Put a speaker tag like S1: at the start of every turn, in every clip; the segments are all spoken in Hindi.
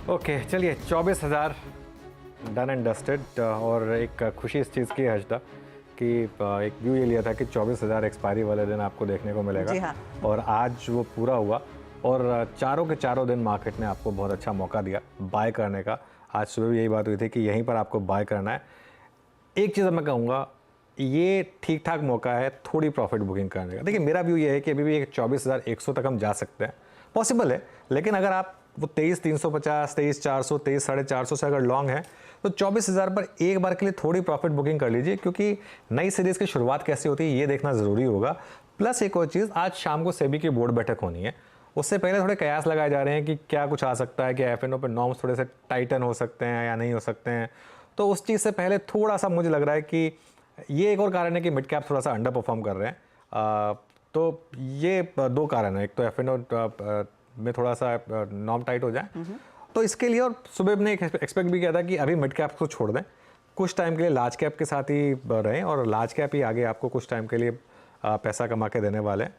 S1: ओके चलिए 24,000 डन एंड डस्टेड। और एक खुशी इस चीज़ की है हर्षदा कि एक व्यू ये लिया था कि 24,000 एक्सपायरी वाले दिन आपको देखने को मिलेगा।
S2: जी हाँ।
S1: और आज वो पूरा हुआ और चारों के चारों दिन मार्केट ने आपको बहुत अच्छा मौका दिया बाय करने का। आज सुबह भी यही बात हुई थी कि यहीं पर आपको बाय करना है। एक चीज़ मैं कहूँगा, ये ठीक ठाक मौका है थोड़ी प्रॉफिट बुकिंग करने का। देखिए मेरा व्यू ये है कि अभी भी एक 24,100 तक हम जा सकते हैं, पॉसिबल है। लेकिन अगर आप वो 23,350, 23,400, 23,450 से अगर लॉन्ग है तो 24,000 पर एक बार के लिए थोड़ी प्रॉफिट बुकिंग कर लीजिए, क्योंकि नई सीरीज़ की शुरुआत कैसी होती है ये देखना ज़रूरी होगा। प्लस एक और चीज़, आज शाम को सेबी की बोर्ड बैठक होनी है, उससे पहले थोड़े कयास लगाए जा रहे हैं कि क्या कुछ आ सकता है, कि एफएनओ पे नॉर्म्स थोड़े से टाइटन हो सकते हैं या नहीं हो सकते हैं। तो उस चीज़ से पहले थोड़ा सा मुझे लग रहा है कि ये एक और कारण है कि मिड कैप थोड़ा सा अंडर परफॉर्म कर रहे हैं। तो ये दो कारण है, एक तो एफएनओ में थोड़ा सा नॉर्म टाइट हो जाए तो इसके लिए। और सुबह ने एक्सपेक्ट भी किया था कि अभी मिड कैप को छोड़ दें, कुछ टाइम के लिए लार्ज कैप के साथ ही रहें, और लार्ज कैप ही आगे आपको कुछ टाइम के लिए पैसा कमा के देने वाले हैं।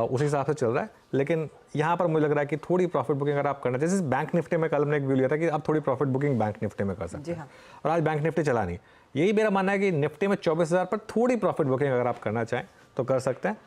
S1: उस हिसाब से चल रहा है। लेकिन यहाँ पर मुझे लग रहा है कि थोड़ी प्रॉफिट बुकिंग अगर आप करना, जैसे बैंक निफ्टी में कल हमने एक व्यू लिया था कि आप थोड़ी प्रॉफिट बुकिंग बैंक निफ्टी में कर सकते हैं।
S2: हाँ।
S1: और आज बैंक निफ्टी चला नहीं। यही मेरा मानना है कि निफ्टी में 24,000 पर थोड़ी प्रॉफिट बुकिंग अगर आप करना चाहें तो कर सकते हैं।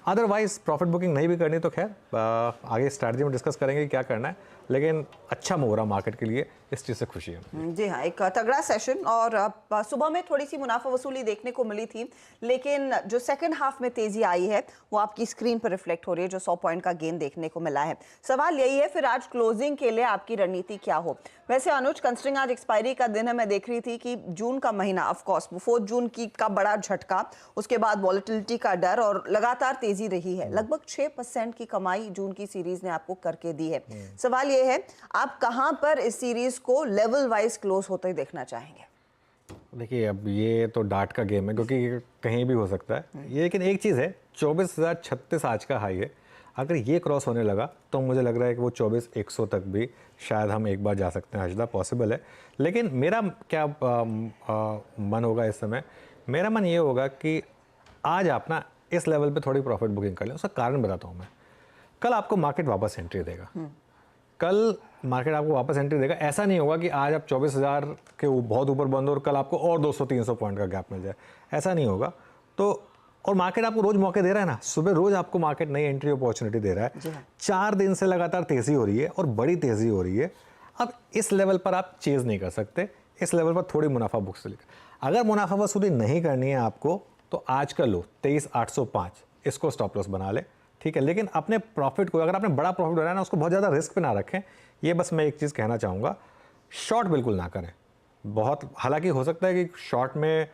S1: अदरवाइज प्रॉफिट बुकिंग नहीं भी करनी तो खैर आगे स्ट्रैटेजी में डिस्कस करेंगे कि क्या करना है। लेकिन अच्छा मूव रहा मार्केट के लिए, इस चीज़ से खुशी है।
S2: जी हाँ, एक तगड़ा सेशन। और सुबह में थोड़ी सी मुनाफा वसूली देखने को मिली थी, लेकिन जो सेकंड हाफ में तेजी आई है वो आपकी स्क्रीन पर रिफ्लेक्ट हो रही है, जो 100 पॉइंट का गेन देखने को मिला है। सवाल यही है फिर आज क्लोजिंग के लिए आपकी रणनीति क्या हो। वैसे अनुज, कंसिडरिंग आज एक्सपायरी का दिन है, मैं देख रही थी कि जून का महीना, ऑफकोर्स 4 जून का बड़ा झटका, उसके बाद वॉलेटिलिटी का डर और लगातार तेजी रही है। लगभग 6% की कमाई जून की सीरीज ने आपको करके दी है। सवाल ये है, आप कहां पर इस सीरीज को लेवल वाइज क्लोज होते ही देखना चाहेंगे?
S1: देखिए अब ये तो डार्ट का गेम है, क्योंकि कहीं भी हो सकता है ये। लेकिन एक चीज़ है, 24,036 आज का हाई है। अगर ये क्रॉस होने लगा तो मुझे लग रहा है कि वो 24,100 तक भी शायद हम एक बार जा सकते हैं। हर्षदा, पॉसिबल है। लेकिन मेरा क्या मन होगा इस समय, मेरा मन ये होगा कि आज आप ना इस लेवल पे थोड़ी प्रॉफिट बुकिंग कर लें। उसका कारण बताता हूँ मैं। कल आपको मार्केट वापस एंट्री देगा, कल मार्केट आपको वापस एंट्री देगा। ऐसा नहीं होगा कि आज आप 24,000 के बहुत ऊपर बंद हो और कल आपको और 200-300 पॉइंट का गैप मिल जाए, ऐसा नहीं होगा। तो और मार्केट आपको रोज मौके दे रहा है ना, सुबह रोज आपको मार्केट नई एंट्री अपॉर्चुनिटी दे रहा है। 4 दिन से लगातार तेजी हो रही है और बड़ी तेजी हो रही है। अब इस लेवल पर आप चेज नहीं कर सकते, इस लेवल पर थोड़ी मुनाफा बुक से लेकर। अगर मुनाफा वसूली नहीं करनी है आपको तो आज का लो 23,805 इसको स्टॉप लॉस बना ले, ठीक है। लेकिन अपने प्रॉफिट को, अगर आपने बड़ा प्रॉफिट बनाया ना, उसको बहुत ज़्यादा रिस्क पे ना रखें। ये बस मैं एक चीज़ कहना चाहूँगा, शॉर्ट बिल्कुल ना करें। बहुत, हालांकि हो सकता है कि शॉर्ट में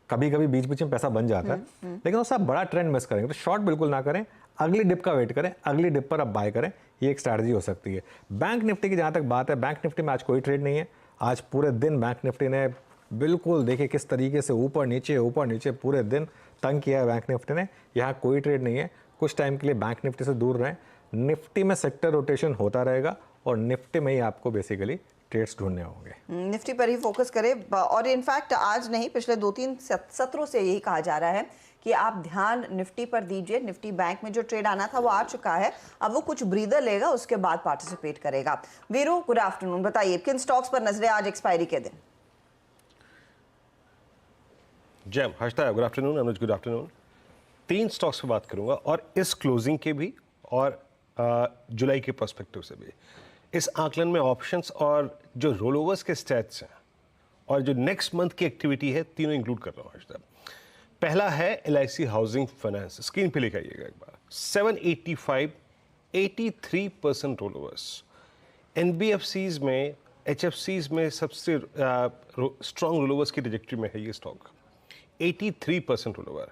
S1: कभी कभी बीच बीच में पैसा बन जाता है, लेकिन उससे आप बड़ा ट्रेंड मिस करेंगे। तो शॉर्ट बिल्कुल ना करें, अगली डिप का वेट करें, अगली डिप पर आप बाय करें। ये एक स्ट्रैटेजी हो सकती है। बैंक निफ्टी की जहाँ तक बात है, बैंक निफ्टी में आज कोई ट्रेड नहीं है। आज पूरे दिन बैंक निफ्टी ने बिल्कुल, देखिए किस तरीके से ऊपर नीचे पूरे दिन तंग किया है बैंक निफ्टी ने। यहाँ कोई ट्रेड नहीं है। कुछ टाइम के लिए बैंक निफ्टी से दूर रहें। निफ्टी में सेक्टर रोटेशन होता रहेगा और निफ्टी में ही आपको बेसिकली ट्रेड्स ढूंढने होंगे।
S2: निफ्टी पर ही फोकस करें। और इनफैक्ट आज नहीं, पिछले 2-3 सत्रों से यही कहा जा रहा है कि आप ध्यान निफ्टी पर दीजिए। निफ्टी बैंक में जो ट्रेड आना था वो आ चुका है, अब वो कुछ ब्रीदर लेगा, उसके बाद पार्टिसिपेट करेगा। Veeru, good afternoon. बताइए किन स्टॉक्स पर नजरें आज एक्सपायरी के दिन?
S3: जैम, Harshada, good afternoon. Anuj, good afternoon. 3 stocks पर बात करूंगा, और इस क्लोजिंग के भी और जुलाई के पर्सपेक्टिव से भी। इस आकलन में ऑप्शंस और जो रोल ओवर्स के स्टैट्स हैं और जो नेक्स्ट मंथ की एक्टिविटी है, तीनों इंक्लूड कर रहा हूँ हर्षदा। पहला है LIC हाउसिंग फाइनेंस। स्क्रीन पे लेकर आइएगा एक बार। 785, 83% रोल ओवर्स। NBFCs में, HFCs में सबसे स्ट्रॉन्ग रोल ओवर्स की ट्रैजेक्टरी में है ये स्टॉक। 83% roll over.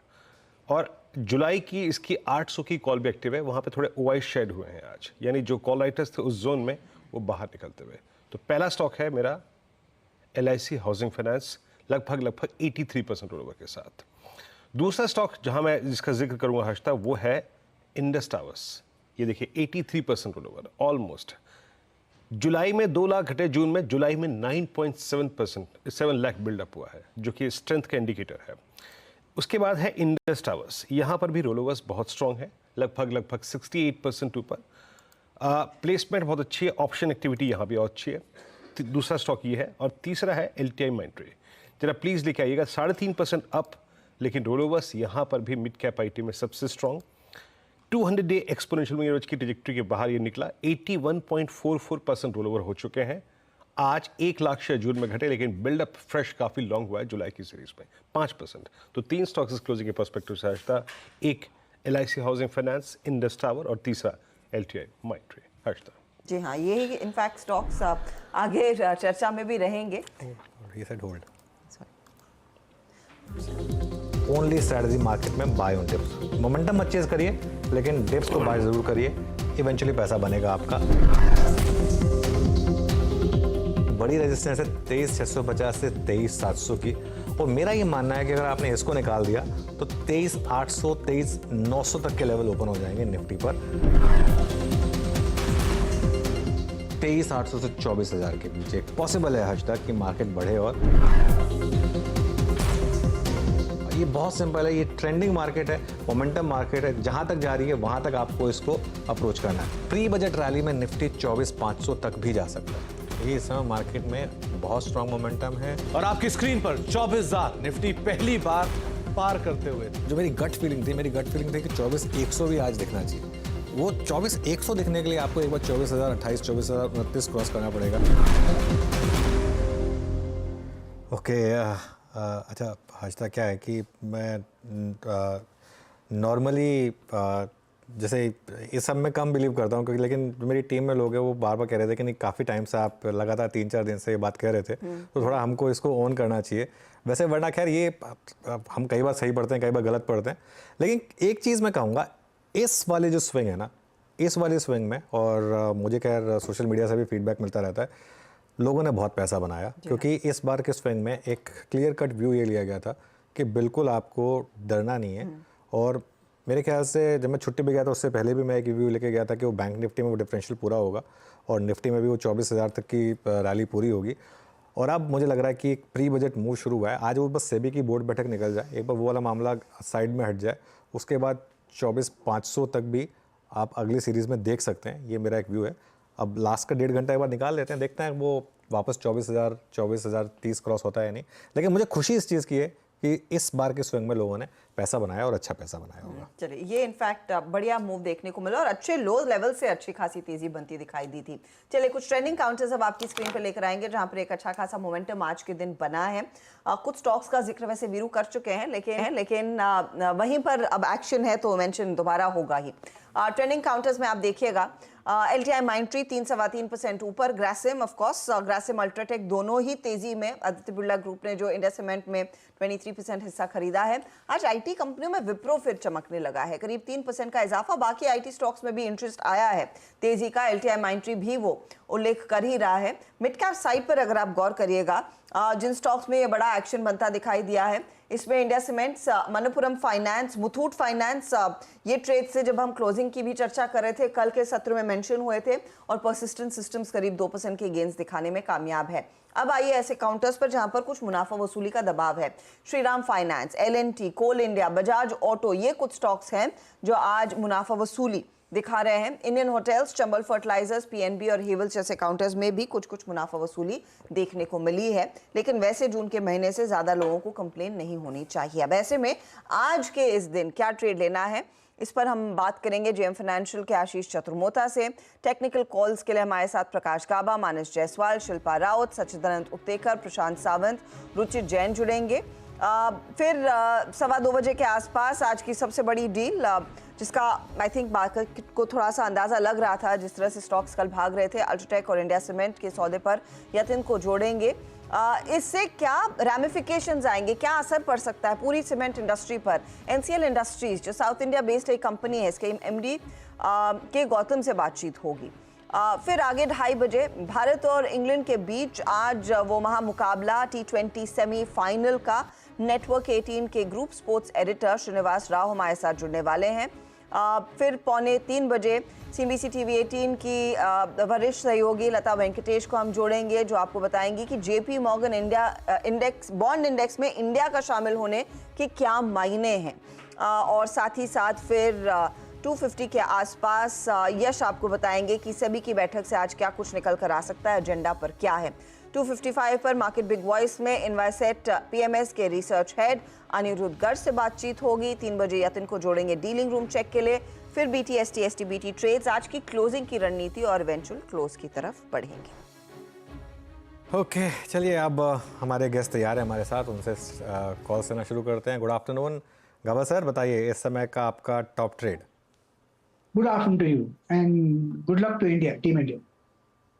S3: और जुलाई की इसकी 800 की कॉल भी एक्टिव है। वहाँ पे थोड़े OI शेड हुए हैं आज, यानी जो कॉल राइटर्स थे उस जोन में वो बाहर निकलते हुए। तो पहला स्टॉक है मेरा LIC हाउसिंग फाइनेंस, लगभग 83% रोल ओवर के साथ। दूसरा स्टॉक जहाँ मैं जिसका जिक्र करूँगा हर्षदा, वो है इंडस टावर्स। ये देखिए 83% रोल ओवर ऑलमोस्ट। जुलाई में 2 लाख घटे, जून में, जुलाई में 9.7%, 7 लाख बिल्डअप हुआ है, जो कि स्ट्रेंथ का इंडिकेटर है। उसके बाद है इंडस टावर्स। यहाँ पर भी रोल ओवर्स बहुत स्ट्रॉन्ग है, लगभग 68% ऊपर। प्लेसमेंट बहुत अच्छी है, ऑप्शन एक्टिविटी यहाँ भी बहुत अच्छी है। दूसरा स्टॉक ये है, और तीसरा है LTI Mindtree। जरा प्लीज़ लेके आइएगा, 3.5% अप, लेकिन रोलोवर्स यहाँ पर भी मिड कैप IT में सबसे strong. 200 day exponential moving average की ट्रेजेक्टरी के बाहर ये निकला, 81.44% रोलोवर हो चुके हैं। आज 1 लाख शेयर जून में घटे, लेकिन बिल्डअप फ्रेश काफ़ी लॉन्ग हुआ है जुलाई की सीरीज में 5%। तो 3 स्टॉक्स क्लोजिंग के पर्सपेक्टिव से आज था, एक LIC housing finance, Indus tower, और तीसरा LTI Mindtree। हर्षदा
S2: जी हाँ, यही इनफैक्ट स्टॉक्स आगे चर्चा में भी रहेंगे।
S1: ये side hold only strategy market में, बाय ऑन डिप्स। मोमेंटम मत चेज करिए, लेकिन डिप्स को बाय जरूर करिए, इवेंचुअली पैसा बनेगा आपका। बड़ी रेजिस्टेंस है 23,650 से 23,700 की, और मेरा ये मानना है कि अगर आपने इसको निकाल दिया तो 23,800 23,900 तक के लेवल ओपन हो जाएंगे निफ्टी पर। 23,800 से 24,000 के बीच एक पॉसिबल है हज तक कि मार्केट बढ़े। और ये बहुत सिंपल है, ये ट्रेंडिंग मार्केट है, मोमेंटम मार्केट है, जहां तक जा रही है वहां तक आपको इसको अप्रोच करना है। प्री बजट रैली में निफ्टी 24,500 तक भी जा सकता है। ये इस समय मार्केट में बहुत स्ट्रांग मोमेंटम है।
S4: और आपकी स्क्रीन पर 24,000 निफ्टी पहली बार पार करते हुए।
S1: जो मेरी गट फीलिंग थी कि 24,100 भी आज दिखना चाहिए। वो 24,100 दिखने के लिए आपको एक बार 24,028, 24,029 क्रॉस करना पड़ेगा। ओके, अच्छा हजता क्या है कि मैं नॉर्मली जैसे इस सब में कम बिलीव करता हूँ, क्योंकि लेकिन जो मेरी टीम में लोग हैं वो बार बार कह रहे थे कि नहीं, काफ़ी टाइम से आप लगातार 3-4 दिन से ये बात कह रहे थे, तो थोड़ा हमको इसको ऑन करना चाहिए। वैसे वरना खैर ये हम कई बार सही पढ़ते हैं, कई बार गलत पढ़ते हैं, लेकिन एक चीज़ मैं कहूँगा, इस वाले जो स्विंग है ना, इस वाले स्विंग में, और मुझे खैर सोशल मीडिया से भी फीडबैक मिलता रहता है, लोगों ने बहुत पैसा बनाया, क्योंकि इस बार के स्विंग में एक क्लियर कट व्यू ये लिया गया था कि बिल्कुल आपको डरना नहीं है। और मेरे ख्याल से जब मैं छुट्टी पे गया था उससे पहले भी मैं एक व्यू लेके गया था कि वो बैंक निफ्टी में वो डिफरेंशियल पूरा होगा, और निफ्टी में भी वो 24,000 तक की रैली पूरी होगी। और अब मुझे लग रहा है कि एक प्री बजट मूव शुरू हुआ है। आज वो बस सेबी की बोर्ड बैठक निकल जाए, एक बार वो वाला मामला साइड में हट जाए, उसके बाद 24,500 तक भी आप अगली सीरीज़ में देख सकते हैं। ये मेरा एक व्यू है। अब लास्ट का 1.5 घंटा एक बार निकाल लेते हैं, देखते हैं वो वापस 24,030 क्रॉस होता है या नहीं। लेकिन मुझे खुशी इस चीज़ की है कि इस बार के स्विंग में लोगों ने पैसा बनाया, और अच्छा पैसा बनाया होगा।
S2: चलिए, ये इनफैक्ट बढ़िया मूव देखने को मिला, और अच्छे लो लेवल से अच्छी खासी तेजी बनती दिखाई दी थी। चलिए, कुछ ट्रेंडिंग काउंटर्स अब आपकी स्क्रीन पर लेकर आएंगे, जहां पर एक अच्छा खासा मोमेंटम आज के दिन बना है। कुछ स्टॉक्स का जिक्र वैसे वीरू कर चुके हैं, लेकिन वहीं पर अब एक्शन है तो मेंशन दोबारा होगा ही। ट्रेंडिंग काउंटर्स में आप देखिएगा, LTI Mindtree 3.3% ऊपर, Grasim of course, Grasim UltraTech दोनों ही तेजी में। आदित्य बिरला ग्रुप ने जो इंडिया सीमेंट में 23% हिस्सा खरीदा है। आज IT कंपनियों में विप्रो फिर चमकने लगा है, करीब 3% का इजाफा। बाकी IT स्टॉक्स में भी इंटरेस्ट आया है तेजी का, LTI Mindtree भी वो उल्लेख कर ही रहा है। मिड कैप साइड पर अगर आप गौर करिएगा, जिन स्टॉक्स में ये बड़ा एक्शन बनता दिखाई दिया है, इसमें India cements, Manappuram finance, Muthoot finance, ये ट्रेड से जब हम क्लोजिंग की भी चर्चा कर रहे थे, कल के सत्र में मेंशन हुए थे, और परसिस्टेंट सिस्टम्स करीब 2% के गेंस दिखाने में कामयाब है। अब आइए ऐसे काउंटर्स पर जहां पर कुछ मुनाफा वसूली का दबाव है। श्रीराम फाइनेंस, L&T, कोल इंडिया, बजाज ऑटो, ये कुछ स्टॉक्स हैं जो आज मुनाफा वसूली दिखा रहे हैं। Indian hotels, Chambal fertilisers, PNB और हेवल्स जैसे काउंटर्स में भी कुछ मुनाफा वसूली देखने को मिली है, लेकिन वैसे जून के महीने से ज्यादा लोगों को कंप्लेन नहीं होनी चाहिए। अब ऐसे में आज के इस दिन क्या ट्रेड लेना है, इस पर हम बात करेंगे JM फाइनेंशियल के आशीष चतुर्मोता से। टेक्निकल कॉल्स के लिए हमारे साथ प्रकाश काबा, मानस जायसवाल, शिल्पा राउत, सच्चिदानंद उत्तेकर, प्रशांत सावंत, रुचित जैन जुड़ेंगे। फिर 2:15 बजे के आसपास आज की सबसे बड़ी डील, जिसका आई थिंक मार्केट को थोड़ा सा अंदाजा लग रहा था, जिस तरह से स्टॉक्स कल भाग रहे थे, अल्ट्राटेक और इंडिया सीमेंट के सौदे पर यतिन को जोड़ेंगे। इससे क्या रैमिफिकेशंस आएंगे, क्या असर पड़ सकता है पूरी सीमेंट इंडस्ट्री पर। NCL इंडस्ट्रीज जो साउथ इंडिया बेस्ड एक कंपनी है, इसके MD के गौतम से बातचीत होगी। फिर आगे 2:30 बजे भारत और इंग्लैंड के बीच आज वो महामुकाबला T20 सेमीफाइनल का। नेटवर्क 18 के group sports editor Srinivas Rao हमारे साथ जुड़ने वाले हैं। फिर 2:45 बजे CNBC TV 18 की वरिष्ठ सहयोगी लता वेंकटेश को हम जोड़ेंगे, जो आपको बताएंगी कि JP Morgan India index, bond index में इंडिया का शामिल होने के क्या मायने हैं। और साथ ही साथ फिर 250 के आसपास। यश आपको बताएंगे कि सेबी की बैठक से आज क्या कुछ निकल कर आ सकता है, एजेंडा पर क्या है। 255 पर मार्केट बिग वॉइस में इन्वाइसेट पीएमएस के रिसर्च हेड अनिरुद्ध गर्ग से बातचीत होगी। 3 बजे यतिन को जोड़ेंगे डीलिंग रूम चेक के लिए। फिर बीटीएसटी एसटीबीटी ट्रेड्स आज की क्लोजिंग की रणनीति और इवेंचुअल क्लोज की तरफ बढ़ेंगे।
S1: ओके चलिए अब हमारे गेस्ट तैयार हैं हमारे साथ, उनसे कॉल करना शुरू करते हैं। गुड आफ्टरनून गवा सर, बताइए इस समय का आपका top trade.
S5: Good afternoon to you and good luck to India, team India.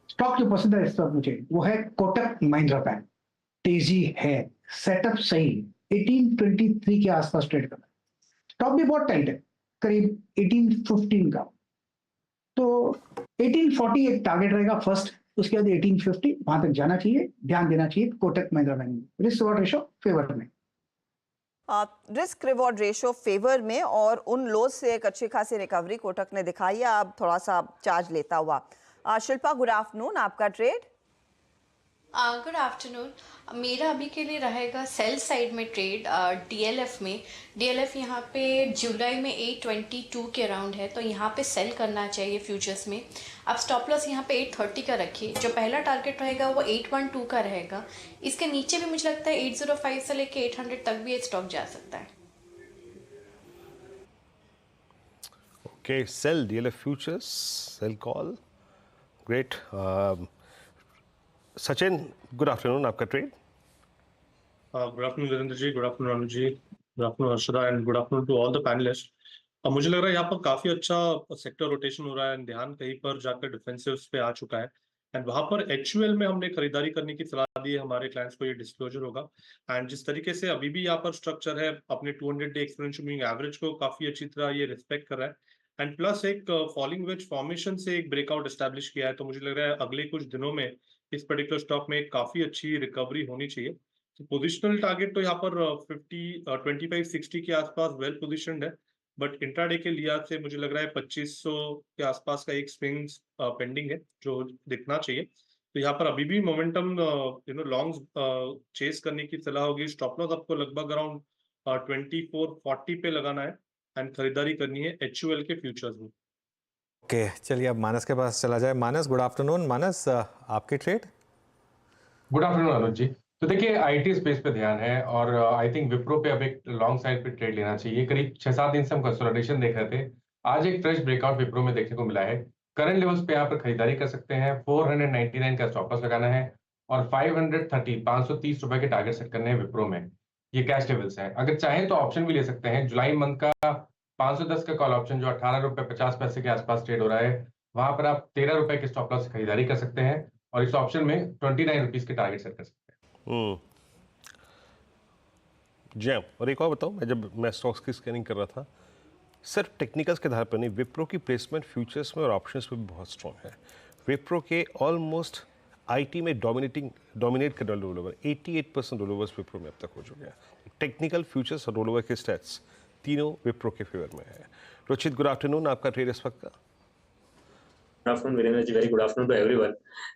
S5: Stock जो पसंद है इस वक्त मुझे वो है कोटक महिंद्रा बैंक। तेजी है, सेटअप सही, 1823 के आसपास ट्रेड कर रहा है। स्टॉक भी बहुत टाइट है, करीब 1815 का। तो 1840 एक टारगेट रहेगा फर्स्ट, उसके बाद 1850 वहां तक जाना चाहिए। ध्यान देना चाहिए कोटक महिंद्रा बैंक में, रिस्क रिवॉर्ड रेशो फेवर में।
S2: रिस्क रिवॉर्ड रेशो फेवर में और उन लोज से एक अच्छी खासी रिकवरी कोटक ने दिखाई है, अब थोड़ा सा चार्ज लेता हुआ। शिल्पा गुड आफ्टरनून, आपका ट्रेड।
S6: Good afternoon. मेरा अभी के लिए रहेगा सेल साइड में ट्रेड डीएलएफ में। डीएलएफ यहाँ पे जुलाई में 822 के अराउंड है, तो यहाँ पे सेल करना चाहिए फ्यूचर्स में। आप स्टॉप लॉस यहाँ पे 830 का रखिए। जो पहला टारगेट रहेगा वो 812 का रहेगा। इसके नीचे भी मुझे लगता है 805 से लेके 800 तक भी ये स्टॉक जा सकता है।
S3: Okay, sell DLF futures, sell call, great. Sachin good afternoon, आपका trade.
S7: Good afternoon Virendra ji, good afternoon Anuj ji, good afternoon Harshada and good afternoon to all the panelist. मुझे लग रहा है यहाँ पर काफी अच्छा सेक्टर रोटेशन हो रहा है, ध्यान कहीं पर जाकर डिफेंसिव्स पे आ चुका है एंड वहां पर एचयूएल में हमने खरीदारी करने की सलाह दी है। हमारे क्लाइंट्स को ये डिस्क्लोजर होगा एंड जिस तरीके से अभी भी यहाँ पर स्ट्रक्चर है, अपने 200 डे एक्सपोनेंशियल मूविंग एवरेज को काफी अच्छी तरह ये रिस्पेक्ट कर रहा है एंड प्लस एक फॉलिंग वेज फॉर्मेशन से एक ब्रेकआउट एस्टैब्लिश किया है। तो मुझे लग रहा है अगले कुछ दिनों में इस पर्टिकुलर स्टॉक में काफी अच्छी रिकवरी होनी चाहिए। तो पोजिशनल टारगेट तो यहाँ पर 2560 के आसपास वेल पोजिशनड है, बट इंट्राडे के लिहाज से मुझे लग रहा है 2500 के आसपास का एक स्विंग पेंडिंग है जो दिखना चाहिए। तो यहाँ पर अभी भी मोमेंटम लॉन्ग चेस करने की सलाह होगी। स्टॉप लॉस आपको लगभग अराउंड 2440 पे लगाना है एंड खरीदारी करनी है एचयूएल के फ्यूचर्स में।
S1: ओके चलिए अब मानस के पास चला जाए। मानस गुड आफ्टरनून। मानस आपकी trade.
S8: Good afternoon Anuj ji. तो देखिए आईटी स्पेस पे ध्यान है और आई थिंक विप्रो पे अब एक लॉन्ग साइड पे ट्रेड लेना चाहिए। करीब 6-7 दिन से हम कंसोलिडेशन देख रहे थे, आज एक फ्रेश ब्रेकआउट विप्रो में देखने को मिला है। करंट लेवल्स पे यहाँ पर खरीदारी कर सकते हैं। 499 का स्टॉप लॉस लगाना है और 530 रुपए के टारगेट सेट करने हैं विप्रो में। ये कैश लेवल्स हैं। अगर चाहें तो ऑप्शन भी ले सकते हैं। जुलाई मंथ का 510 का कॉल ऑप्शन जो 18 रुपए 50 पैसे के आसपास ट्रेड हो रहा है, वहां पर आप 13 रुपए के स्टॉप लॉस से खरीदारी कर सकते हैं और इस ऑप्शन में 29 रुपीज के टारगेट सेट कर सकते हैं।
S3: जैम, और एक और बताऊं, मैं स्टॉक्स की स्कैनिंग कर रहा था, सिर्फ टेक्निकल्स के आधार पर नहीं, विप्रो की प्लेसमेंट फ्यूचर्स में और ऑप्शंस में भी बहुत स्ट्रॉन्ग है। विप्रो के ऑलमोस्ट आईटी में डोमिनेट कर roll over 88% roll overs Wipro में अब तक हो चुके हैं। टेक्निकल, फ्यूचर्स और रोल ओवर के स्टैट्स तीनों विप्रो के फेवर में है। रुचित गुड आफ्टरनून, आपका ट्रेड इस वक्त का।
S9: Good afternoon Virendra ji, very good afternoon to everyone.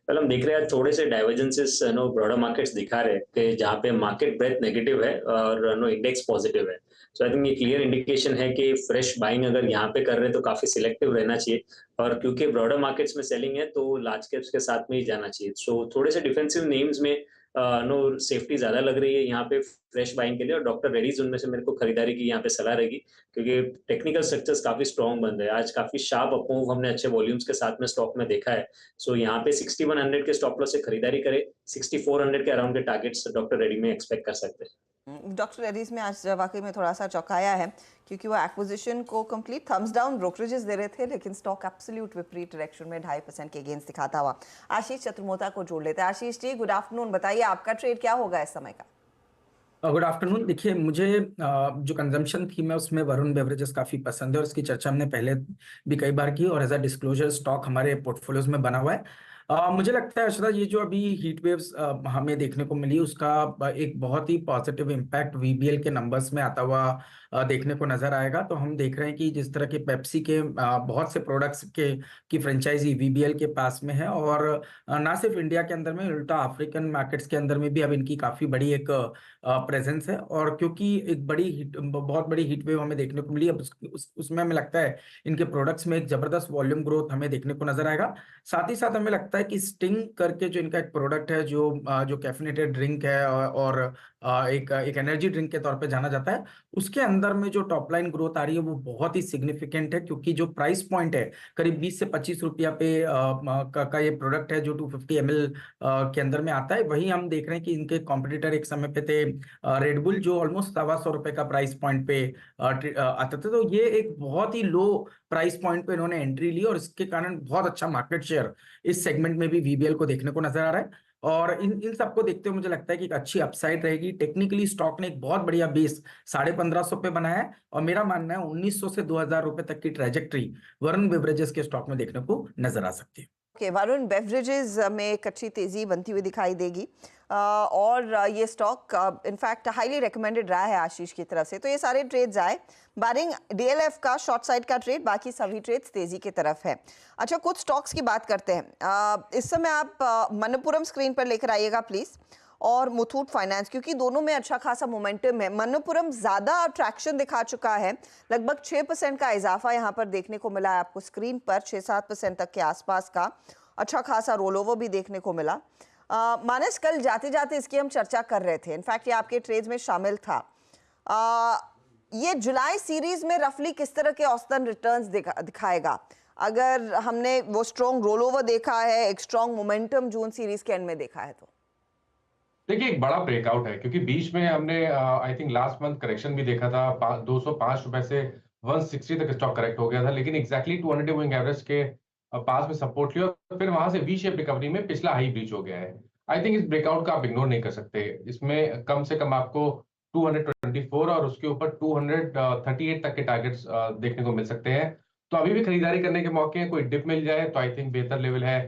S9: कल हम देख रहे हैं थोड़े से डाइवर्जेंसेस ब्रॉडर मार्केट्स दिखा रहे हैं कि जहाँ पे मार्केट ब्रेथ नेगेटिव है और इंडेक्स पॉजिटिव है। सो आई थिंक ये क्लियर इंडिकेशन है कि फ्रेश बाइंग अगर यहाँ पे कर रहे हैं तो काफी सिलेक्टिव रहना चाहिए और क्योंकि ब्रॉडर मार्केट्स में सेलिंग है तो लार्ज कैप्स के साथ में ही जाना चाहिए। सो थोड़े से डिफेंसिव नेम्स में सेफ्टी ज्यादा लग रही है यहाँ पे फ्रेश बाइंग के लिए और डॉक्टर रेडीज उनमें से मेरे को खरीदारी की यहाँ पे सलाह रहेगी क्योंकि टेक्निकल स्ट्रक्चर्स काफी स्ट्रॉन्ग बन रहे हैं। आज काफी शार्प अपमूव हमने अच्छे वॉल्यूम्स के साथ में स्टॉक में देखा है। सो यहाँ पे 6100 के स्टॉप लॉस से खरीदारी करे, 6400 के अराउंड के टारगेट्स डॉक्टर रेडी में एक्सपेक्ट कर सकते हैं।
S2: डॉक्टर रेडीज में आज वाकई में थोड़ा सा चौंकाया है क्योंकि वो एक्विजिशन को कंप्लीट थम्स डाउन ब्रोकरेजेस दे रहे थे, लेकिन स्टॉक एब्सोल्यूट विपरीत डायरेक्शन में 2.5% के गेंस दिखाता हुआ। आशीष चतुर्मोता को जोड़ लेते हैं। आशीष जी गुड आफ्टरनून, बताइए आपका ट्रेड क्या होगा इस समय का।
S10: Good afternoon. देखिए मुझे जो कंजम्पशन थीम है उसमें वरुण बेवरेजेस काफ़ी पसंद है और इसकी चर्चा हमने पहले भी कई बार की और एज अ डिस्क्लोजर स्टॉक हमारे पोर्टफोलियोज में बना हुआ है। मुझे लगता है अर्षदा ये जो अभी हीट वेव्स हमें देखने को मिली उसका एक बहुत ही पॉजिटिव इम्पैक्ट वीबीएल के नंबर्स में आता हुआ देखने को नजर आएगा। तो हम देख रहे हैं कि जिस तरह के पेप्सी के बहुत से प्रोडक्ट्स के की फ्रेंचाइजी वीबीएल के पास में है, और ना सिर्फ इंडिया के अंदर में, उल्टा अफ्रीकन मार्केट्स के अंदर में भी अब इनकी काफी बड़ी एक प्रेजेंस है। और क्योंकि एक बहुत बड़ी हीट वेव हमें देखने को मिली, अब उसमें हमें लगता है इनके प्रोडक्ट्स में एक जबरदस्त वॉल्यूम ग्रोथ हमें देखने को नजर आएगा। साथ ही साथ हमें लगता है कि स्टिंग करके जो इनका एक प्रोडक्ट है, जो कैफिनेटेड ड्रिंक है और एक एनर्जी ड्रिंक के तौर पे जाना जाता है, उसके अंदर में जो टॉप लाइन ग्रोथ आ रही है वो बहुत ही सिग्निफिकेंट है। क्योंकि जो प्राइस पॉइंट है करीब 20 से 25 रुपया पे का ये प्रोडक्ट है, जो 250 ml के अंदर में आता है। वहीं हम देख रहे हैं कि इनके कॉम्पिटिटर एक समय पे थे रेडबुल, जो ऑलमोस्ट ₹125 का प्राइस पॉइंट पे आते थे। तो ये एक बहुत ही लो प्राइस पॉइंट पे इन्होंने एंट्री ली, और इसके कारण बहुत अच्छा मार्केट शेयर इस सेगमेंट में भी वीबीएल को देखने को नजर आ रहा है। और इन सबको देखते हुए मुझे लगता है कि एक अच्छी अपसाइड रहेगी। टेक्निकली स्टॉक ने एक बहुत बढ़िया बेस 1550 पे बनाया है, और मेरा मानना है 1900 से 2000 रुपए तक की ट्रेजेक्ट्री वरुण बेवरेजेस के स्टॉक में देखने को नजर आ सकती है।
S2: ओके, वरुण बेवरेजेस में एक अच्छी तेजी बनती हुई दिखाई देगी, और ये स्टॉक इनफैक्ट हाईली रिकमेंडेड रहा है आशीष की तरफ से। तो ये सारे ट्रेड्स आए, बारिंग डीएलएफ का शॉर्ट साइड का ट्रेड, बाकी सभी ट्रेड्स तेजी की तरफ है। अच्छा, कुछ स्टॉक्स की बात करते हैं। इस समय आप मनप्पुरम स्क्रीन पर लेकर आइएगा प्लीज, और मुथूट फाइनेंस, क्योंकि दोनों में अच्छा खासा मोमेंटम है। मनप्पुरम ज्यादा अट्रैक्शन दिखा चुका है, लगभग 6% का इजाफा यहाँ पर देखने को मिला है आपको स्क्रीन पर, 6-7% तक के आसपास का अच्छा खासा रोल ओवर भी देखने को मिला। मानस, कल जाते जाते इसकी हम चर्चा कर रहे थे, इनफैक्ट ये आपके ट्रेड्स में शामिल था। ये जुलाई सीरीज में रफली किस तरह के औसतन रिटर्न्स दिखाएगा? अगर हमने वो स्ट्रॉन्ग रोल ओवर देखा है, एक स्ट्रॉन्ग मोमेंटम जून सीरीज के एंड में देखा है, तो
S8: देखिए एक बड़ा ब्रेकआउट है, क्योंकि बीच में हमने I think last month correction भी देखा था। 205 रुपए से 160 तक स्टॉक करेक्ट हो गया था, लेकिन एग्जैक्टली 200 मूविंग एवरेज के पास में सपोर्ट लिया, और फिर वहां से वी शेप रिकवरी में पिछला हाई ब्रीच हो गया है। आई थिंक इस ब्रेकआउट का आप इग्नोर नहीं कर सकते। इसमें कम से कम आपको 224 और उसके ऊपर 238 तक के टारगेट्स देखने को मिल सकते हैं। तो अभी भी खरीदारी करने के मौके हैं। कोई डिप मिल जाए तो आई थिंक बेहतर लेवल है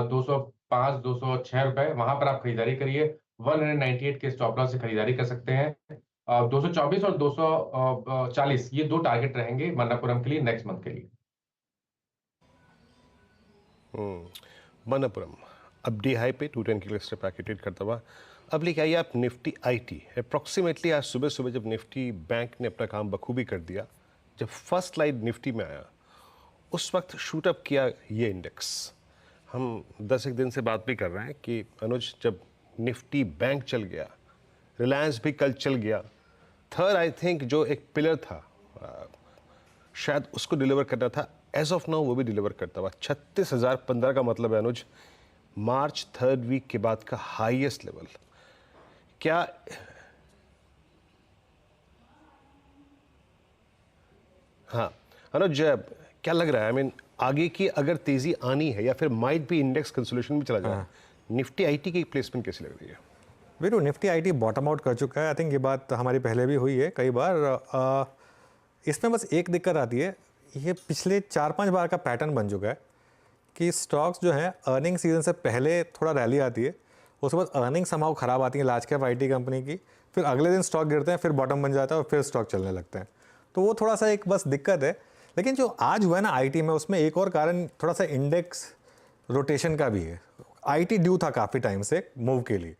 S8: 205 206 रुपए, वहां पर आप खरीदारी करिए। 198 के स्टॉप लॉस से खरीदारी कर सकते हैं। 224 और 240 ये दो टारगेट रहेंगे मनप्पुरम के लिए नेक्स्ट मंथ के लिए।
S3: मनप्पुरम अब डी हाई पे 210 के लिए पैकेटेड करता हुआ अब लेके आइए आप निफ्टी आईटी। अप्रॉक्सीमेटली आज सुबह सुबह जब निफ्टी बैंक ने अपना काम बखूबी कर दिया, जब फर्स्ट लाइट निफ्टी में आया उस वक्त शूट अप किया ये इंडेक्स। हम 10 एक दिन से बात भी कर रहे हैं कि अनुज, जब निफ्टी बैंक चल गया, रिलायंस भी कल चल गया, थर्ड आई थिंक जो एक पिलर था शायद उसको डिलीवर करना था, एज ऑफ नाउ वो भी डिलीवर करता हुआ 36,015 का मतलब है अनुज मार्च थर्ड वीक के बाद का हाईएस्ट लेवल। क्या हाँ अनुज, क्या लग रहा है? आई मीन आगे की अगर तेजी आनी है या फिर माइट भी इंडेक्स कंसोलिडेशन में चला जाए, निफ्टी आईटी की प्लेसमेंट कैसी लग रही है?
S1: Veeru, Nifty IT bottom out कर चुका है। आई थिंक ये बात हमारी पहले भी हुई है कई बार। इसमें बस एक दिक्कत आती है, ये पिछले 4-5 बार का पैटर्न बन चुका है कि स्टॉक्स जो हैं अर्निंग सीजन से पहले थोड़ा रैली आती है, उसके बाद अर्निंग समाव ख़राब आती है लार्ज कैप आईटी कंपनी की, फिर अगले दिन स्टॉक गिरते हैं, फिर बॉटम बन जाता है और फिर स्टॉक चलने लगते हैं। तो वो थोड़ा सा एक बस दिक्कत है। लेकिन जो आज हुआ है ना आईटी में, उसमें एक और कारण थोड़ा सा इंडेक्स रोटेशन का भी है। आईटी ड्यू था काफ़ी टाइम से मूव के लिए।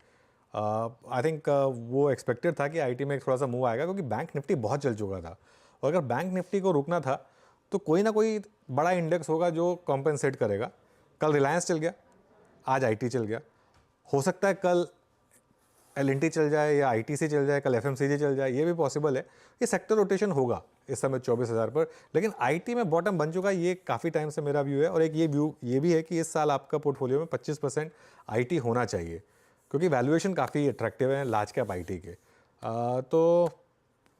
S1: आई थिंक वो एक्सपेक्टेड था कि आईटी में एक थोड़ा सा मूव आएगा, क्योंकि बैंक निफ्टी बहुत चल चुका था, और अगर बैंक निफ्टी को रुकना था तो कोई ना कोई बड़ा इंडेक्स होगा जो कॉम्पेंसेट करेगा। कल रिलायंस चल गया, आज आईटी चल गया, हो सकता है कल एल&टी चल जाए या आईटीसी चल जाए, कल एफएमसीजी चल जाए, ये भी पॉसिबल है। ये सेक्टर रोटेशन होगा इस समय 24,000 पर, लेकिन आईटी में बॉटम बन चुका है, ये काफ़ी टाइम से मेरा व्यू है। और एक ये व्यू ये भी है कि इस साल आपका पोर्टफोलियो में 25% आईटी होना चाहिए, क्योंकि वैल्यूएशन काफ़ी अट्रैक्टिव है लार्ज कैप आईटी के। तो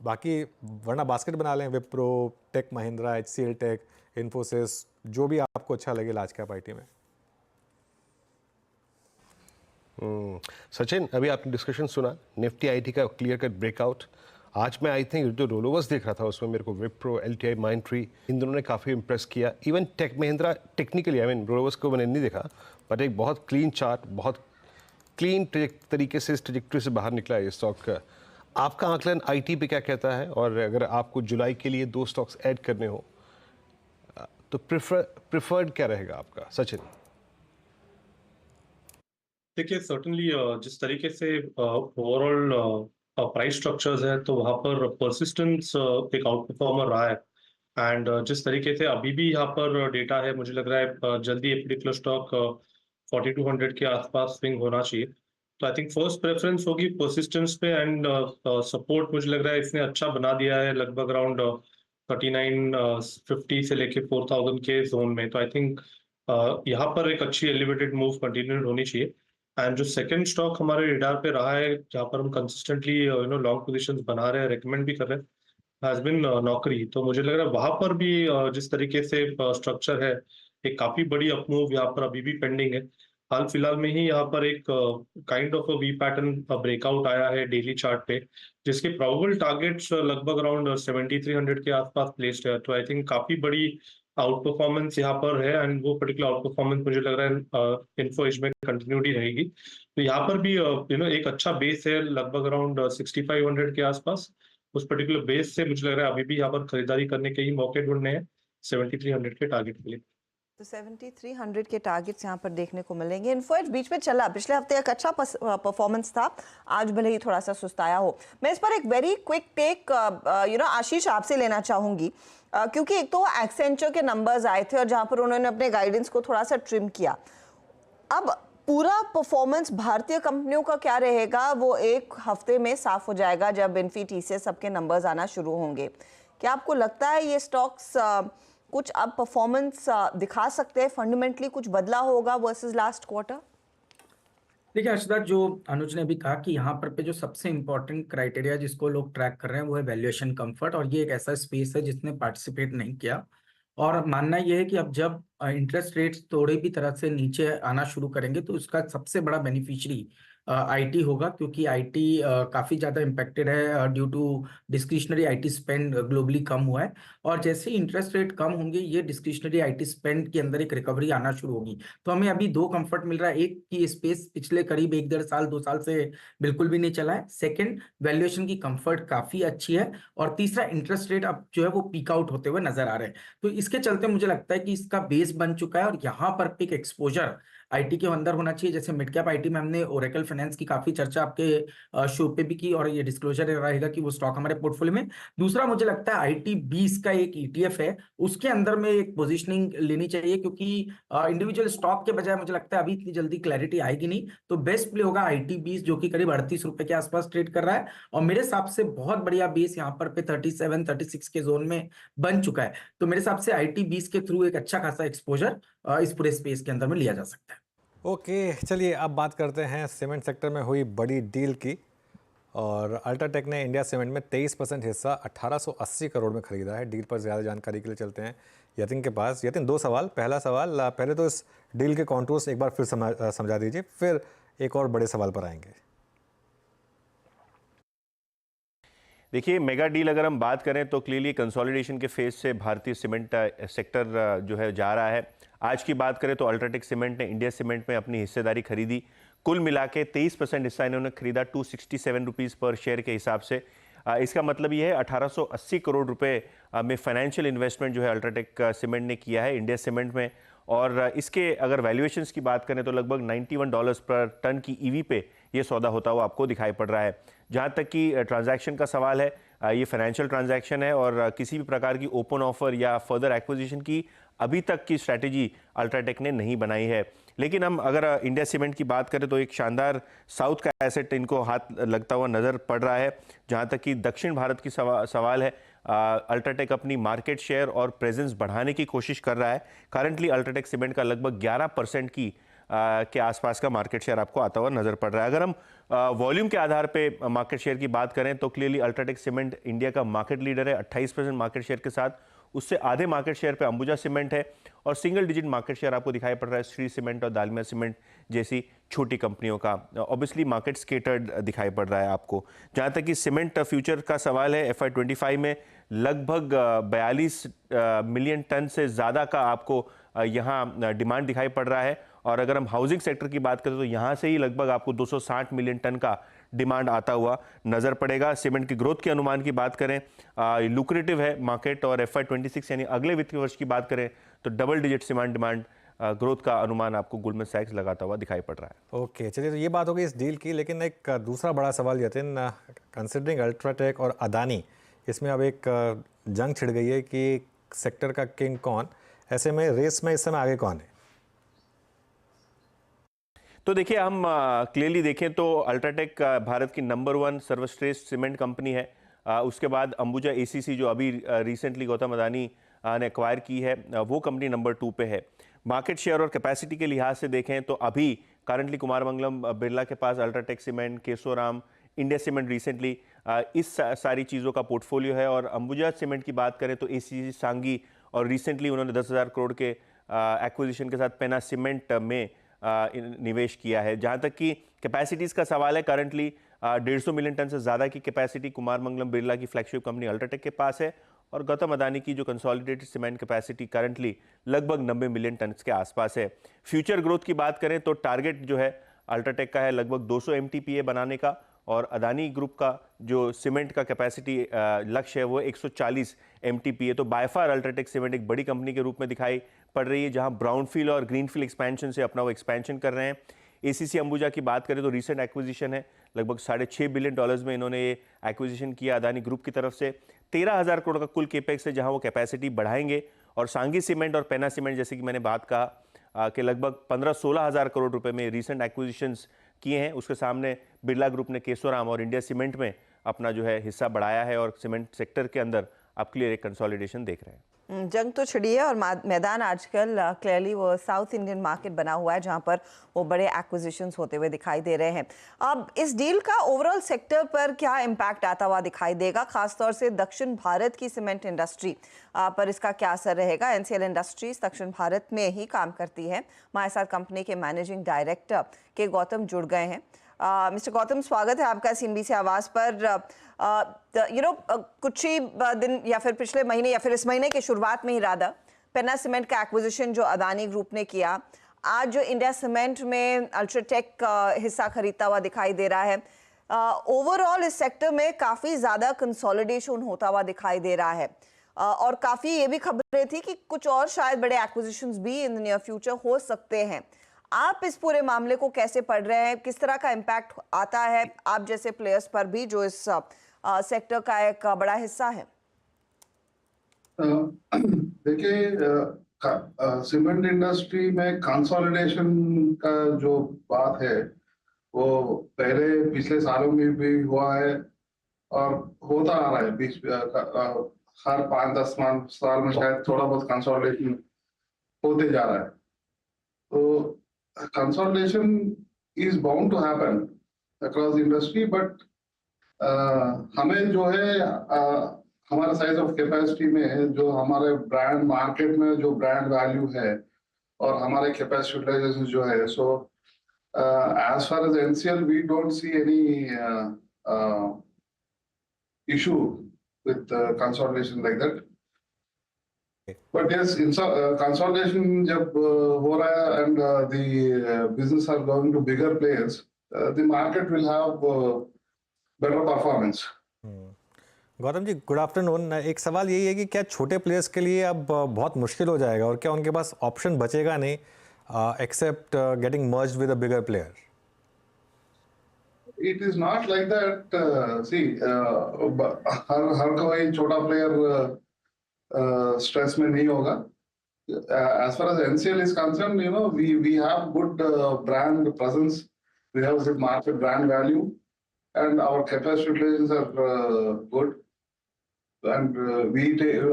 S1: बाकी वरना बास्केट बना लें, Wipro, tech Mahindra, HCL tech, Infosys, जो भी आपको अच्छा लगे लार्ज कैप आईटी में।
S3: सचिन, अभी आपने डिस्कशन सुना निफ्टी आईटी का क्लियर कट ब्रेकआउट। आज मैं आई थिंक जो रोलोवर्स देख रहा था उसमें मेरे को विप्रो, LTI, माइंडट्री, इन दोनों ने काफ़ी इंप्रेस किया। Even Tech Mahindra technically, I mean rollovers को मैंने नहीं देखा, बट एक बहुत क्लीन चार्ट, बहुत क्लीन तरीके से इस ट्रजेक्टरी से बाहर निकला है ये स्टॉक। आपका आकलन आईटी पे क्या कहता है, और अगर आपको जुलाई के लिए 2 स्टॉक्स ऐड करने हो तो प्रिफर्ड क्या रहेगा आपका, सचिन?
S7: देखिए सर्टनली जिस तरीके से ओवरऑल प्राइस स्ट्रक्चर्स है तो वहाँ पर परसिस्टेंस एक आउट परफॉर्मर रहा है। एंड जिस तरीके से अभी भी यहाँ पर डेटा है, मुझे लग रहा है जल्दी ये पर्टिकुलर स्टॉक 4200 के आसपास स्विंग होना चाहिए। तो आई थिंक फर्स्ट प्रेफरेंस होगी परसिस्टेंस पे, एंड सपोर्ट मुझे लग रहा है इसने अच्छा बना दिया है लगभग अराउंड 3950 से लेके 4000 के जोन में। तो आई थिंक यहाँ पर एक अच्छी एलिवेटेड मूव कंटिन्यूड होनी चाहिए। एंड जो सेकंड स्टॉक हमारे रेडार पे रहा है, जहाँ पर हम कंसिस्टेंटली लॉन्ग पोजीशंस बना रहे हैं, रेकमेंड भी कर रहे हैं, हैज बिन नौकरी। तो मुझे लग रहा है वहां पर भी जिस तरीके से स्ट्रक्चर है, एक काफी बड़ी अपमूव यहाँ पर अभी भी पेंडिंग है। हाल फिलहाल में ही यहाँ पर एक kind of V pattern breakout आया है डेली चार्ट पे, जिसके प्रोबेबल टारगेट्स लगभग अराउंड 7300 के आसपास प्लेस्ड है। तो आई थिंक काफी बड़ी आउट परफॉर्मेंस यहाँ पर है, एंड वो पर्टिकुलर आउट परफॉर्मेंस मुझे लग रहा है इन्फो एज में कंटिन्यूटी रहेगी। तो यहाँ पर भी एक अच्छा बेस है लगभग अराउंड 6500 के आसपास। उस पर्टिकुलर बेस से मुझे लग रहा है अभी भी यहाँ पर खरीदारी करने के ही मौके ढूंढने हैं 7300 के टारगेट के लिए।
S2: तो 7300 के टारगेट्स यहाँ पर देखने को मिलेंगे। इन्फो एज बीच में चला, पिछले हफ्ते एक अच्छा परफॉर्मेंस था, आज भले ही थोड़ा सा सुस्ताया हो। मैं इस पर एक वेरी क्विक टेक आशीष आपसे लेना चाहूंगी, क्योंकि एक तो एक्सेंचर के नंबर्स आए थे और जहाँ पर उन्होंने अपने गाइडेंस को थोड़ा सा ट्रिम किया। अब पूरा परफॉर्मेंस भारतीय कंपनियों का क्या रहेगा वो एक हफ्ते में साफ हो जाएगा जब इन्फी टीसीएस सबके नंबर्स आना शुरू होंगे। क्या आपको लगता है ये स्टॉक्स कुछ अब परफॉर्मेंस दिखा सकते हैं, फंडामेंटली कुछ बदला होगा वर्सेस लास्ट क्वार्टर?
S10: देखिए हर्षदा, जो अनुज ने भी कहा कि यहाँ पर पे जो सबसे इम्पोर्टेंट क्राइटेरिया जिसको लोग ट्रैक कर रहे हैं वो है वैल्यूएशन कंफर्ट, और ये एक ऐसा स्पेस है जिसने पार्टिसिपेट नहीं किया। और मानना ये है कि अब जब इंटरेस्ट रेट्स थोड़ी भी तरह से नीचे आना शुरू करेंगे तो उसका सबसे बड़ा बेनिफिशियरी आईटी होगा, क्योंकि आईटी काफी ज्यादा इम्पेक्टेड है due to discretionary IT spend globally कम हुआ है। और जैसे ही इंटरेस्ट रेट कम होंगे ये डिस्क्रिशनरी आईटी स्पेंड के अंदर एक रिकवरी आना शुरू होगी। तो हमें अभी दो कंफर्ट मिल रहा है, एक की स्पेस पिछले करीब 1-1.5 साल 2 साल से बिल्कुल भी नहीं चला है, सेकंड वैल्यूएशन की कंफर्ट काफी अच्छी है, और तीसरा इंटरेस्ट रेट अब जो है वो पीक आउट होते हुए नजर आ रहे हैं। तो इसके चलते मुझे लगता है कि इसका बेस बन चुका है और यहाँ पर पिक एक्सपोजर आईटी के अंदर होना चाहिए। जैसे मिड कैप आईटी में हमने ओरेकल फाइनेंस की काफी चर्चा आपके शो पे भी की, और ये डिस्क्लोजर रहेगा कि वो स्टॉक हमारे पोर्टफोलियो में। दूसरा मुझे लगता है आईटी 20 का एक ईटीएफ है, उसके अंदर में एक पोजीशनिंग लेनी चाहिए, क्योंकि इंडिविजुअल स्टॉक के बजाय मुझे लगता है अभी इतनी जल्दी क्लैरिटी आएगी नहीं। तो बेस्ट प्ले होगा आईटी 20, जो कि करीब 38 रुपए के आसपास ट्रेड कर रहा है, और मेरे हिसाब से बहुत बढ़िया बेस यहाँ पर पे 37-36 के जोन में बन चुका है। तो मेरे हिसाब से आईटी 20 के थ्रू एक अच्छा खासा एक्सपोजर इस पूरे स्पेस के अंदर में लिया जा सकता है।
S1: ओके, चलिए अब बात करते हैं सीमेंट सेक्टर में हुई बड़ी डील की। और अल्ट्राटेक ने इंडिया सीमेंट में 23% हिस्सा 1880 करोड़ में खरीदा है। डील पर ज़्यादा जानकारी के लिए चलते हैं यतिन के पास। यतिन, 2 सवाल। पहला सवाल, पहले तो इस डील के कॉन्टूर्स एक बार फिर समझा दीजिए, फिर एक और बड़े सवाल पर आएंगे।
S11: देखिए, मेगा डील अगर हम बात करें तो क्लियरली कंसोलिडेशन के फेज से भारतीय सीमेंट सेक्टर जो है जा रहा है। आज की बात करें तो अल्ट्राटेक सीमेंट ने इंडिया सीमेंट में अपनी हिस्सेदारी खरीदी। कुल मिला के 23% हिस्सा इन्होंने खरीदा 267 रुपीज़ पर शेयर के हिसाब से। इसका मतलब ये है 1880 करोड़ रुपए में फाइनेंशियल इन्वेस्टमेंट जो है अल्ट्राटेक सीमेंट ने किया है इंडिया सीमेंट में। और इसके अगर वैल्यूएशंस की बात करें तो लगभग $91 पर टन की ईवी पे ये सौदा होता हुआ आपको दिखाई पड़ रहा है। जहाँ तक कि ट्रांजैक्शन का सवाल है, ये फाइनेंशियल ट्रांजैक्शन है और किसी भी प्रकार की ओपन ऑफर या फर्दर एक्विजिशन की अभी तक की स्ट्रैटेजी अल्ट्राटेक ने नहीं बनाई है। लेकिन हम अगर इंडिया सीमेंट की बात करें तो एक शानदार साउथ का एसेट इनको हाथ लगता हुआ नज़र पड़ रहा है। जहाँ तक कि दक्षिण भारत की सवाल है, अल्ट्राटेक अपनी मार्केट शेयर और प्रेजेंस बढ़ाने की कोशिश कर रहा है। करंटली अल्ट्राटेक सीमेंट का लगभग 11% के आसपास का मार्केट शेयर आपको आता हुआ नज़र पड़ रहा है। अगर हम वॉल्यूम के आधार पे मार्केट शेयर की बात करें तो क्लियरली अल्ट्राटेक सीमेंट इंडिया का मार्केट लीडर है 28% मार्केट शेयर के साथ। उससे आधे मार्केट शेयर पे अंबुजा सीमेंट है और सिंगल डिजिट मार्केट शेयर आपको दिखाई पड़ रहा है श्री सीमेंट और दालमिया सीमेंट जैसी छोटी कंपनियों का। ऑब्वियसली मार्केट स्केटर्ड दिखाई पड़ रहा है आपको। जहाँ तक कि सीमेंट फ्यूचर का सवाल है, FY25 में लगभग 42 मिलियन टन से ज़्यादा का आपको यहाँ डिमांड दिखाई पड़ रहा है और अगर हम हाउसिंग सेक्टर की बात करें तो यहाँ से ही लगभग आपको 260 मिलियन टन का डिमांड आता हुआ नजर पड़ेगा। सीमेंट की ग्रोथ के अनुमान की बात करें, लुक्रेटिव है मार्केट, और FY26 यानी अगले वित्तीय वर्ष की बात करें तो double digit cement demand growth का अनुमान आपको गोल्डमैन सैक्स लगाता हुआ दिखाई पड़ रहा है।
S1: ओके, चलिए, तो ये बात हो गई इस डील की, लेकिन एक दूसरा बड़ा सवाल यतिन, कंसिडरिंग अल्ट्राटेक और अदानी, इसमें अब एक जंग छिड़ गई है कि सेक्टर का किंग कौन, ऐसे में रेस में इस समय आगे कौन है?
S11: तो देखिए, हम क्लियरली देखें तो अल्ट्राटेक भारत की नंबर 1 सर्वश्रेष्ठ सीमेंट कंपनी है। उसके बाद अंबुजा ACC जो अभी रिसेंटली गौतम अदानी ने एक्वायर की है, वो कंपनी नंबर 2 पे है। मार्केट शेयर और कैपेसिटी के लिहाज से देखें तो अभी करंटली कुमार मंगलम बिरला के पास UltraTech cement, Kesoram, India cement recently इस सारी चीज़ों का पोर्टफोलियो है। और अंबुजा सीमेंट की बात करें तो ACC सांगी, और रिसेंटली उन्होंने 10,000 करोड़ के एक्विजिशन के साथ पेना सीमेंट में निवेश किया है। जहाँ तक कि कैपेसिटीज़ का सवाल है, करंटली 150 मिलियन टन से ज़्यादा की कैपेसिटी कुमार मंगलम बिरला की फ्लैगशिप कंपनी अल्ट्राटेक के पास है, और गौतम अदानी की जो कंसोलिडेटेड सीमेंट कैपेसिटी करंटली लगभग 90 मिलियन टन के आसपास है। फ्यूचर ग्रोथ की बात करें तो टारगेट जो है अल्ट्राटेक का है लगभग 200 MTPA बनाने का, और अदानी ग्रुप का जो सीमेंट का कैपेसिटी लक्ष्य है वो 140 MTPA। तो बाय फार अल्ट्राटेक सीमेंट एक बड़ी कंपनी के रूप में दिखाई पड़ रही है, जहां ब्राउनफील्ड और ग्रीनफील्ड एक्सपेंशन से अपना वो एक्सपेंशन कर रहे हैं। ACC अंबुजा की बात करें तो रिसेंट एक्विजिशन है, लगभग $6.5 बिलियन में इन्होंने ये एक्विजिशन किया अदानी ग्रुप की तरफ से। 13,000 करोड़ का कुल केपेक्स है, जहां वो कैपेसिटी बढ़ाएंगे। और सांगी सीमेंट और पेना सीमेंट, जैसे कि मैंने बात कहा कि लगभग 15-16 हज़ार करोड़ रुपए में रिसेंट एक्विजिशंस किए हैं। उसके सामने बिरला ग्रुप ने केशोराम और इंडिया सीमेंट में अपना जो है हिस्सा बढ़ाया है, और सीमेंट सेक्टर के अंदर आप क्लियर एक कंसोलिडेशन देख रहे हैं।
S2: जंग तो छिड़ी है और मैदान आजकल क्लियरली वो साउथ इंडियन मार्केट बना हुआ है, जहां पर वो बड़े एक्विजिशंस होते हुए दिखाई दे रहे हैं। अब इस डील का ओवरऑल सेक्टर पर क्या इम्पैक्ट आता हुआ दिखाई देगा, खासतौर से दक्षिण भारत की सीमेंट इंडस्ट्री पर इसका क्या असर रहेगा? NCL इंडस्ट्रीज दक्षिण भारत में ही काम करती है। हमारे साथ कंपनी के मैनेजिंग डायरेक्टर के गौतम जुड़ गए हैं। मिस्टर गौतम, स्वागत है आपका CNBC आवाज़ पर। कुछ ही दिन या फिर पिछले महीने या फिर इस महीने की शुरुआत में ही राधा पेना सीमेंट का एक्विजिशन जो अदानी ग्रुप ने किया, आज जो इंडिया सीमेंट में अल्ट्राटेक हिस्सा खरीदता हुआ दिखाई दे रहा है। ओवरऑल इस सेक्टर में काफ़ी ज़्यादा कंसोलिडेशन होता हुआ दिखाई दे रहा है, और काफ़ी ये भी खबरें थी कि कुछ और शायद बड़े एक्विजिशंस भी इन द नियर फ्यूचर हो सकते हैं। आप इस पूरे मामले को कैसे पढ़ रहे हैं? किस तरह का इम्पैक्ट आता है आप जैसे प्लेयर्स पर भी जो इस सेक्टर का एक बड़ा हिस्सा है?
S12: देखिए, सीमेंट इंडस्ट्री में कंसोलिडेशन का जो बात है वो पहले पिछले सालों में भी हुआ है और होता आ रहा है। बीच हर 5-10 साल में शायद थोड़ा बहुत कंसोलिडेशन होते जा रहा है। तो consolidation is bound to happen across the industry, but हमें जो है हमारे साइज ऑफ कैपेसिटी में जो हमारे ब्रांड मार्केट में जो ब्रांड वैल्यू है और हमारे कैपेसिटी यूटिलाइजेशन जो है, सो as far as NCL we don't see any issue with consolidation like that. But yes, consolidation जब हो रहा है and the business are going to bigger players, the market will have better performance.
S1: Gautam ji, good afternoon. एक सवाल यही है कि क्या छोटे प्लेयर्स के लिए अब बहुत मुश्किल हो जाएगा, और क्या उनके पास ऑप्शन बचेगा नहीं except getting merged with a bigger player?
S12: It is not like that. See, हर कोई छोटा प्लेयर स्ट्रेस में नहीं होगा। As far as NCL is concerned, you know, we have good brand presence, we have good market brand value, and our capacity utilizations are good. And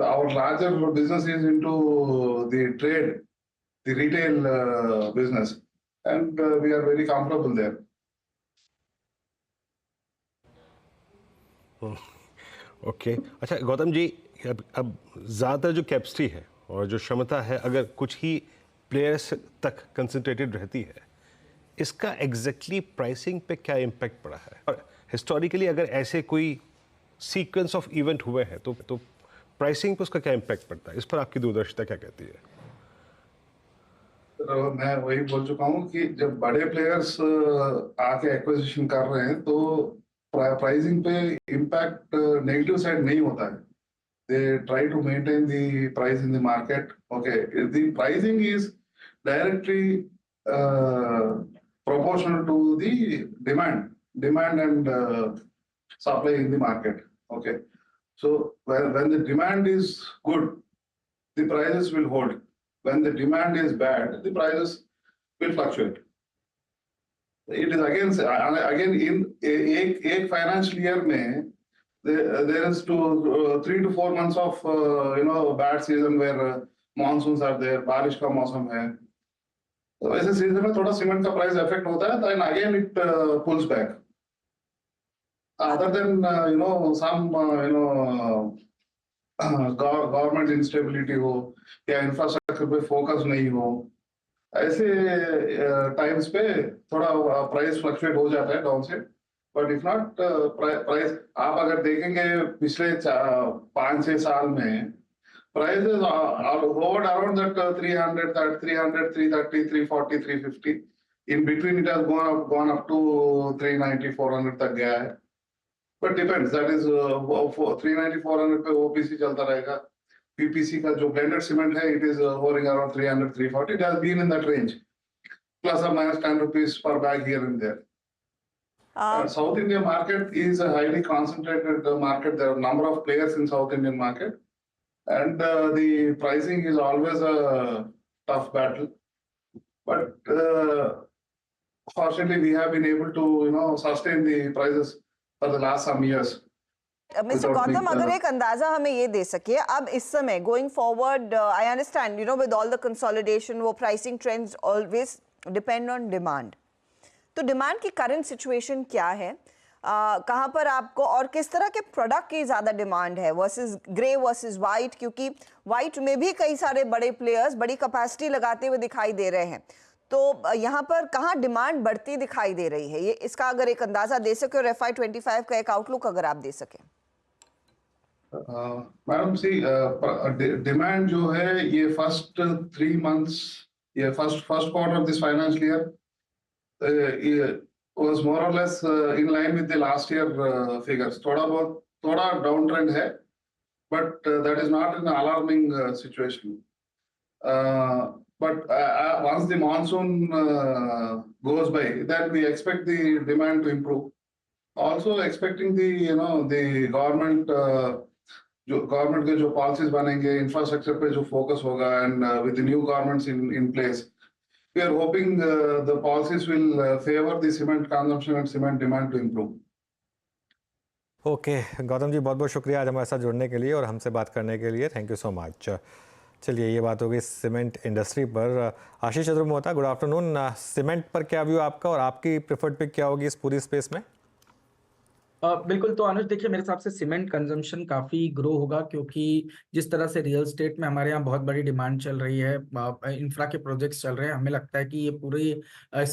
S12: our larger business is into the trade, the retail business, and we are very comfortable there.
S3: Okay, अच्छा गौतम जी, अब ज़्यादातर जो कैपेसिटी है और जो क्षमता है अगर कुछ ही प्लेयर्स तक कंसंट्रेटेड रहती है, इसका एग्जैक्टली प्राइसिंग पे क्या इम्पैक्ट पड़ा है? और हिस्टोरिकली अगर ऐसे कोई सीक्वेंस ऑफ इवेंट हुए हैं तो प्राइसिंग पे उसका क्या इम्पैक्ट पड़ता है? इस पर आपकी दूरदर्शिता क्या कहती है?
S12: मैं वही बोल चुका हूँ कि जब बड़े प्लेयर्स आके एक्विजिशन कर रहे हैं तो प्राइसिंग पे इम्पैक्ट नेगेटिव साइड नहीं होता है. They try to maintain the price in the market. Okay, the pricing is directly proportional to the demand and supply in the market. Okay, so when the demand is good, the prices will hold. When the demand is bad, the prices will fluctuate. It is again in एक financial year में there is 3 to 4 months of bad season where monsoons are there, बारिश का मौसम है. तो ऐसे सीजन में थोड़ा सीमेंट का प्राइस इफेक्ट होता है, then again it pulls back. Other than some government instability हो या इंफ्रास्ट्रक्चर पे फोकस नहीं हो, ऐसे टाइम्स पे थोड़ा प्राइस फ्लक्चुएट हो जाता है डाउन से. बट इफ नॉट प्राइस, आप अगर देखेंगे पिछले 5-6 साल में prices are hovered around that 300, 330, 340, 350. In between it has gone up to 390, 400 तक गया है. But depends, that is 390, 400 पे OPC चलता रहेगा. PPC का जो blended cement है, it is hovering around 300, 340. It has been in that range, plus or minus 10 rupees per bag here and there. South Indian market is a highly concentrated market. There are a number of players in South Indian market, and the pricing is always a tough battle. But fortunately, we have been able to sustain the prices for the last some years.
S2: Mister Gautam, अगर एक अंदाजा हमें ये दे सके अब इस समय going forward, I understand with all the consolidation वो pricing trends always depend on demand. तो डिमांड की करंट सिचुएशन क्या है, कहाँ पर आपको और किस तरह के प्रोडक्ट की ज़्यादा डिमांड है वर्सेस ग्रे वर्सेस वाइट, क्योंकि वाइट में भी कई सारे बड़े प्लेयर्स बड़ी कैपेसिटी लगाते हुए दिखाई दे रहे हैं. तो यहाँ पर कहाँ डिमांड बढ़ती दिखाई दे रही है, ये इसका अगर एक अंदाजा दे सके और FY25 का एक आउटलुक अगर आप दे सकें.
S12: मैडम सी, डिमांड जो है ये फर्स्ट 3 months, ये first quarter of this financial year was more or less in line with the last year figures. थोड़ा डाउन ट्रेंड है, but that is not an alarming situation. But once the monsoon goes by, then we expect the demand to improve. Also expecting the government के जो policies बनेंगे, infrastructure पे जो focus होगा, and with the new governments in place, we are hoping the policies will favor the cement consumption and cement demand to improve.
S1: Okay Gautam ji, बहुत बहुत शुक्रिया आज हमारे साथ जुड़ने के लिए और हमसे बात करने के लिए. Thank you so much. चलिए, ये बात हो गई सीमेंट इंडस्ट्री पर. Ashish Chaturvedi, good afternoon. Cement पर क्या व्यू आपका और आपकी प्रेफर्ड पिक क्या होगी इस पूरी स्पेस में?
S10: बिल्कुल. तो अनुज देखिए, मेरे हिसाब से सीमेंट कंजम्पशन काफ़ी ग्रो होगा, क्योंकि जिस तरह से रियल स्टेट में हमारे यहाँ बहुत बड़ी डिमांड चल रही है, इंफ्रा के प्रोजेक्ट्स चल रहे हैं, हमें लगता है कि ये पूरी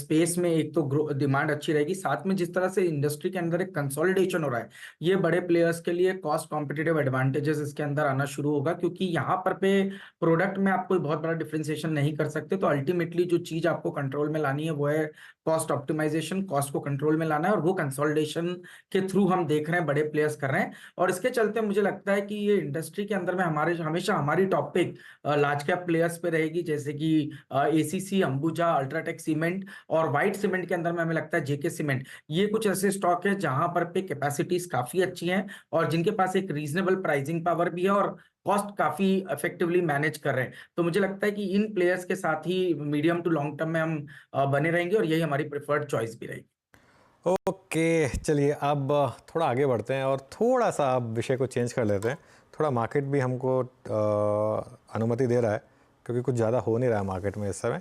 S10: स्पेस में एक तो ग्रो डिमांड अच्छी रहेगी. साथ में जिस तरह से इंडस्ट्री के अंदर एक कंसोलिडेशन हो रहा है, ये बड़े प्लेयर्स के लिए कॉस्ट कॉम्पिटिटिव एडवांटेजेस इसके अंदर आना शुरू होगा, क्योंकि यहाँ पर पे प्रोडक्ट में आप कोई बहुत बड़ा डिफ्रेंसिएशन नहीं कर सकते. तो अल्टीमेटली जो चीज़ आपको कंट्रोल में लानी है वो है कॉस्ट ऑप्टिमाइजेशन. कॉस्ट को कंट्रोल में लाना है, और वो कंसोलिडेशन के थ्रू हम देख रहे हैं बड़े प्लेयर्स कर रहे हैं. और इसके चलते मुझे लगता है कि ये इंडस्ट्री के अंदर में हमेशा हमारी टॉपिक लार्ज कैप प्लेयर्स पे रहेगी, जैसे कि ACC, अंबुजा, अल्ट्राटेक सीमेंट, और व्हाइट सीमेंट के अंदर में हमें लगता है JK सीमेंट. ये कुछ ऐसे स्टॉक है जहां पर पे कैपेसिटीज काफी अच्छी हैं और जिनके पास एक रीजनेबल प्राइसिंग पावर भी है और कॉस्ट काफी इफेक्टिवली मैनेज कर रहे हैं. तो मुझे लगता है कि इन प्लेयर्स के साथ ही मीडियम टू लॉन्ग टर्म में हम बने रहेंगे और यही हमारी प्रेफर्ड चॉइस भी रहेगी.
S1: ओके, चलिए अब थोड़ा आगे बढ़ते हैं और थोड़ा सा अब विषय को चेंज कर लेते हैं. थोड़ा मार्केट भी हमको अनुमति दे रहा है, क्योंकि कुछ ज़्यादा हो नहीं रहा है मार्केट में इस समय.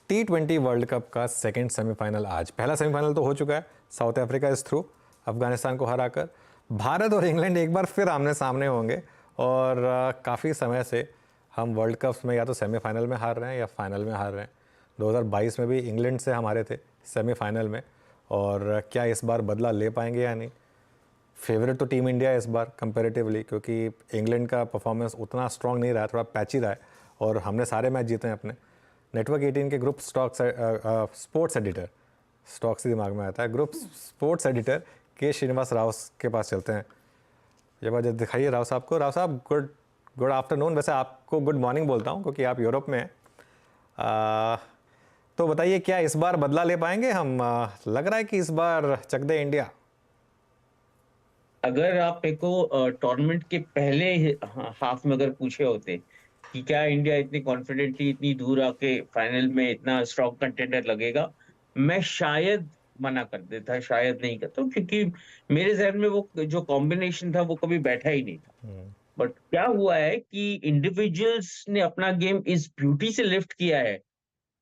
S1: T20 वर्ल्ड कप का सेकंड सेमीफाइनल आज. पहला सेमीफाइनल तो हो चुका है, साउथ अफ्रीका इस थ्रू अफगानिस्तान को हराकर. भारत और इंग्लैंड एक बार फिर आमने सामने होंगे और काफ़ी समय से हम वर्ल्ड कप्स में या तो सेमीफाइनल में हार रहे हैं या फाइनल में हार रहे हैं. 2022 में भी इंग्लैंड से हम हारे थे सेमीफाइनल में, और क्या इस बार बदला ले पाएंगे या नहीं. फेवरेट तो टीम इंडिया इस बार कंपैरेटिवली, क्योंकि इंग्लैंड का परफॉर्मेंस उतना स्ट्रॉन्ग नहीं रहा, थोड़ा पैची रहा है, और हमने सारे मैच जीते हैं अपने. नेटवर्क 18 के ग्रुप स्पोर्ट्स एडिटर, स्टॉक्स ही दिमाग में आता है, ग्रुप स्पोर्ट्स एडिटर के श्रीनिवास राव के पास चलते हैं। ये बात दिखाइए राव साहब को। राव साहब गुड आफ्टरनून। वैसे आपको गुड मॉर्निंग बोलता हूँ क्योंकि आप यूरोप में हैं। तो बताइए क्या इस बार बदला ले पाएंगे हम? लग रहा है कि इस बार चक दे इंडिया।
S13: अगर आप मेरे को टूर्नामेंट के पहले हाफ में अगर पूछे होते कि क्या इंडिया इतनी कॉन्फिडेंटली इतनी दूर आके फाइनल में इतना स्ट्रॉन्ग कंटेंडर लगेगा, मैं शायद मना कर देता, शायद नहीं करता, क्योंकि मेरे जहन में वो जो कॉम्बिनेशन था वो कभी बैठा ही नहीं था। बट क्या हुआ है कि इंडिविजुअल्स ने अपना गेम इस ब्यूटी से लिफ्ट किया है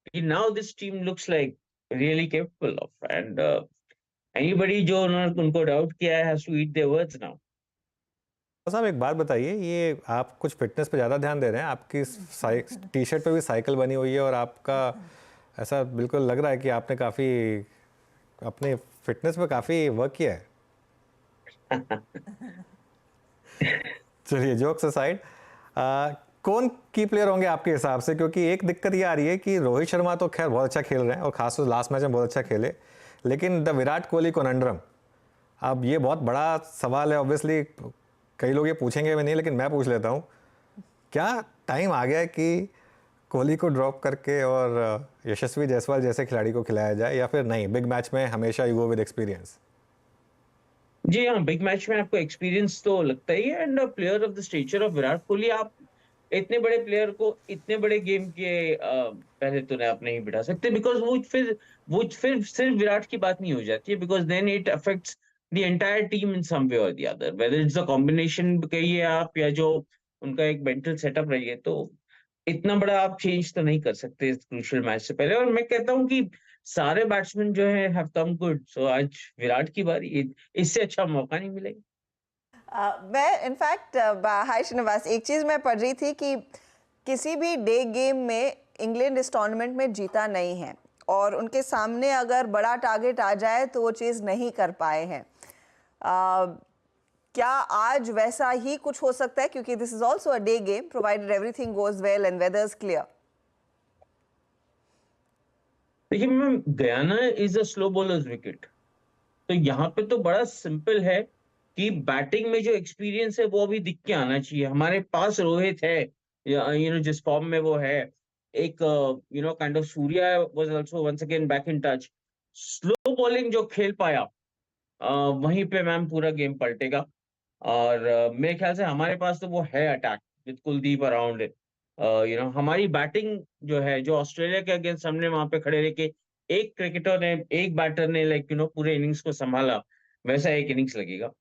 S13: कि now this team looks like really capable of, and anybody जो उनको डाउट किया है has to eat their words now.
S1: साहब एक बात बताइए, ये आप कुछ फिटनेस पे ज़्यादा ध्यान दे रहे हैं, आपकी टी शर्ट पे भी साइकिल बनी हुई है और आपका ऐसा बिल्कुल लग रहा है कि आपने काफ़ी अपने फिटनेस पे काफ़ी वर्क किया है। चलिए जोक्स असाइड, कौन की प्लेयर होंगे आपके हिसाब से? क्योंकि एक दिक्कत ये आ रही है कि रोहित शर्मा तो खैर बहुत अच्छा खेल रहे हैं और खासतौर लास्ट मैच में बहुत अच्छा खेले, लेकिन द विराट कोहली कोनंड्रम, अब ये बहुत बड़ा सवाल है। ऑब्वियसली कई लोग ये पूछेंगे भी नहीं, लेकिन मैं पूछ लेता हूँ, क्या टाइम आ गया है कि कोहली को ड्रॉप करके और यशस्वी जायसवाल जैसे खिलाड़ी को खिलाया जाए, या फिर नहीं बिग मैच में हमेशा यू गो विद एक्सपीरियंस?
S13: जी हाँ, बिग मैच में आपको एक्सपीरियंस तो लगता ही है, and player of the stature of Virat Kohli, आप इतने बड़े प्लेयर को इतने बड़े गेम के पहले तो आप नहीं बिठा सकते, बिकॉज वो फिर सिर्फ विराट की बात नहीं हो जाती है, because then it affects the entire team in some way और the other, whether it's a combination कहिए आप या जो उनका एक मेंटल सेटअप रही है, तो इतना बड़ा आप चेंज तो नहीं कर सकते इस क्रूशियल मैच से पहले। और मैं कहता हूँ कि सारे बैट्समैन जो है हैव कम गुड, सो आज विराट की बारी, इससे अच्छा मौका नहीं मिलेगा।
S2: मैं इनफैक्ट हाय श्रीनिवास, एक चीज़ मैं पढ़ रही थी कि किसी भी डे गेम में इंग्लैंड इस टूर्नामेंट में जीता नहीं है और उनके सामने अगर बड़ा टारगेट आ जाए तो वो चीज़ नहीं कर पाए हैं। क्या आज वैसा ही कुछ हो सकता है, क्योंकि this is also a day game provided everything goes well and weather is clear?
S13: देखिए ma'am, Guyana is a slow bowlers wicket, तो यहाँ पे तो बड़ा सिंपल है कि बैटिंग में जो एक्सपीरियंस है वो अभी दिख के आना चाहिए। हमारे पास रोहित है, जिस फॉर्म में वो है, एक kind of Surya was also once again back in touch. Slow bowling जो खेल पाया, वहीं पे मैम पूरा गेम पलटेगा। और मेरे ख्याल से हमारे पास तो वो है attack with Kuldeep around it. हमारी बैटिंग जो है, जो ऑस्ट्रेलिया के अगेंस्ट हमने वहां पे खड़े रह के एक क्रिकेटर ने, एक बैटर ने पूरे इनिंग्स को संभाला, वैसा एक इनिंग्स लगेगा।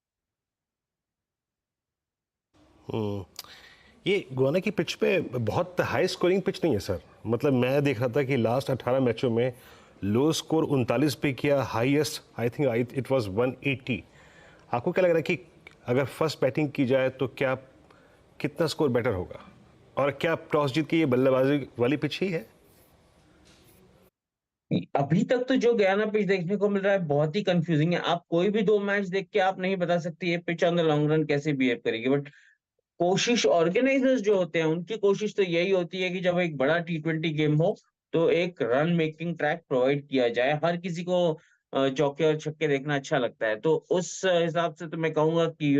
S3: ये गोवाना की पिच पे बहुत हाई स्कोरिंग पिच नहीं है सर। मतलब मैं देख रहा था कि लास्ट 18 मैचों में लो स्कोर 39 पे किया, highest I think it was 180। आपको क्या लग रहा है कि अगर फर्स्ट बैटिंग की जाए तो क्या कितना स्कोर बेटर होगा, और क्या टॉस जीत के ये बल्लेबाजी वाली पिच ही है?
S13: अभी तक तो जो गयाना पिच देखने को मिल रहा है बहुत ही कंफ्यूजिंग है। आप कोई भी 2 मैच देख के आप नहीं बता सकते ये pitch on the long run कैसे बिहेव करेगी, बट कोशिश ऑर्गेनाइजर्स जो होते हैं उनकी कोशिश तो यही होती है कि जब एक बड़ा T20 गेम हो तो एक रन मेकिंग ट्रैक प्रोवाइड किया जाए। हर किसी को चौके और छक्के देखना अच्छा लगता है, तो उस हिसाब से तो मैं कहूंगा कि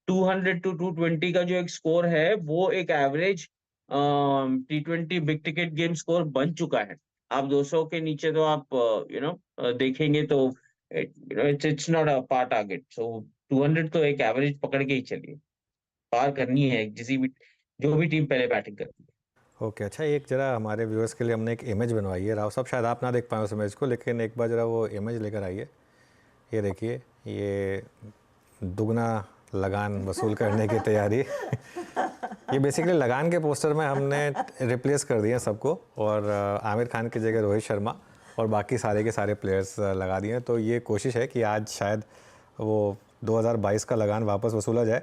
S13: 200 to 220 का जो एक स्कोर है वो एक average T20 big ticket game score बन चुका है। आप 200 के नीचे तो आप देखेंगे तो it's not a par target, so 200 तो एक एवरेज पकड़ के ही चलिए, पार करनी है जो भी टीम पहले बैटिंग करती है।
S1: ओके अच्छा, एक जरा हमारे व्यूअर्स के लिए हमने एक इमेज बनवाई है। राव साहब शायद आप ना देख पाए उस इमेज को, लेकिन एक बार जरा वो इमेज लेकर आइए। ये देखिए, ये दुगना लगान वसूल करने की तैयारी। ये बेसिकली लगान के पोस्टर में हमने रिप्लेस कर दिए सबको, और आमिर खान की जगह रोहित शर्मा और बाकी सारे के सारे प्लेयर्स लगा दिए। तो ये कोशिश है कि आज शायद वो 2022 का लगान वापस वसूला जाए।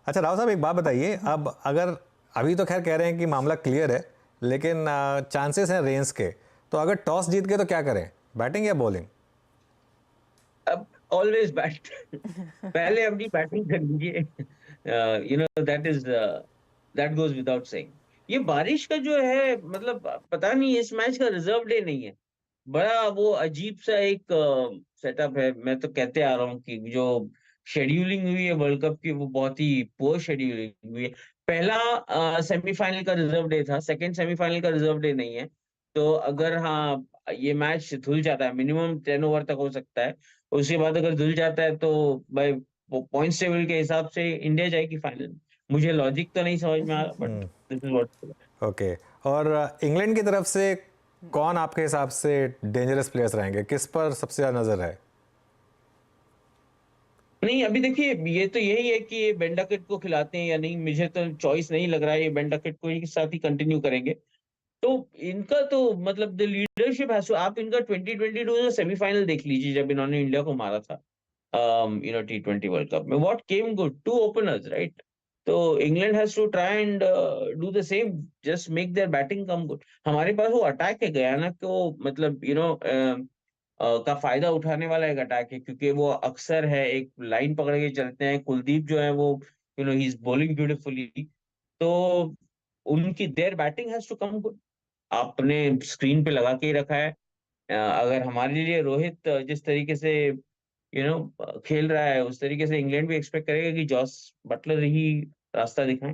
S1: अच्छा राव साहब एक बात बताइए, अब अगर अभी तो खैर कह रहे हैं कि मामला क्लियर है, लेकिन चांसेस हैं रेंस के, तो अगर टॉस जीत गए तो क्या करें, बैटिंग या बॉलिंग?
S13: अब ऑलवेज बैट। पहले अपनी बैटिंग कर लीजिए, दैट गोज विदाउट सेइंग। ये बारिश का जो है मतलब पता नहीं, इस मैच का रिजर्व डे नहीं है, बड़ा वो अजीब सा एक सेटअप है। मैं तो कहते आ रहा हूँ कि जो शेड्यूलिंग हुई है वर्ल्ड कप की वो बहुत ही पुअर शेड्यूलिंग हुई है। पहला सेमीफाइनल का रिजर्व डे था, सेकंड सेमीफाइनल का रिजर्व डे नहीं है। तो अगर हाँ ये मैच धुल जाता है, मिनिमम 10 ओवर तक हो सकता है, उसके बाद अगर धुल जाता है तो भाई वो पॉइंट्स टेबल के हिसाब से इंडिया जाएगी फाइनल। मुझे लॉजिक तो नहीं समझ में आ रहा, but this is what.
S1: Okay, और इंग्लैंड की तरफ से कौन आपके हिसाब से डेंजरस प्लेयर्स रहेंगे, किस पर सबसे ज्यादा नजर है?
S13: नहीं अभी देखिए, ये तो यही है कि ये बेंडाकेट को खिलाते हैं या नहीं, मुझे तो चॉइस नहीं लग रहा है, ये बेंडाकेट को ही साथ ही कंटिन्यू करेंगे। तो इनका तो मतलब द लीडरशिप हैज टू, आप इनका 2022 का सेमीफाइनल देख लीजिए जब इन्होंने इंडिया को मारा था T20 वर्ल्ड कप में, what came good, 2 openers right. तो England has to try and do the same, just make their batting come good. हमारे पास वो अटैक है गयाना को मतलब का फायदा उठाने वाला एक अटैक है, क्योंकि वो अक्सर है एक लाइन पकड़ के चलते हैं। कुलदीप जो है वो ही इज बॉलिंग ब्यूटीफुली, तो उनकी their batting has to come good. आपने स्क्रीन पे लगा के ही रखा है। अगर हमारे लिए रोहित जिस तरीके से खेल रहा है, उस तरीके से इंग्लैंड भी एक्सपेक्ट करेगा कि जॉस बटलर ही रास्ता दिखाएं।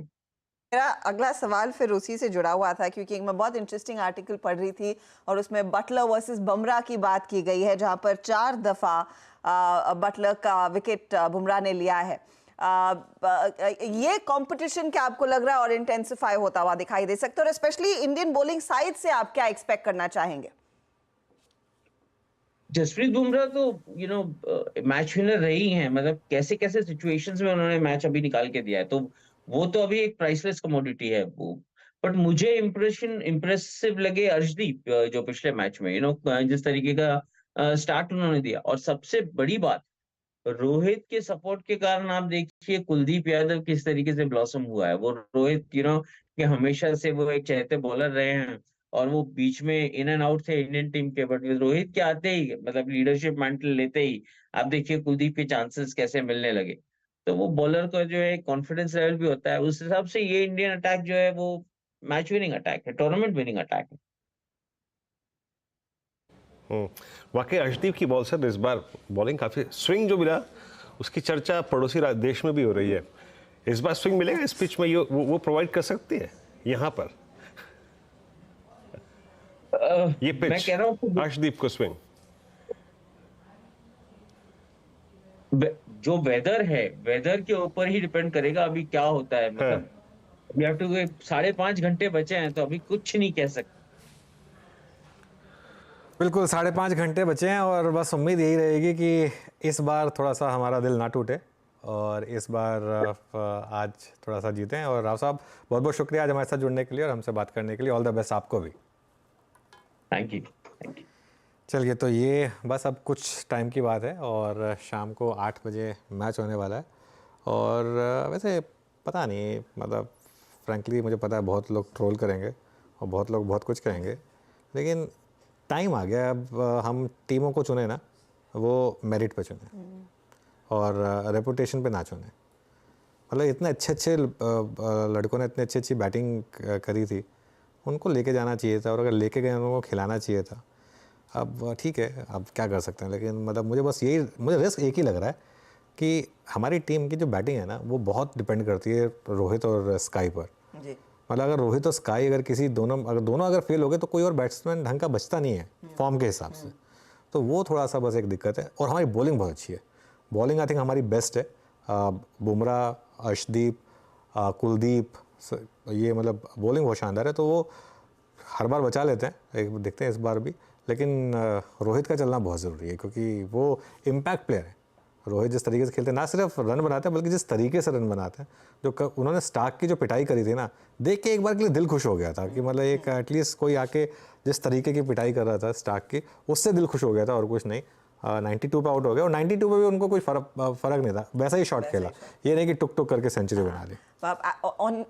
S2: मेरा अगला सवाल फिर उसी से जुड़ा हुआ था, क्योंकि मैं बहुत इंटरेस्टिंग आर्टिकल पढ़ रही थी और उसमें बटलर वर्सेस बुमराह की बात की गई है, जहां पर 4 दफा बटलर का विकेट बुमराह ने लिया है। ये कंपटीशन क्या आपको लग रहा है और इंटेंसिफाई होता हुआ दिखाई दे सकता है, और स्पेशली इंडियन बॉलिंग साइड से आप क्या एक्सपेक्ट करना चाहेंगे?
S13: जसप्रीत बुमराह तो मैच विनर रही हैं, मतलब कैसे कैसे सिचुएशंस में उन्होंने मैच अभी निकाल के दिया है, तो वो तो अभी एक प्राइसलेस कमोडिटी है वो। बट मुझे इम्प्रेसिव लगे अर्शदीप जो पिछले मैच में जिस तरीके का स्टार्ट उन्होंने दिया। और सबसे बड़ी बात, रोहित के सपोर्ट के कारण आप देखिए कुलदीप यादव किस तरीके से ब्लॉसम हुआ है। वो रोहित कि हमेशा से वो एक चहते बॉलर रहे हैं और वो बीच में इन एंड आउट थे इंडियन टीम के, बट रोहित के आते ही मतलब लीडरशिप मैंटल लेते ही आप देखिए कुलदीप के चांसेस कैसे मिलने लगे। तो वो बॉलर का जो है कॉन्फिडेंस लेवल भी होता है, उस हिसाब से ये इंडियन अटैक जो है वो मैच विनिंग अटैक है, टूर्नामेंट विनिंग अटैक है।
S3: वाकई अर्शदीप की बॉल से इस बार बॉलिंग काफी स्विंग जो मिला, उसकी चर्चा पड़ोसी देश में भी हो रही है। इस बार स्विंग मिलेगा इस पिच में, वो प्रोवाइड कर सकती है यहाँ पर ये पिच?
S13: मैं कह रहा हूँ
S3: अर्शदीप को स्विंग,
S13: जो वेदर है, वेदर के ऊपर ही डिपेंड करेगा अभी क्या होता है। मतलब वी हैव टू 5.5 घंटे बचे हैं, तो अभी कुछ नहीं कह सकते।
S1: बिल्कुल 5.5 घंटे बचे हैं और बस उम्मीद यही रहेगी कि इस बार थोड़ा सा हमारा दिल ना टूटे और इस बार आज थोड़ा सा जीतें। और राव साहब बहुत बहुत शुक्रिया आज हमारे साथ जुड़ने के लिए और हमसे बात करने के लिए। ऑल द बेस्ट आपको भी।
S13: Thank you.
S1: चलिए, तो ये बस अब कुछ टाइम की बात है और शाम को 8 बजे मैच होने वाला है। और वैसे पता नहीं, मतलब फ्रैंकली मुझे पता है बहुत लोग ट्रोल करेंगे और बहुत लोग बहुत कुछ कहेंगे, लेकिन टाइम आ गया अब हम टीमों को चुने ना, वो मेरिट पे चुने और रेपुटेशन पे ना चुने। मतलब इतने अच्छे लड़कों ने इतनी अच्छी बैटिंग करी थी, उनको लेके जाना चाहिए था और अगर लेके गए उनको खिलाना चाहिए था। अब ठीक है, अब क्या कर सकते हैं, लेकिन मतलब मुझे रिस्क एक ही लग रहा है कि हमारी टीम की जो बैटिंग है ना वो बहुत डिपेंड करती है रोहित और स्काई पर। मतलब अगर रोहित और स्काई अगर दोनों अगर फेल हो गए तो कोई और बैट्समैन ढंग का बचता नहीं है फॉर्म के हिसाब से, तो वो थोड़ा सा बस एक दिक्कत है। और हमारी बॉलिंग बहुत अच्छी है, बॉलिंग आई थिंक हमारी बेस्ट है। बुमराह, अर्शदीप, कुलदीप, ये मतलब बॉलिंग बहुत शानदार है, तो वो हर बार बचा लेते हैं, एक देखते हैं इस बार भी। लेकिन रोहित का चलना बहुत ज़रूरी है क्योंकि वो इम्पैक्ट प्लेयर है। रोहित जिस तरीके से खेलते हैं, ना सिर्फ रन बनाते हैं बल्कि जिस तरीके से रन बनाते हैं, जो उन्होंने स्टार्क की जो पिटाई करी थी ना, देख के एक बार के लिए दिल खुश हो गया था कि मतलब एक एटलीस्ट कोई आके जिस तरीके की पिटाई कर रहा था स्टार्क की, उससे दिल खुश हो गया था और कुछ नहीं। 92 पे आउट हो गया और 92 पे भी उनको कोई फर्क नहीं था, वैसा ही शॉट खेला, ये नहीं कि टुक टुक करके सेंचुरी बना ली।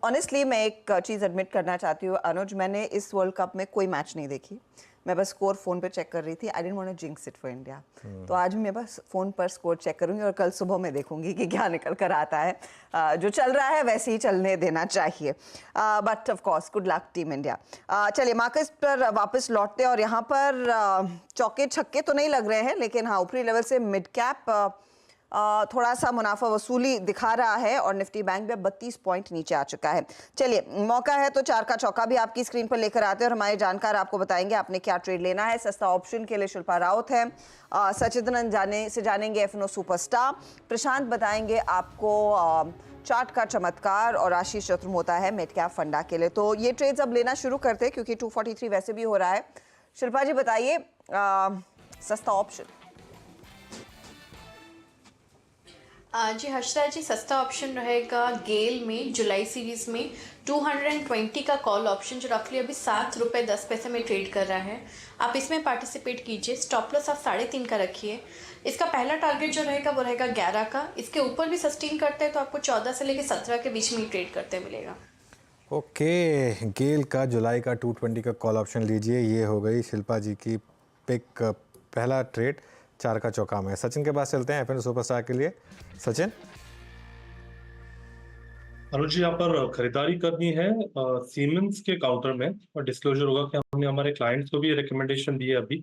S2: ऑनेस्टली मैं एक चीज़ एडमिट करना चाहती हूँ अनुज, मैंने इस वर्ल्ड कप में कोई मैच नहीं देखी, मैं बस स्कोर फ़ोन पे चेक कर रही थी। I didn't want to jinx it for India. तो आज मैं बस फ़ोन पर स्कोर चेक करूंगी और कल सुबह मैं देखूंगी कि क्या निकल कर आता है। जो चल रहा है वैसे ही चलने देना चाहिए, but of course good luck team India. चलिए मार्केट पर वापस लौटते हैं और यहाँ पर चौके छक्के तो नहीं लग रहे हैं, लेकिन हाँ ऊपरी लेवल से मिड कैप थोड़ा सा मुनाफा वसूली दिखा रहा है और निफ्टी बैंक में 32 पॉइंट नीचे आ चुका है। चलिए मौका है तो 4 का चौका भी आपकी स्क्रीन पर लेकर आते हैं और हमारे जानकार आपको बताएंगे आपने क्या ट्रेड लेना है। सस्ता ऑप्शन के लिए शिल्पा राउत है, सचिदानंद जानेंगे एफनो सुपरस्टार, प्रशांत बताएंगे आपको चार्ट का चमत्कार और आशीष चतुर्मोता है मिड कैप फंडा के लिए। तो ये ट्रेड्स अब लेना शुरू करते हैं क्योंकि 243 वैसे भी हो रहा है। शिल्पा जी बताइए सस्ता ऑप्शन।
S6: जी हर्षदा जी, सस्ता ऑप्शन रहेगा गेल में जुलाई सीरीज में 220 का कॉल ऑप्शन जो रफली अभी ₹7.10 में ट्रेड कर रहा है। आप इसमें पार्टिसिपेट कीजिए। स्टॉप लॉस आप 3.5 का रखिए। इसका पहला टारगेट जो रहेगा वो रहेगा 11 का। इसके ऊपर भी सस्टेन करते हैं तो आपको 14 से लेकर 17 के बीच में ही ट्रेड करते मिलेगा।
S1: ओके, गेल का जुलाई का 220 का कॉल ऑप्शन लीजिए। ये हो गई शिल्पा जी की पिक, पहला ट्रेड 4 का चौका में। सचिन के पास चलते हैं एफएन सुपरस्टार के लिए। सचिन।
S7: अनुज जी, यहाँ पर खरीदारी करनी है सीमेंस के काउंटर में, और डिस्क्लोजर होगा कि हमने हमारे क्लाइंट्स को भी रिकमेंडेशन दी है अभी।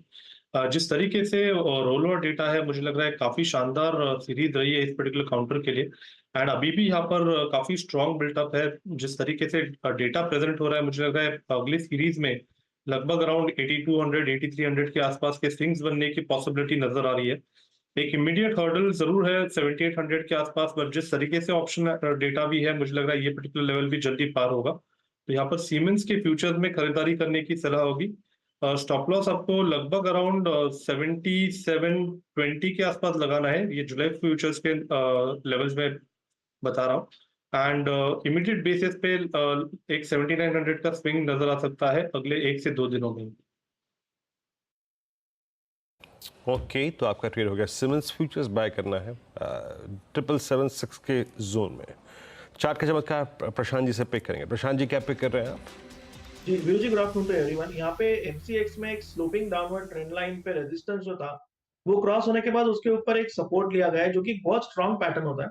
S7: जिस तरीके से रोल ओवर डेटा है, मुझे लग रहा है काफी शानदार सीरीज रही है इस पर्टिकुलर काउंटर के लिए। एंड अभी भी यहाँ पर काफी स्ट्रॉन्ग बिल्टअप है। जिस तरीके से डेटा प्रेजेंट हो रहा है, मुझे लग रहा है अगली सीरीज में लगभग अराउंड 8200 8300 के आसपास के स्विंग्स बनने की पॉसिबिलिटी नजर आ रही है। एक इमीडिएट हर्डल जरूर है 7800 के आसपास, बट जिस तरीके से ऑप्शन डेटा भी है, मुझे लग रहा है ये पर्टिकुलर लेवल भी जल्दी पार होगा। तो यहाँ पर सीमेंस के फ्यूचर्स में खरीदारी करने की सलाह होगी। स्टॉप लॉस आपको लगभग अराउंड 7720 के आसपास लगाना है। ये जुलाई फ्यूचर्स के लेवल्स में बता रहा हूँ। एंड इमीडिएट बेसिस पे एक 7900 का स्विंग नजर आ सकता है अगले 1 से 2 दिनों में।
S3: ओके, तो आपका ट्रेड हो गया। सिमेंस फ्यूचर्स बाय करना है 7776 के जोन में। चार्ट का चमत्कार प्रशांत जी से पिक करेंगे। प्रशांत जी क्या पिक कर रहे हैं आप?
S14: जी वीरू जी, गुड आफ्टरनून टू एवरीवन। यहाँ पे एमसीएक्स में एक स्लोपिंग डाउनवर्ड ट्रेंड लाइन पे रेजिस्टेंस जो था वो क्रॉस होने के बाद उसके ऊपर एक सपोर्ट लिया गया है जो कि बहुत स्ट्रॉन्ग पैटर्न होता है।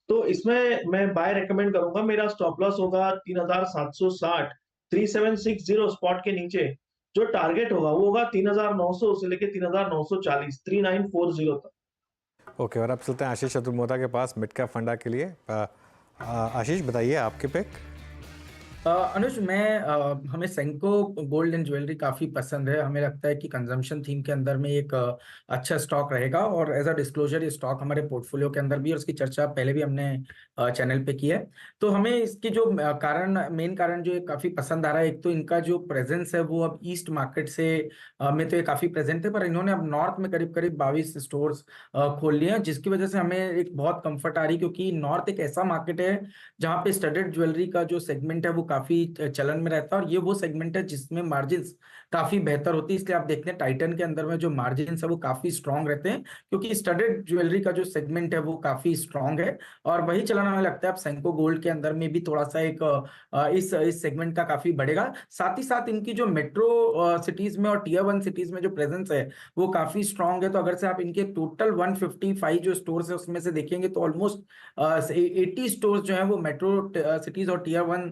S14: तो इसमें मैं बाय रेकमेंड करूंगा। मेरा स्टॉप लॉस होगा 3760, 3760 स्पॉट के नीचे जो टारगेट होगा वो होगा 3900 से लेके 3940, 3940 तक।
S1: ओके, और अब चलते हैं आशीष चतुर्मोता के पास मिड कैप फंडा के लिए। आशीष बताइए आपके पिक।
S10: अनुज, हमें सेंको गोल्ड एंड ज्वेलरी काफ़ी पसंद है। हमें लगता है कि कंजम्पशन थीम के अंदर में एक अच्छा स्टॉक रहेगा और एज अ डिस्क्लोजर ये स्टॉक हमारे पोर्टफोलियो के अंदर भी, और उसकी चर्चा पहले भी हमने चैनल पे की है। तो हमें इसकी जो मेन कारण जो काफ़ी पसंद आ रहा है, एक तो इनका जो प्रेजेंस है वो अब ईस्ट मार्केट से में तो ये काफ़ी प्रेजेंट है, पर इन्होंने अब नॉर्थ में करीब करीब 22 स्टोर्स खोल लिए हैं, जिसकी वजह से हमें एक बहुत कंफर्ट आ रही है, क्योंकि नॉर्थ एक ऐसा मार्केट है जहाँ पे स्टडेड ज्वेलरी का जो सेगमेंट है वो काफी चलन में रहता है और ये वो सेगमेंट है जिसमें मार्जिन्स काफी बेहतर होती है। इसलिए आप देखते हैं टाइटन के अंदर में जो मार्जिन्स है वो काफी स्ट्रांग रहते हैं, क्योंकि स्टडेड ज्वेलरी का जो सेगमेंट है वो काफी स्ट्रांग है। और वही चलन हमें लगता है अब सेंको गोल्ड के अंदर में भी थोड़ा सा एक इस सेगमेंट का काफी बढ़ेगा। साथ ही साथ इनकी जो मेट्रो सिटीज में और टियर 1 सिटीज में जो प्रेजेंस है वो काफी स्ट्रांग है। तो अगर से आप इनके टोटल 155 जो स्टोर्स है उसमें से देखेंगे तो ऑलमोस्ट 80 स्टोर्स जो है वो मेट्रो सिटीज और टियर 1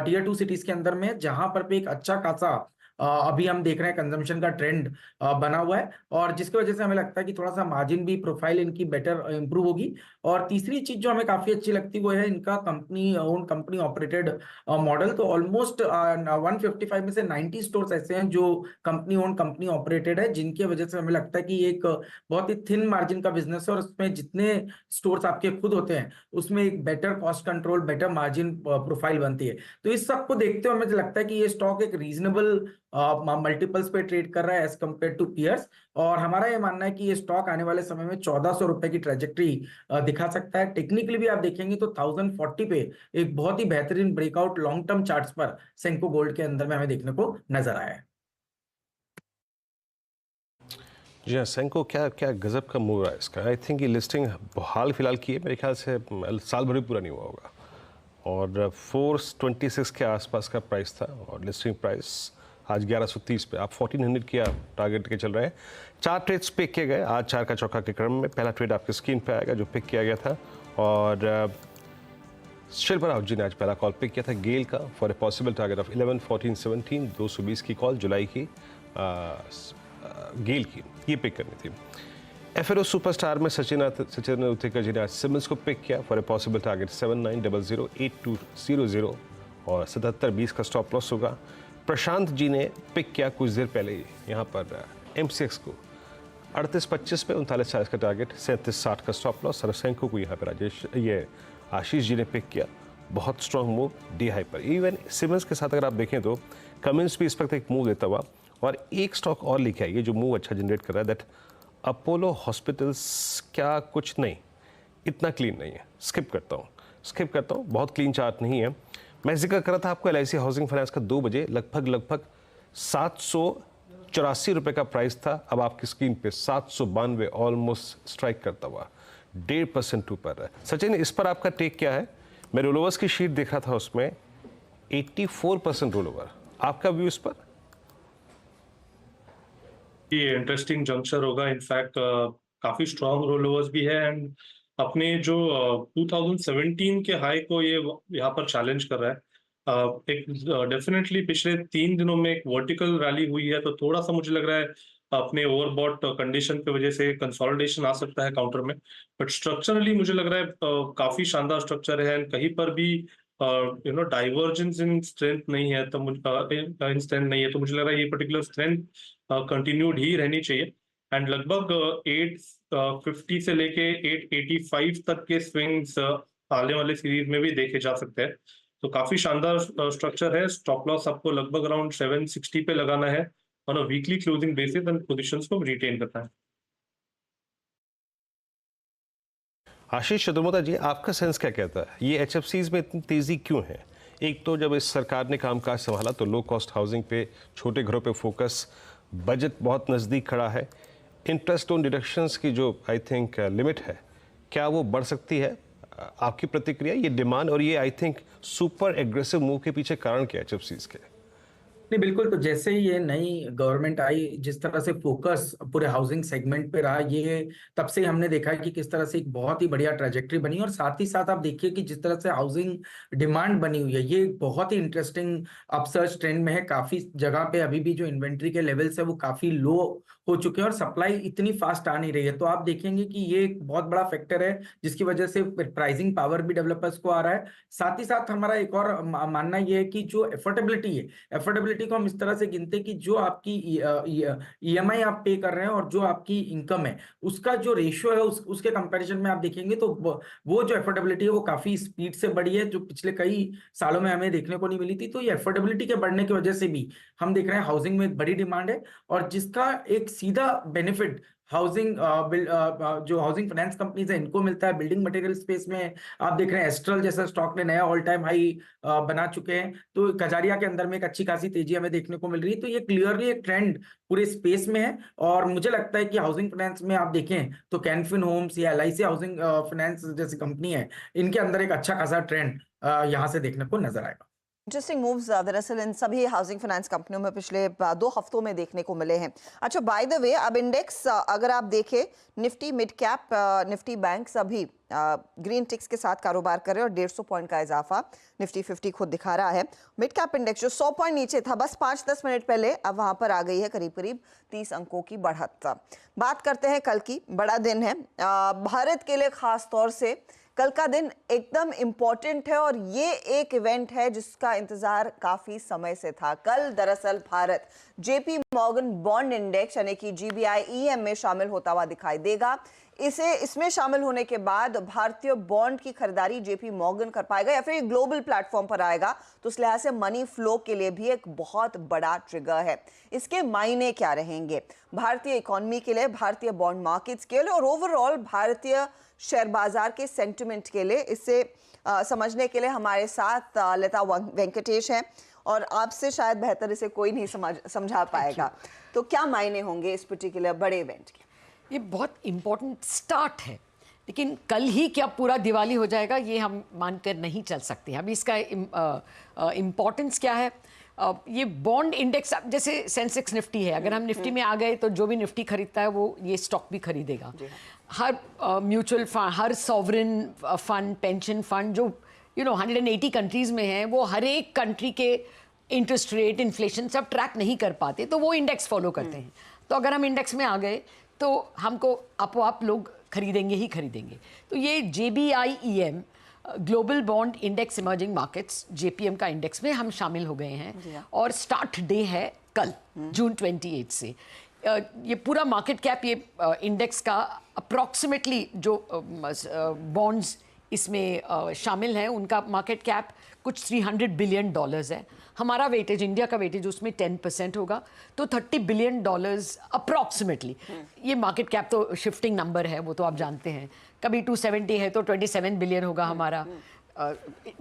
S10: टियर 2 सिटीज के अंदर में, जहां पर भी एक अच्छा खासा अभी हम देख रहे हैं कंजम्पशन का ट्रेंड बना हुआ है, और जिसकी वजह से हमें लगता है कि थोड़ा सा मार्जिन भी प्रोफाइल इनकी बेटर इंप्रूव होगी। और तीसरी चीज जो हमें काफी अच्छी लगती है वो है इनका company own company operated model. तो ऑलमोस्ट 155 में से 90 स्टोर्स ऐसे हैं जो कंपनी ओन कंपनी ऑपरेटेड है, जिनकी वजह से हमें लगता है कि एक बहुत ही थिन मार्जिन का बिजनेस है और उसमें जितने स्टोर्स आपके खुद होते हैं उसमें एक better cost control, better margin profile बनती है। तो इस सबको देखते हुए हमें लगता है कि ये स्टॉक एक रीजनेबल मल्टीपल्स पे ट्रेड कर रहा है एज कंपेयर टू पीयर्स, और हमारा ये मानना है कि ये स्टॉक आने वाले समय में 1400 रुपए की ट्रेजेक्ट्री दिखा सकता है। टेक्निकली भी आप देखेंगे तो 1040 पे एक बहुत ही बेहतरीन ब्रेकआउट लॉन्ग टर्म चार्ट्स पर सेंको गोल्ड के अंदर में हमें देखने को नजर आया है।
S3: जी हाँ, सेंको क्या गजब का मूव रहा है इसका। आई थिंक ये लिस्टिंग हाल फिलहाल की है, मेरे ख्याल से साल भर भी पूरा नहीं हुआ होगा, और 426 के आसपास का प्राइस था और लिस्टिंग प्राइस आज 1130 पे, आप 1400 की टारगेट के चल रहे हैं। 4 ट्रेड्स पिक किए गए आज 4 का चौका के क्रम में। पहला ट्रेड आपकी स्क्रीन पे आएगा जो पिक किया गया था, और शिल्पा राव जी ने आज पहला कॉल पिक किया था गेल का for a possible target of 11, 14, 17, 220 की कॉल जुलाई की गेल की, ये पिक करनी थी। एफएरो सुपरस्टार में सचिन उथिकर जी ने आज सिमंस को पिक किया फॉर ए पॉसिबल टारगेट 7900, 8200 और 7720 का स्टॉप लॉस होगा। प्रशांत जी ने पिक किया कुछ देर पहले ही यहाँ पर MCX को 3825 पे 3940 का टारगेट, 3760 का स्टॉप लॉस। सरसेंको को यहाँ पर आशीष जी ने पिक किया, बहुत स्ट्रॉन्ग मूव डी हाई पर। इवन सिमंस के साथ अगर आप देखें तो कमिंस भी इस वक्त एक मूव देता हुआ, और एक स्टॉक और लिखा है ये जो मूव अच्छा जनरेट कर रहा है, दैट अपोलो हॉस्पिटल्स। क्या कुछ नहीं, इतना क्लीन नहीं है, स्किप करता हूँ, बहुत क्लीन चार्ट नहीं है। मैं जिक्र कर रहा था आपको LIC हाउसिंग फाइनेंस का 2 बजे लगभग 784 रुपये का प्राइस था, अब आपकी स्क्रीन पे 792 ऑलमोस्ट स्ट्राइक करता हुआ 1.5% ऊपर है। सचिन, इस पर आपका टेक क्या है? मैं रोलोवर्स की शीट देख रहा था, उसमें 84% रोलोवर, आपका व्यू इस पर?
S7: ये इंटरेस्टिंग जंक्शन होगा। इनफैक्ट काफी स्ट्रॉन्ग रोलओवर्स भी है, एंड अपने जो 2017 के हाई को ये यहाँ पर चैलेंज कर रहा है। एक डेफिनेटली पिछले 3 दिनों में एक वर्टिकल रैली हुई है, तो थोड़ा सा मुझे लग रहा है अपने ओवरबॉट कंडीशन की वजह से कंसोलिडेशन आ सकता है काउंटर में, बट स्ट्रक्चरली मुझे लग रहा है काफी शानदार स्ट्रक्चर है, एंड कहीं पर भी डाइवर्जेंस इन स्ट्रेंथ नहीं है, तो इन स्ट्रेंथ नहीं है, तो मुझे लग रहा है ये पर्टिकुलर स्ट्रेंथ कंटिन्यूड ही रहनी चाहिए। एंड लगभग 850 से लेके 885 तक के स्विंग्स आने वाले सीरीज में भी देखे जा सकते हैं, तो काफी शानदार स्ट्रक्चर है। स्टॉप लॉस आपको लगभग अराउंड 760 पे लगाना है on a weekly closing basis, and positions को रिटेन करना है।
S3: आशीष चतुर्वेदी जी, आपका सेंस क्या कहता है, ये HFCs में इतनी तेजी क्यों है? एक तो जब इस सरकार ने कामकाज संभाला तो लो कॉस्ट हाउसिंग पे, छोटे घरों पे फोकस, बजट बहुत नज़दीक खड़ा है, इंटरेस्ट ऑन डिडक्शंस की जो आई थिंक लिमिट है, क्या वो बढ़ सकती है? आपकी प्रतिक्रिया, ये डिमांड और ये I think super aggressive move के पीछे कारण क्या है HFCs के?
S10: नहीं, बिल्कुल। तो जैसे ही ये नई गवर्नमेंट आई, जिस तरह से फोकस पूरे हाउसिंग सेगमेंट पे रहा, ये तब से हमने देखा है कि किस तरह से एक बहुत ही बढ़िया ट्रैजेक्टरी बनी, और साथ ही साथ आप देखिए कि जिस तरह से हाउसिंग डिमांड बनी हुई है, ये बहुत ही इंटरेस्टिंग अपसर्ज ट्रेंड में है। काफी जगह पे अभी भी जो इन्वेंट्री के लेवल्स है वो काफी लो हो चुके हैं, और सप्लाई इतनी फास्ट आ नहीं रही है। तो आप देखेंगे कि ये एक बहुत बड़ा फैक्टर है जिसकी वजह से प्राइसिंग पावर भी डेवलपर्स को आ रहा है। साथ ही साथ हमारा एक और मानना ये है कि जो एफोर्डेबिलिटी है, एफोर्डेबिलिटी को हम इस तरह से गिनते हैं कि जो आपकी EMI आप पे कर रहे हैं और जो आपकी इनकम है, उसका जो रेशियो है उसके कंपैरिजन में आप देखेंगे तो वो जो एफोर्डेबिलिटी है वो काफी स्पीड से बढ़ी है, जो पिछले कई सालों में हमें देखने को नहीं मिली थी। तो ये एफोर्डेबिलिटी के बढ़ने की वजह से भी हम देख रहे हैं हाउसिंग में एक बड़ी डिमांड है, और जिसका एक सीधा बेनिफिट हाउसिंग जो हाउसिंग फाइनेंस कंपनीज है इनको मिलता है। बिल्डिंग मटेरियल स्पेस में आप देख रहे हैं एस्ट्रल जैसा स्टॉक ने नया ऑल टाइम हाई बना चुके हैं, तो कजारिया के अंदर में एक अच्छी खासी तेजी हमें देखने को मिल रही है। तो ये क्लियरली एक ट्रेंड पूरे स्पेस में है, और मुझे लगता है कि हाउसिंग फाइनेंस में आप देखें तो कैनफिन होम्स या LIC हाउसिंग फाइनेंस जैसी कंपनी है, इनके अंदर एक अच्छा खासा ट्रेंड यहाँ से देखने को नजर आएगा।
S2: इंटरेस्टिंग मूव्स दरअसल इन सभी हाउसिंग फाइनेंस कंपनियों में पिछले 2 हफ्तों में देखने को मिले हैं। अच्छा, बाय द वे, अब इंडेक्स अगर आप देखें, Nifty mid cap, Nifty banks अभी ग्रीन टिक्स के साथ कारोबार कर रहे हैं, और 150 पॉइंट का इजाफा निफ्टी 50 खुद दिखा रहा है। मिड कैप इंडेक्स जो 100 पॉइंट नीचे था बस 5-10 मिनट पहले, अब वहां पर आ गई है करीब 30 अंकों की बढ़त। बात करते हैं कल की, बड़ा दिन है भारत के लिए, खास तौर से कल का दिन एकदम इम्पॉर्टेंट है, और ये एक इवेंट है जिसका इंतजार काफी समय से था। कल दरअसल Bharat JP Morgan bond index यानी कि GBI EM में शामिल होता हुआ दिखाई देगा। इसमें शामिल होने के बाद भारतीय बॉन्ड की खरीदारी JP मॉर्गन कर पाएगा, या फिर ग्लोबल प्लेटफॉर्म पर आएगा, तो उस लिहाज से मनी फ्लो के लिए भी एक बहुत बड़ा ट्रिगर है। इसके मायने क्या रहेंगे भारतीय इकोनॉमी के लिए, भारतीय बॉन्ड मार्केट्स के लिए, और ओवरऑल भारतीय शेयर बाजार के सेंटिमेंट के लिए? इसे समझने के लिए हमारे साथ लता वेंकटेश हैं, और आपसे शायद बेहतर इसे कोई नहीं समझा पाएगा। तो क्या मायने होंगे इस पर्टिकुलर बड़े इवेंट के?
S15: ये बहुत इम्पोर्टेंट स्टार्ट है, लेकिन कल ही क्या पूरा दिवाली हो जाएगा ये हम मानकर नहीं चल सकते। अभी इसका इम्पोर्टेंस क्या है, ये बॉन्ड इंडेक्स जैसे सेंसेक्स निफ्टी है, अगर हम निफ्टी में आ गए तो जो भी निफ्टी खरीदता है वो ये स्टॉक भी खरीदेगा। हर म्यूचुअल फंड, हर सॉवरेन फंड, पेंशन फंड जो 180 कंट्रीज में है, वो हर एक कंट्री के इंटरेस्ट रेट, इन्फ्लेशन सब ट्रैक नहीं कर पाते, तो वो इंडेक्स फॉलो करते हैं। तो अगर हम इंडेक्स में आ गए तो हमको आपो आप लोग खरीदेंगे ही खरीदेंगे। तो ये JBIEM global bond index emerging markets, JPM का इंडेक्स में हम शामिल हो गए हैं और स्टार्ट डे है कल जून 28 से। ये पूरा मार्केट कैप, ये इंडेक्स का अप्रॉक्सीमेटली जो बॉन्ड्स इसमें शामिल हैं उनका मार्केट कैप कुछ $300 बिलियन है। हमारा वेटेज, इंडिया का वेटेज उसमें 10% होगा, तो $30 बिलियन अप्रॉक्सीमेटली। ये मार्केट कैप तो शिफ्टिंग नंबर है, वो तो आप जानते हैं, कभी 270 है तो 27 बिलियन होगा हमारा,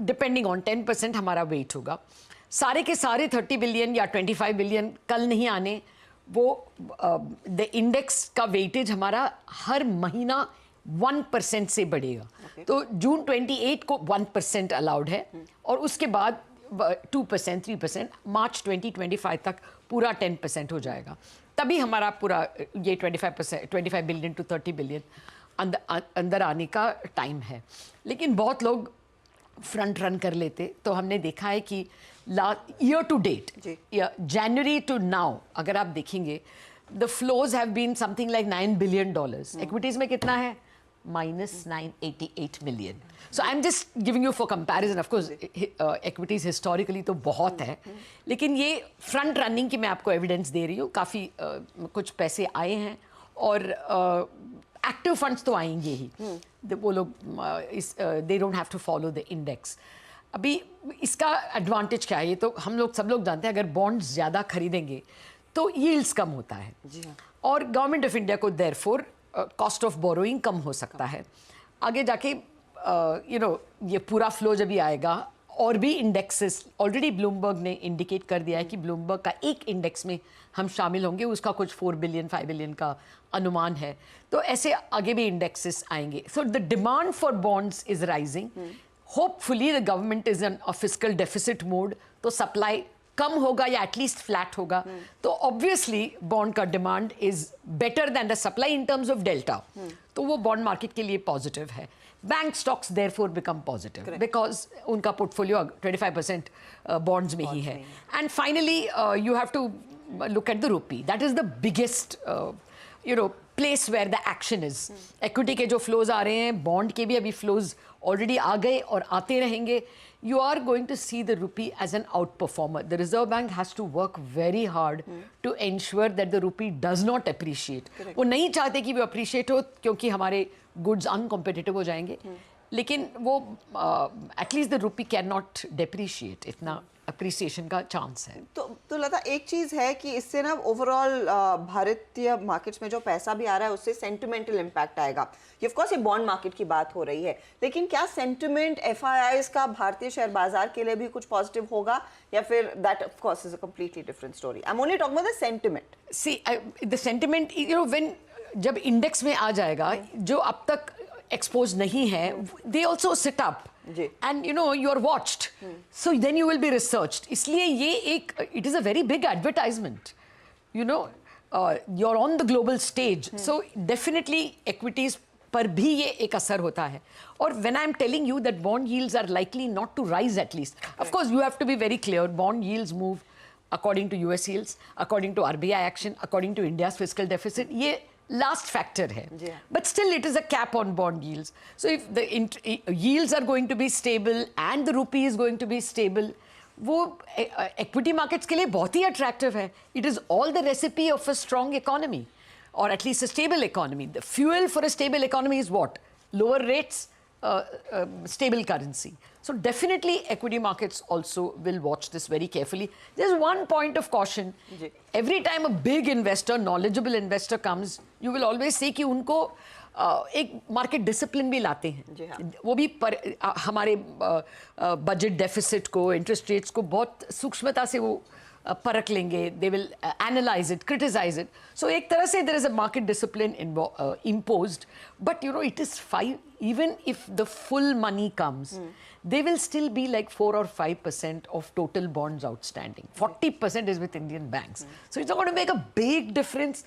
S15: डिपेंडिंग ऑन 10% हमारा वेट होगा। सारे के सारे 30 बिलियन या 25 बिलियन कल नहीं आने, वो द इंडेक्स का वेटेज हमारा हर महीना 1% से बढ़ेगा। तो जून 28 को 1% अलाउड है और उसके बाद 2%, 3%, मार्च 2025 तक पूरा 10% हो जाएगा। तभी हमारा पूरा ये 25 बिलियन टू 30 बिलियन अंदर आने का टाइम है। लेकिन बहुत लोग फ्रंट रन कर लेते, तो हमने देखा है कि year to date, January to now, अगर आप देखेंगे the flows have been something like $9 billion. Equities में कितना है? -988 million. So I'm just giving you for comparison. Of course, equities historically तो बहुत है, लेकिन ये फ्रंट रनिंग की मैं आपको एविडेंस दे रही हूँ। काफ़ी कुछ पैसे आए हैं और एक्टिव फंड्स तो आएंगे ही। वो लोग they don't have to follow the index. अभी इसका एडवांटेज क्या है, ये तो हम लोग सब लोग जानते हैं, अगर बॉन्ड्स ज़्यादा खरीदेंगे तो यील्ड्स कम होता है और गवर्नमेंट ऑफ इंडिया को देयरफॉर कॉस्ट ऑफ बोरोइंग कम हो सकता है। आगे जाके ये पूरा फ्लो जब भी आएगा और भी इंडेक्सेस, ऑलरेडी ब्लूमबर्ग ने इंडिकेट कर दिया है कि ब्लूमबर्ग का एक इंडेक्स में हम शामिल होंगे, उसका कुछ 4 बिलियन 5 बिलियन का अनुमान है। तो ऐसे आगे भी इंडेक्सेस आएंगे। So the demand for bonds is rising. Hopefully the government is in a fiscal deficit mode, तो सप्लाई कम होगा या एटलीस्ट फ्लैट होगा, तो ऑब्वियसली बॉन्ड का demand is better than the supply in terms of delta, तो वो बॉन्ड मार्केट के लिए पॉजिटिव है। Bank stocks therefore become positive because उनका पोर्टफोलियो 25% बॉन्ड्स में ही है। And finally you have to look at the rupee. That is the biggest place where the action is. Equity के जो flows आ रहे हैं, bond के भी अभी flows already आ गए और आते रहेंगे. You are going to see the rupee as an outperformer. The Reserve Bank has to work very hard to ensure that the rupee does not appreciate. वो नहीं चाहते कि वो appreciate हो, क्योंकि हमारे goods uncompetitive हो जाएंगे. लेकिन वो at least the rupee cannot depreciate. इतना अप्रिसिएशन का चांस है।
S2: तो लता, एक चीज है कि इससे ना ओवरऑल भारतीय मार्केट्स में जो पैसा भी आ रहा है उससे सेंटिमेंटल इम्पैक्ट आएगा। ऑफ कोर्स ये बॉन्ड मार्केट की बात हो रही है, लेकिन क्या सेंटिमेंट FIIs का भारतीय शेयर बाजार के लिए भी कुछ पॉजिटिव होगा, या फिर that of course is a completely different story? I am only talking about the sentiment.
S15: See the sentiment, when जब इंडेक्स में आ जाएगा, जो अब तक एक्सपोज नहीं है, they also sit up and you are watched, so then you will be researched. इसलिए ये एक, it is a very big advertisement, you're on the global stage, so definitely equities पर भी ये एक असर होता है। और when I'm telling you that bond yields are likely not to rise, at least, of course you have to be very clear, bond yields move according to US yields, according to RBI action, according to India's fiscal deficit, ये last factor है, but still it is a cap on bond yields. So if the yields are going to be stable and the rupee is going to be stable, वो equity markets के लिए बहुत ही attractive है. It is all the recipe of a strong economy, or at least a stable economy. The fuel for a stable economy is what? Lower rates, stable currency. So definitely equity markets also will watch this very carefully. There's one point of caution. Every time a big investor, knowledgeable investor comes, you will always see कि उनको एक मार्केट डिसिप्लिन भी लाते हैं। वो भी हमारे बजट डेफिसिट को, इंटरेस्ट रेट्स को बहुत सूक्ष्मता से वो परख लेंगे, they will analyse it, criticise it. So एक तरह से there is a market discipline imposed, but you know it is fine. Even if the full money comes, they will still be like 4 or 5% of total bonds outstanding. 40% is with Indian banks. So it's not going to make a big difference,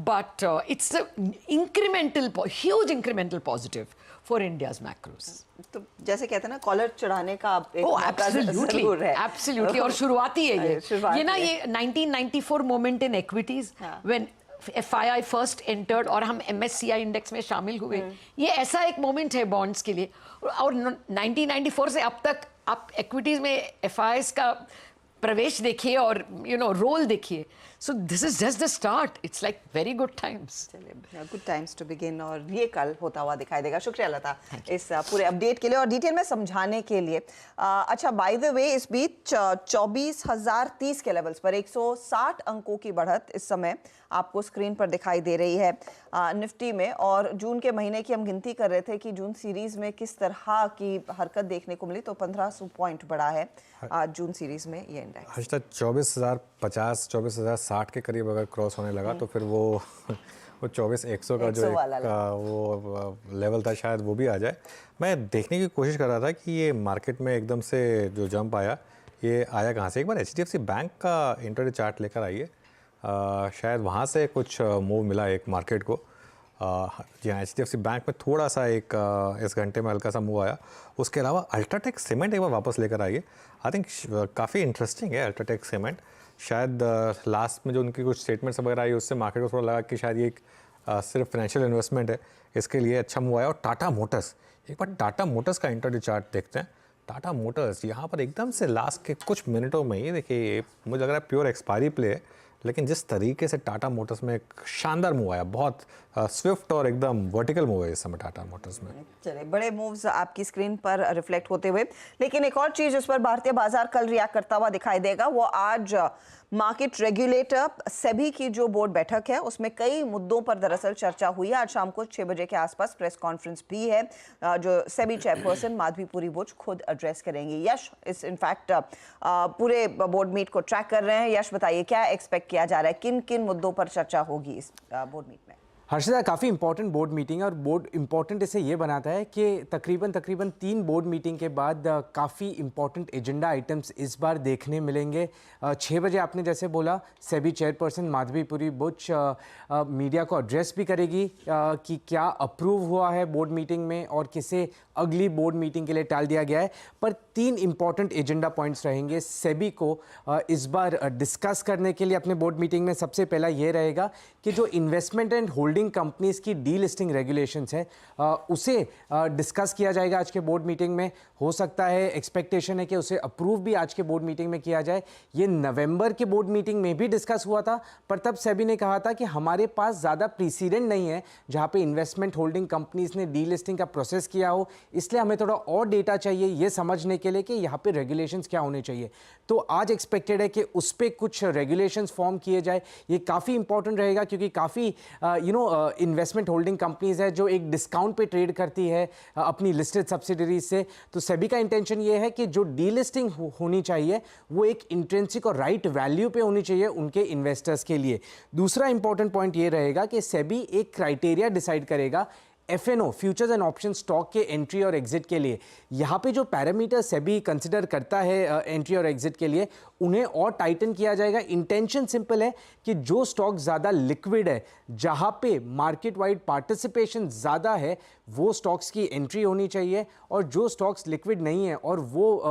S15: but it's an incremental, huge incremental positive for India's macros.
S2: तो जैसे कहते हैं ना, कॉलर चढ़ाने का एक मौका
S15: absolutely,
S2: जरूर है.
S15: absolutely. और शुरुआती है ये.
S2: शुरुआत
S15: ये ना
S2: है.
S15: ये 1994 moment in equities when FII first entered और हम MSCI इंडेक्स में शामिल हुए. ये ऐसा एक मोमेंट है बॉन्ड्स के लिए. और 1994 से अब तक आप इक्विटीज में FIIs का प्रवेश देखिए और यू नो रोल देखिए. So this is just the start. It's like very good times.
S2: चलिए, गुड टाइम्स टू बिगिन, और ये कल होता हुआ दिखाई देगा. शुक्रिया लता इस पूरे अपडेट के लिए और डिटेल में समझाने के लिए. अच्छा, बाय द वे, इस बीच 24,030 के लेवल्स पर 160 अंकों की बढ़त इस समय आपको स्क्रीन पर दिखाई दे रही है निफ्टी में. और जून के महीने की हम गिनती कर रहे थे कि जून सीरीज में किस तरह की हरकत देखने को मिली, तो 1500 पॉइंट बढ़ा है जून सीरीज में ये इंडेक्स.
S1: आज तक 24,050 24,060 के करीब अगर क्रॉस होने लगा तो फिर वो 24,100 का जो वो लेवल था शायद वो भी आ जाए. मैं देखने की कोशिश कर रहा था कि ये मार्केट में एकदम से जो जंप आया ये आया कहाँ से. एक बार HDFC बैंक का इंटरडे चार्ट लेकर आइए. शायद वहाँ से कुछ मूव मिला एक मार्केट को. जी हाँ, HDFC बैंक में थोड़ा सा एक इस घंटे में हल्का सा मूव आया. उसके अलावा अल्ट्राटेक सीमेंट एक बार वापस लेकर आइए. आई थिंक काफ़ी इंटरेस्टिंग है अल्ट्राटेक सीमेंट. शायद लास्ट में जो उनकी कुछ स्टेटमेंट्स वगैरह आई उससे मार्केट को थोड़ा लगा कि शायद ये सिर्फ फाइनेंशियल इन्वेस्टमेंट है, इसके लिए अच्छा मूव आया. और टाटा मोटर्स, एक बार टाटा मोटर्स का इंटरडे चार्ट देखते हैं. टाटा मोटर्स यहाँ पर एकदम से लास्ट के कुछ मिनटों में ही देखिए, मुझे लग रहा है प्योर एक्सपायरी प्ले है, लेकिन जिस तरीके से टाटा मोटर्स में एक शानदार मूव आया, बहुत स्विफ्ट और एकदम वर्टिकल मूव है इस समय टाटा मोटर्स में.
S2: चलिए, बड़े मूव्स आपकी स्क्रीन पर रिफ्लेक्ट होते हुए. लेकिन एक और चीज जिस पर भारतीय बाजार कल रिएक्ट करता हुआ दिखाई देगा वो आज मार्केट रेगुलेटर सेबी की जो बोर्ड बैठक है उसमें कई मुद्दों पर दरअसल चर्चा हुई है. आज शाम को 6 बजे के आसपास प्रेस कॉन्फ्रेंस भी है जो सेबी चेयरपर्सन माधवी पुरी बुच खुद एड्रेस करेंगी. यश इस इनफैक्ट पूरे बोर्ड मीट को ट्रैक कर रहे हैं. यश, बताइए क्या एक्सपेक्ट किया जा रहा है, किन किन मुद्दों पर चर्चा होगी इस बोर्ड मीट में?
S10: हर्षदा, काफ़ी इंपॉर्टेंट बोर्ड मीटिंग है और बोर्ड इंपॉर्टेंट इसे ये बनाता है कि तकरीबन 3 बोर्ड मीटिंग के बाद काफ़ी इंपॉर्टेंट एजेंडा आइटम्स इस बार देखने मिलेंगे. 6 बजे आपने जैसे बोला सेबी चेयरपर्सन माधवी पुरी बुच मीडिया को एड्रेस भी करेगी कि क्या अप्रूव हुआ है बोर्ड मीटिंग में और किसे अगली बोर्ड मीटिंग के लिए टाल दिया गया है. पर 3 इंपॉर्टेंट एजेंडा पॉइंट्स रहेंगे सेबी को इस बार डिस्कस करने के लिए अपने बोर्ड मीटिंग में. सबसे पहला ये रहेगा कि जो इन्वेस्टमेंट एंड होल्डिंग कंपनीज की डीलिस्टिंग रेगुलेशंस है उसे डिस्कस किया जाएगा आज के बोर्ड मीटिंग में. हो सकता है, एक्सपेक्टेशन है कि उसे अप्रूव भी आज के बोर्ड मीटिंग में किया जाए. ये नवंबर के बोर्ड मीटिंग में भी डिस्कस हुआ था, पर तब सेबी ने कहा था कि हमारे पास ज़्यादा प्रीसीडेंट नहीं है जहाँ पे इन्वेस्टमेंट होल्डिंग कंपनीज ने डीलिस्टिंग का प्रोसेस किया हो, इसलिए हमें थोड़ा और डेटा चाहिए ये समझने के लिए कि यहाँ पे रेगुलेशंस क्या होने चाहिए. तो आज एक्सपेक्टेड है कि उस पर कुछ रेगुलेशंस फॉर्म किए जाए. ये काफ़ी इंपॉर्टेंट रहेगा क्योंकि काफ़ी इन्वेस्टमेंट होल्डिंग कंपनीज है जो एक डिस्काउंट पे ट्रेड करती है अपनी लिस्टेड सब्सिडरीज से. तो सेबी का इंटेंशन ये है कि जो डीलिस्टिंग होनी चाहिए वो एक इंट्रिंसिक और राइट वैल्यू पे होनी चाहिए उनके इन्वेस्टर्स के लिए. दूसरा इंपॉर्टेंट पॉइंट ये रहेगा कि सेबी एक क्राइटेरिया डिसाइड करेगा FNO futures and option stock के एंट्री और एग्जिट के लिए. यहाँ पे जो पैरामीटर सेबी कंसिडर करता है एंट्री और एग्जिट के लिए उन्हें और टाइटन किया जाएगा. इंटेंशन सिंपल है कि जो स्टॉक ज़्यादा लिक्विड है, जहाँ पे मार्केट वाइड पार्टिसिपेशन ज़्यादा है, वो स्टॉक्स की एंट्री होनी चाहिए और जो स्टॉक्स लिक्विड नहीं है और वो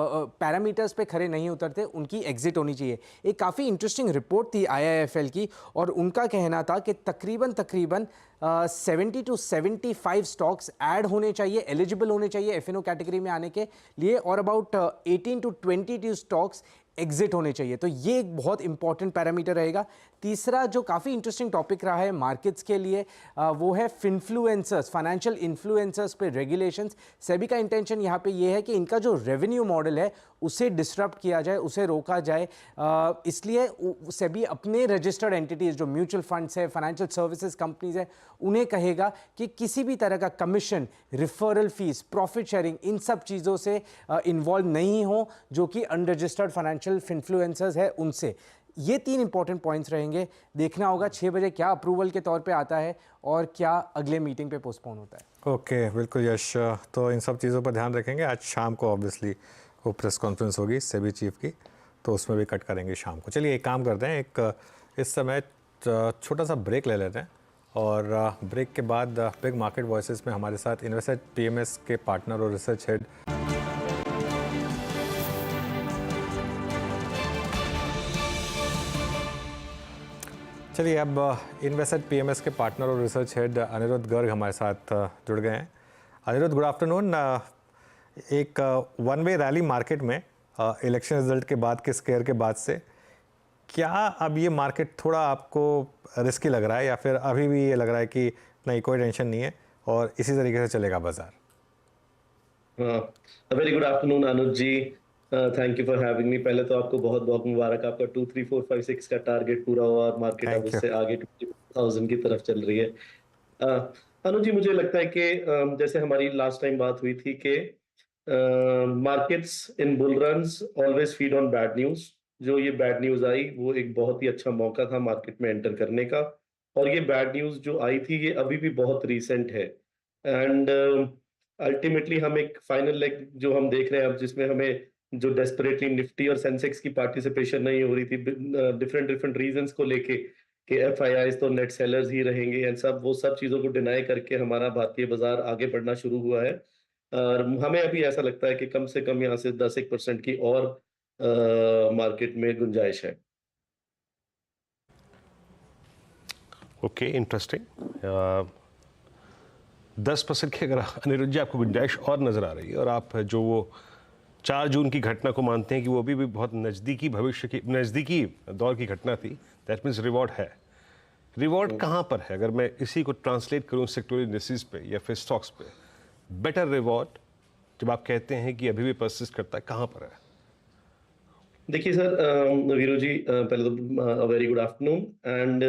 S10: पैरामीटर्स पे खरे नहीं उतरते उनकी एग्जिट होनी चाहिए. एक काफ़ी इंटरेस्टिंग रिपोर्ट थी IIFL की और उनका कहना था कि तकरीबन 70 to 75 स्टॉक्स ऐड होने चाहिए, एलिजिबल होने चाहिए FNO कैटेगरी में आने के लिए और अबाउट 18 to 22 स्टॉक्स एग्जिट होने चाहिए. तो ये एक बहुत इंपॉर्टेंट पैरामीटर रहेगा. तीसरा जो काफ़ी इंटरेस्टिंग टॉपिक रहा है मार्केट्स के लिए वो है फिन्फ्लुएंसर्स, फाइनेंशियल इन्फ्लुएंसर्स पे रेगुलेशंस. सेबी का इंटेंशन यहाँ पे ये है कि इनका जो रेवेन्यू मॉडल है उसे डिसरप्ट किया जाए, उसे रोका जाए. इसलिए सेबी अपने रजिस्टर्ड एंटिटीज़ जो म्यूचुअल फंड्स है, फाइनेंशियल सर्विसेज कंपनीज है, उन्हें कहेगा कि किसी भी तरह का commission, referral fees, profit sharing, इन सब चीज़ों से इन्वॉल्व नहीं हो जो कि अनरजिस्टर्ड फाइनेंशियल इन्फ्लुएंसर्स है उनसे.
S16: ये 3 इंपॉर्टेंट पॉइंट्स रहेंगे। देखना होगा 6 बजे क्या अप्रूवल के तौर पे आता है और क्या अगले मीटिंग पे पोस्टपोन होता है।
S1: ओके, बिल्कुल यश। तो इन सब चीज़ों पर ध्यान रखेंगे। आज शाम को ऑब्वियसली वो प्रेस कॉन्फ्रेंस होगी सेबी चीफ की, तो उसमें भी कट करेंगे शाम को। चलिए एक काम करते हैं, एक इस समय छोटा सा ब्रेक ले लेते हैं और ब्रेक के बाद बिग मार्केट वॉइसेस में हमारे साथ इन्वेस्टेड पीएमएस के पार्टनर और रिसर्च हेड चलिए अब इन्वेस्टेड पीएमएस के पार्टनर और रिसर्च हेड अनिरुद्ध गर्ग हमारे साथ जुड़ गए हैं। Aniruddh, good afternoon. एक वन वे रैली मार्केट में इलेक्शन रिजल्ट के बाद के स्केयर के बाद से, क्या अब ये मार्केट थोड़ा आपको रिस्की लग रहा है या फिर अभी भी ये लग रहा है कि नहीं, कोई टेंशन नहीं है और इसी तरीके से चलेगा बाजार?
S17: Very good afternoon Anuj ji, thank you for having me. पहले तो आपको बहुत बहुत मुबारक, आपका 2, 3, 4, 5, 6 का टारगेट पूरा हुआ और मार्केट अब उससे आगे 20,000 की तरफ चल रही है। अनुज जी, मुझे लगता है कि जैसे हमारी लास्ट टाइम बात हुई थी कि markets in bull runs always feed on bad news. जो ये बैड न्यूज आई वो एक बहुत ही अच्छा मौका था मार्केट में एंटर करने का, और ये बैड न्यूज जो आई थी ये अभी भी बहुत रीसेंट है। एंड अल्टीमेटली हम एक फाइनल लेग जो हम देख रहे हैं अब, जिसमें हमें जो डेस्परेटली निफ्टी और सेंसेक्स की पार्टिसिपेशन नहीं हो रही थी डिफरेंट रीजंस को लेके कि एफआईआईज तो नेट सेलर्स ही रहेंगे एंड वो सब चीजों को डिनाई करके हमारा भारतीय बाजार आगे बढ़ना शुरू हुआ है। और हमें अभी ऐसा लगता है कि कम से कम यहाँ से 10-1% की और मार्केट में गुंजाइश है।
S3: Okay, interesting. 10% की अगर अनिरुद्ध जी आपको गुंजाइश और नजर आ रही है, और आप जो वो 4 जून की घटना को मानते हैं कि वो भी बहुत नज़दीकी भविष्य की, नज़दीकी दौर की घटना थी, दैट मीन्स रिवॉर्ड है। रिवॉर्ड कहाँ पर है? अगर मैं इसी को ट्रांसलेट करूँ सेक्टोरल इंडेक्सेस पे या फिर स्टॉक्स पे, बेटर रिवॉर्ड जब आप कहते हैं कि अभी भी परसिस्ट करता है, कहाँ पर है?
S17: देखिए सर, वीरू जी, पहले तो very good afternoon. And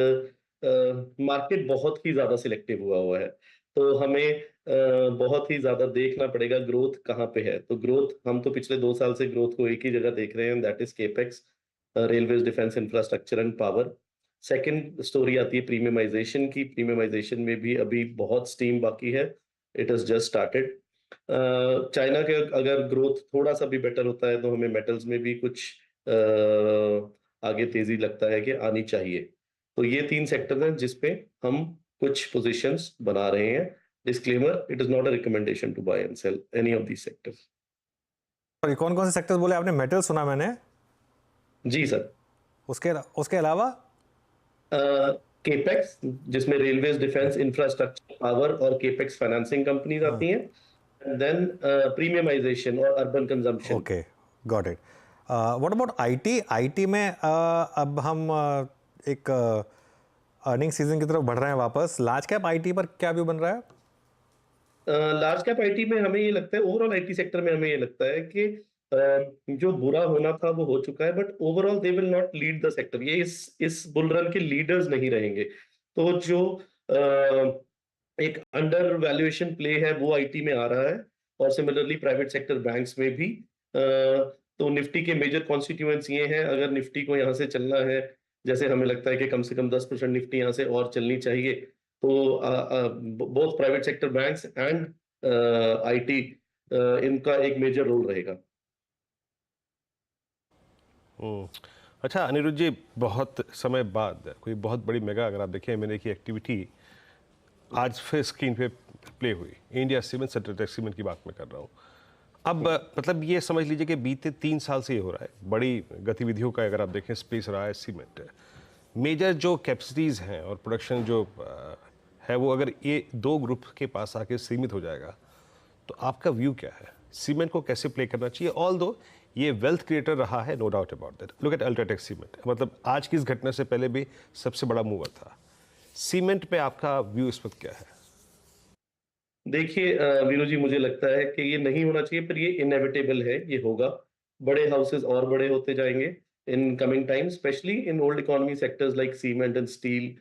S17: market बहुत ही ज़्यादा सिलेक्टिव हुआ है, तो हमें बहुत ही ज़्यादा देखना पड़ेगा ग्रोथ कहाँ पे है। तो ग्रोथ, हम तो पिछले 2 साल से ग्रोथ को एक ही जगह देख रहे हैं, that is capex, railways, defence, infrastructure and power. Second story आती है प्रीमियमाइजेशन की। प्रीमियमाइजेशन में भी अभी बहुत स्टीम बाकी है, it is just started. China के अगर ग्रोथ थोड़ा सा भी बेटर होता है तो हमें मेटल्स में भी कुछ आगे तेजी लगता है कि आनी चाहिए। तो ये 3 सेक्टर हैं जिसपे हम कुछ पोजीशंस बना रहे हैं। Disclaimer, it is not a recommendation to buy and sell any of these sectors.
S1: और कौन कौन से सेक्टर्स बोले आपने? मेटल सुना मैंने।
S17: जी सर।
S1: उसके अलावा
S17: केपेक्स, जिसमें रेलवेज, डिफेंस, इंफ्रास्ट्रक्चर, पावर और केपेक्स फाइनेंसिंग कंपनीज आती हैं। एंड देन प्रीमियमाइजेशन और urban consumption.
S1: Okay, got it. What about IT? IT में अब हम एक अर्निंग सीजन की तरफ बढ़ रहे हैं वापस। लार्ज कैप आईटी पर क्या व्यू बन रहा है?
S17: लार्ज कैप आईटी में हमें ये लगता है, ओवरऑल आईटी सेक्टर में हमें ये लगता है कि जो बुरा होना था वो हो चुका है, but overall they will not lead the sector. ये इस बुल रन के लीडर्स नहीं रहेंगे। तो जो एक अंडर वैल्यूएशन प्ले है वो आईटी में आ रहा है, और सिमिलरली प्राइवेट सेक्टर बैंक्स में भी। तो निफ्टी के मेजर कॉन्स्टिट्यूएंट्स ये हैं, अगर निफ्टी को यहाँ से चलना है, जैसे हमें लगता है कि कम से कम 10% निफ्टी यहाँ से और चलनी चाहिए, तो both private sector banks and IT इनका एक मेजर रोल रहेगा।
S3: अच्छा अनिरुद्ध जी, बहुत समय बाद कोई बहुत बड़ी मेगा, अगर आप देखें M&A की एक्टिविटी आज फिर स्क्रीन पे प्ले हुई। इंडिया सीमेंट, अल्ट्राटेक सीमेंट की बात मैं कर रहा हूँ। अब मतलब ये समझ लीजिए कि बीते 3 साल से ये हो रहा है, बड़ी गतिविधियों का अगर आप देखें स्पेस रहा है सीमेंट। मेजर जो कैपेसिटीज़ हैं और प्रोडक्शन जो है वो अगर ये 2 ग्रुप के पास आके सीमित हो जाएगा, तो आपका व्यू क्या है? सीमेंट को कैसे प्ले करना चाहिए? ऑल दो ये वेल्थ क्रिएटर रहा है, no doubt about that. Look at UltraTech cement, मतलब आज की इस घटना से पहले भी सबसे बड़ा मूवर था। सीमेंट पे आपका व्यू इस वक्त क्या है?
S17: देखिए वीरू जी, मुझे लगता है कि ये नहीं होना चाहिए, पर ये इनएविटेबल है, ये होगा। बड़े हाउसेस और बड़े होते जाएंगे in coming time, specially in old economy sectors like cement and steel,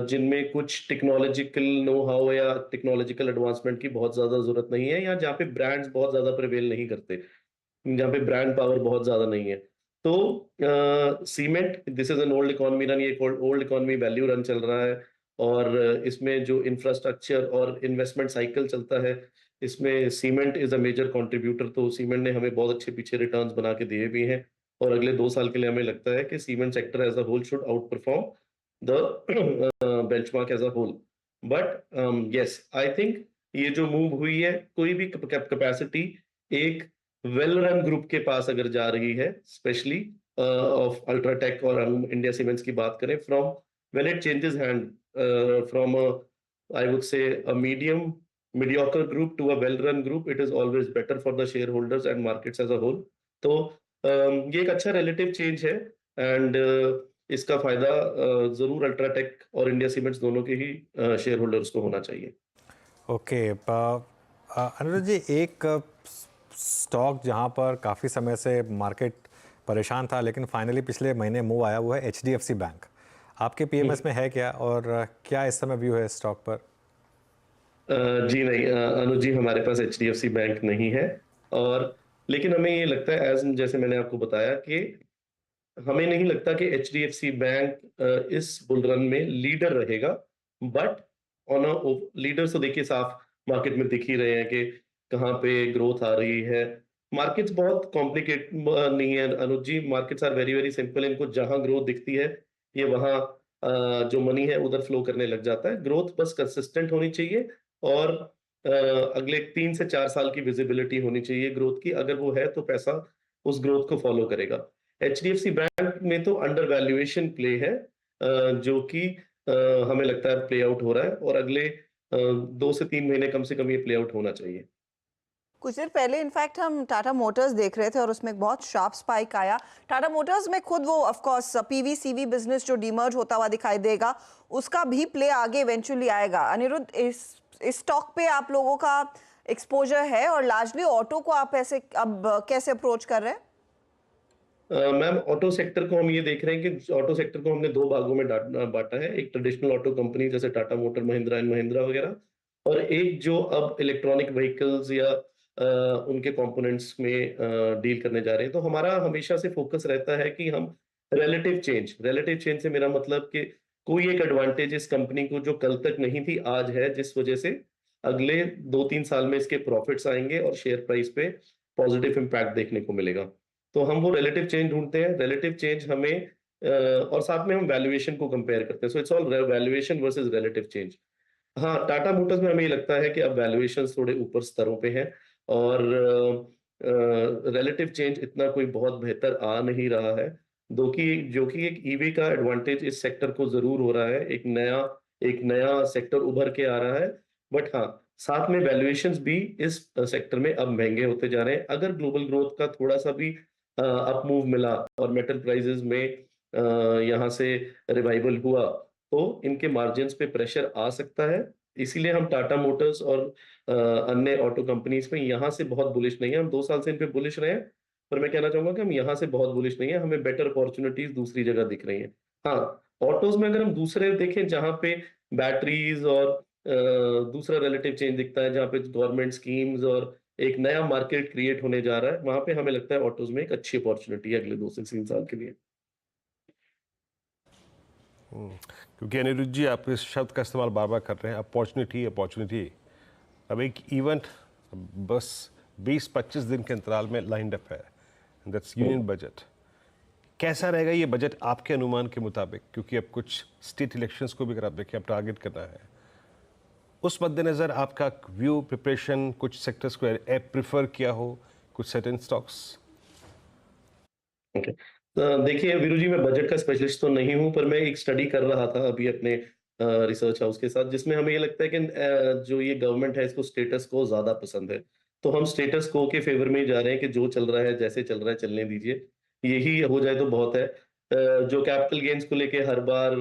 S17: जिनमें कुछ टेक्नोलॉजिकल नो हाउ या टेक्नोलॉजिकल एडवांसमेंट की बहुत ज्यादा जरूरत नहीं है, या जहाँ पे ब्रांड्स बहुत ज्यादा प्रिवेल नहीं करते, जहाँ पे ब्रांड पावर बहुत ज्यादा नहीं है। तो cement, this is an old economy run, ये ओल्ड इकोनॉमी वैल्यू रन चल रहा है, और इसमें जो इंफ्रास्ट्रक्चर और इन्वेस्टमेंट साइकिल चलता है, इसमें cement is a major contributor. तो सीमेंट ने हमें बहुत अच्छे पीछे रिटर्न्स बना के दिए भी हैं, और अगले 2 साल के लिए हमें लगता है कि cement sector as a whole should outperform the benchmark as a whole. But yes, I think ये जो मूव हुई है, कोई भी कैपेसिटी एक वेल रन ग्रुप के पास अगर जा रही है, स्पेशली ऑफ अल्ट्राटेक और हम इंडिया सीमेंट्स की बात करें, from when it changes hand from I would say a mediocre group to a well run group, it is always better for the shareholders and markets as a whole. तो ये एक अच्छा relative change है, एंड इसका फायदा जरूर अल्ट्राटेक और इंडिया सीमेंट्स दोनों के ही शेयर होल्डर्स को होना चाहिए।
S1: ओके, अनुराग जी, एक स्टॉक जहां पर काफ़ी समय से मार्केट परेशान था लेकिन फाइनली पिछले महीने मूव आया, वो है HDFC बैंक। आपके PMS में है क्या, और क्या इस समय व्यू है स्टॉक पर?
S17: जी नहीं अनुज जी, हमारे पास HDFC बैंक नहीं है, और लेकिन हमें ये लगता है, एज जैसे मैंने आपको बताया, कि हमें नहीं लगता कि HDFC बैंक इस बुल रन में लीडर रहेगा। बट ऑन अ लीडर तो देखिए साफ मार्केट में दिख ही रहे हैं कि कहाँ पे ग्रोथ आ रही है। मार्केट्स बहुत कॉम्प्लिकेट नहीं है Anuj ji, markets are very very simple. इनको जहां ग्रोथ दिखती है, ये वहां जो मनी है उधर फ्लो करने लग जाता है। ग्रोथ बस कंसिस्टेंट होनी चाहिए, और अगले 3 से 4 साल की विजिबिलिटी होनी चाहिए ग्रोथ की। अगर वो है तो पैसा उस ग्रोथ को फॉलो करेगा। HDFC बैंक में तो अंडर वैल्यूएशन प्ले है, जो कि हमें लगता है प्ले आउट हो रहा है, और अगले 2 से 3 महीने कम से कम ये प्ले आउट होना चाहिए।
S2: कुछ देर पहले इनफैक्ट हम टाटा मोटर्स देख रहे थे और उसमें एक बहुत शार्प स्पाइक आया। टाटा मोटर्स में खुद वो ऑफ कोर्स PVCV बिजनेस जो डीमर्ज होता हुआ दिखाई देगा, उसका भी प्ले आगे इवेंचुअली आएगा। अनिरुद्ध, इस स्टॉक पे आप लोगों का एक्सपोजर है, और लार्जली ऑटो को आप ऐसे अब कैसे अप्रोच कर रहे हैं?
S17: मैम, ऑटो सेक्टर को हम ये देख रहे हैं कि ऑटो सेक्टर को हमने 2 भागों में बांटा है। एक ट्रेडिशनल ऑटो कंपनी जैसे टाटा मोटर, महिंद्रा एंड महिंद्रा वगैरह, और एक जो अब इलेक्ट्रॉनिक व्हीकल्स या उनके कंपोनेंट्स में डील करने जा रहे हैं। तो हमारा हमेशा से फोकस रहता है कि हम रिलेटिव चेंज से मेरा मतलब कि कोई एक एडवांटेज इस कंपनी को जो कल तक नहीं थी, आज है, जिस वजह से अगले 2-3 साल में इसके प्रॉफिट्स आएंगे और शेयर प्राइस पे पॉजिटिव इंपैक्ट देखने को मिलेगा। तो हम वो रिलेटिव चेंज ढूंढते हैं। रिलेटिव चेंज हमें और साथ में हम वैल्यूएशन को कंपेयर करते हैं। So it's all valuation versus relative change. हाँ, टाटा मोटर्स में हमें ये लगता है कि अब वैल्यूएशन थोड़े ऊपर स्तरों पे हैं, और रिलेटिव चेंज इतना कोई बहुत बेहतर आ नहीं रहा है। जो कि एक ईवी का एडवांटेज इस सेक्टर को जरूर हो रहा है। एक नया सेक्टर उभर के आ रहा है। बट हाँ, साथ में वैल्यूएशंस भी इस सेक्टर में अब महंगे होते जा रहे हैं। अगर ग्लोबल ग्रोथ का थोड़ा सा भी अप मूव मिला और मेटल प्राइसेस में यहाँ से रिवाइवल हुआ, तो इनके मार्जिन्स पे प्रेशर आ सकता है। इसीलिए हम टाटा मोटर्स और अन्य ऑटो कंपनीज में यहाँ से बहुत बुलिश नहीं है। हम 2 साल से इन पे बुलिश रहे हैं, पर मैं कहना चाहूंगा कि हम यहाँ से बहुत बुलिश नहीं है। हमें बेटर अपॉर्चुनिटीज दूसरी जगह दिख रही हैं। हाँ, ऑटोज में अगर हम दूसरे देखें जहाँ पे बैटरीज और दूसरा रिलेटिव चेंज दिखता है, जहाँ पे गवर्नमेंट स्कीम्स और एक नया मार्केट क्रिएट होने जा रहा है, वहां पे हमें लगता है ऑटोज में एक अच्छी अपॉर्चुनिटी है अगले 2 से 3 साल के लिए।
S3: क्योंकि अनिरुद्ध जी, आप इस शब्द का इस्तेमाल बार बार कर रहे हैं, अपॉर्चुनिटी। अब एक इवेंट बस 20-25 दिन के अंतराल में लाइंड अप है, दैट्स यूनियन बजट। कैसा रहेगा ये बजट आपके अनुमान के मुताबिक? क्योंकि अब कुछ स्टेट इलेक्शंस को भी अगर आप देखें, आप टारगेट करना है, उस मद्देनजर आपका व्यू, प्रिपरेशन, कुछ सेक्टर्स को प्रिफर किया हो, कुछ सर्टेन स्टॉक्स?
S17: ओके, देखिए वीरू जी, मैं बजट का स्पेशलिस्ट तो नहीं हूं, पर मैं एक स्टडी कर रहा था अभी अपने रिसर्च हाउस के साथ, जिसमें हमें ये लगता है कि जो ये गवर्नमेंट है, इसको स्टेटस को ज्यादा पसंद है। तो हम स्टेटस को के फेवर में ही जा रहे हैं कि जो चल रहा है, जैसे चल रहा है चलने दीजिए, यही हो जाए तो बहुत है। जो कैपिटल गेन्स को लेके हर बार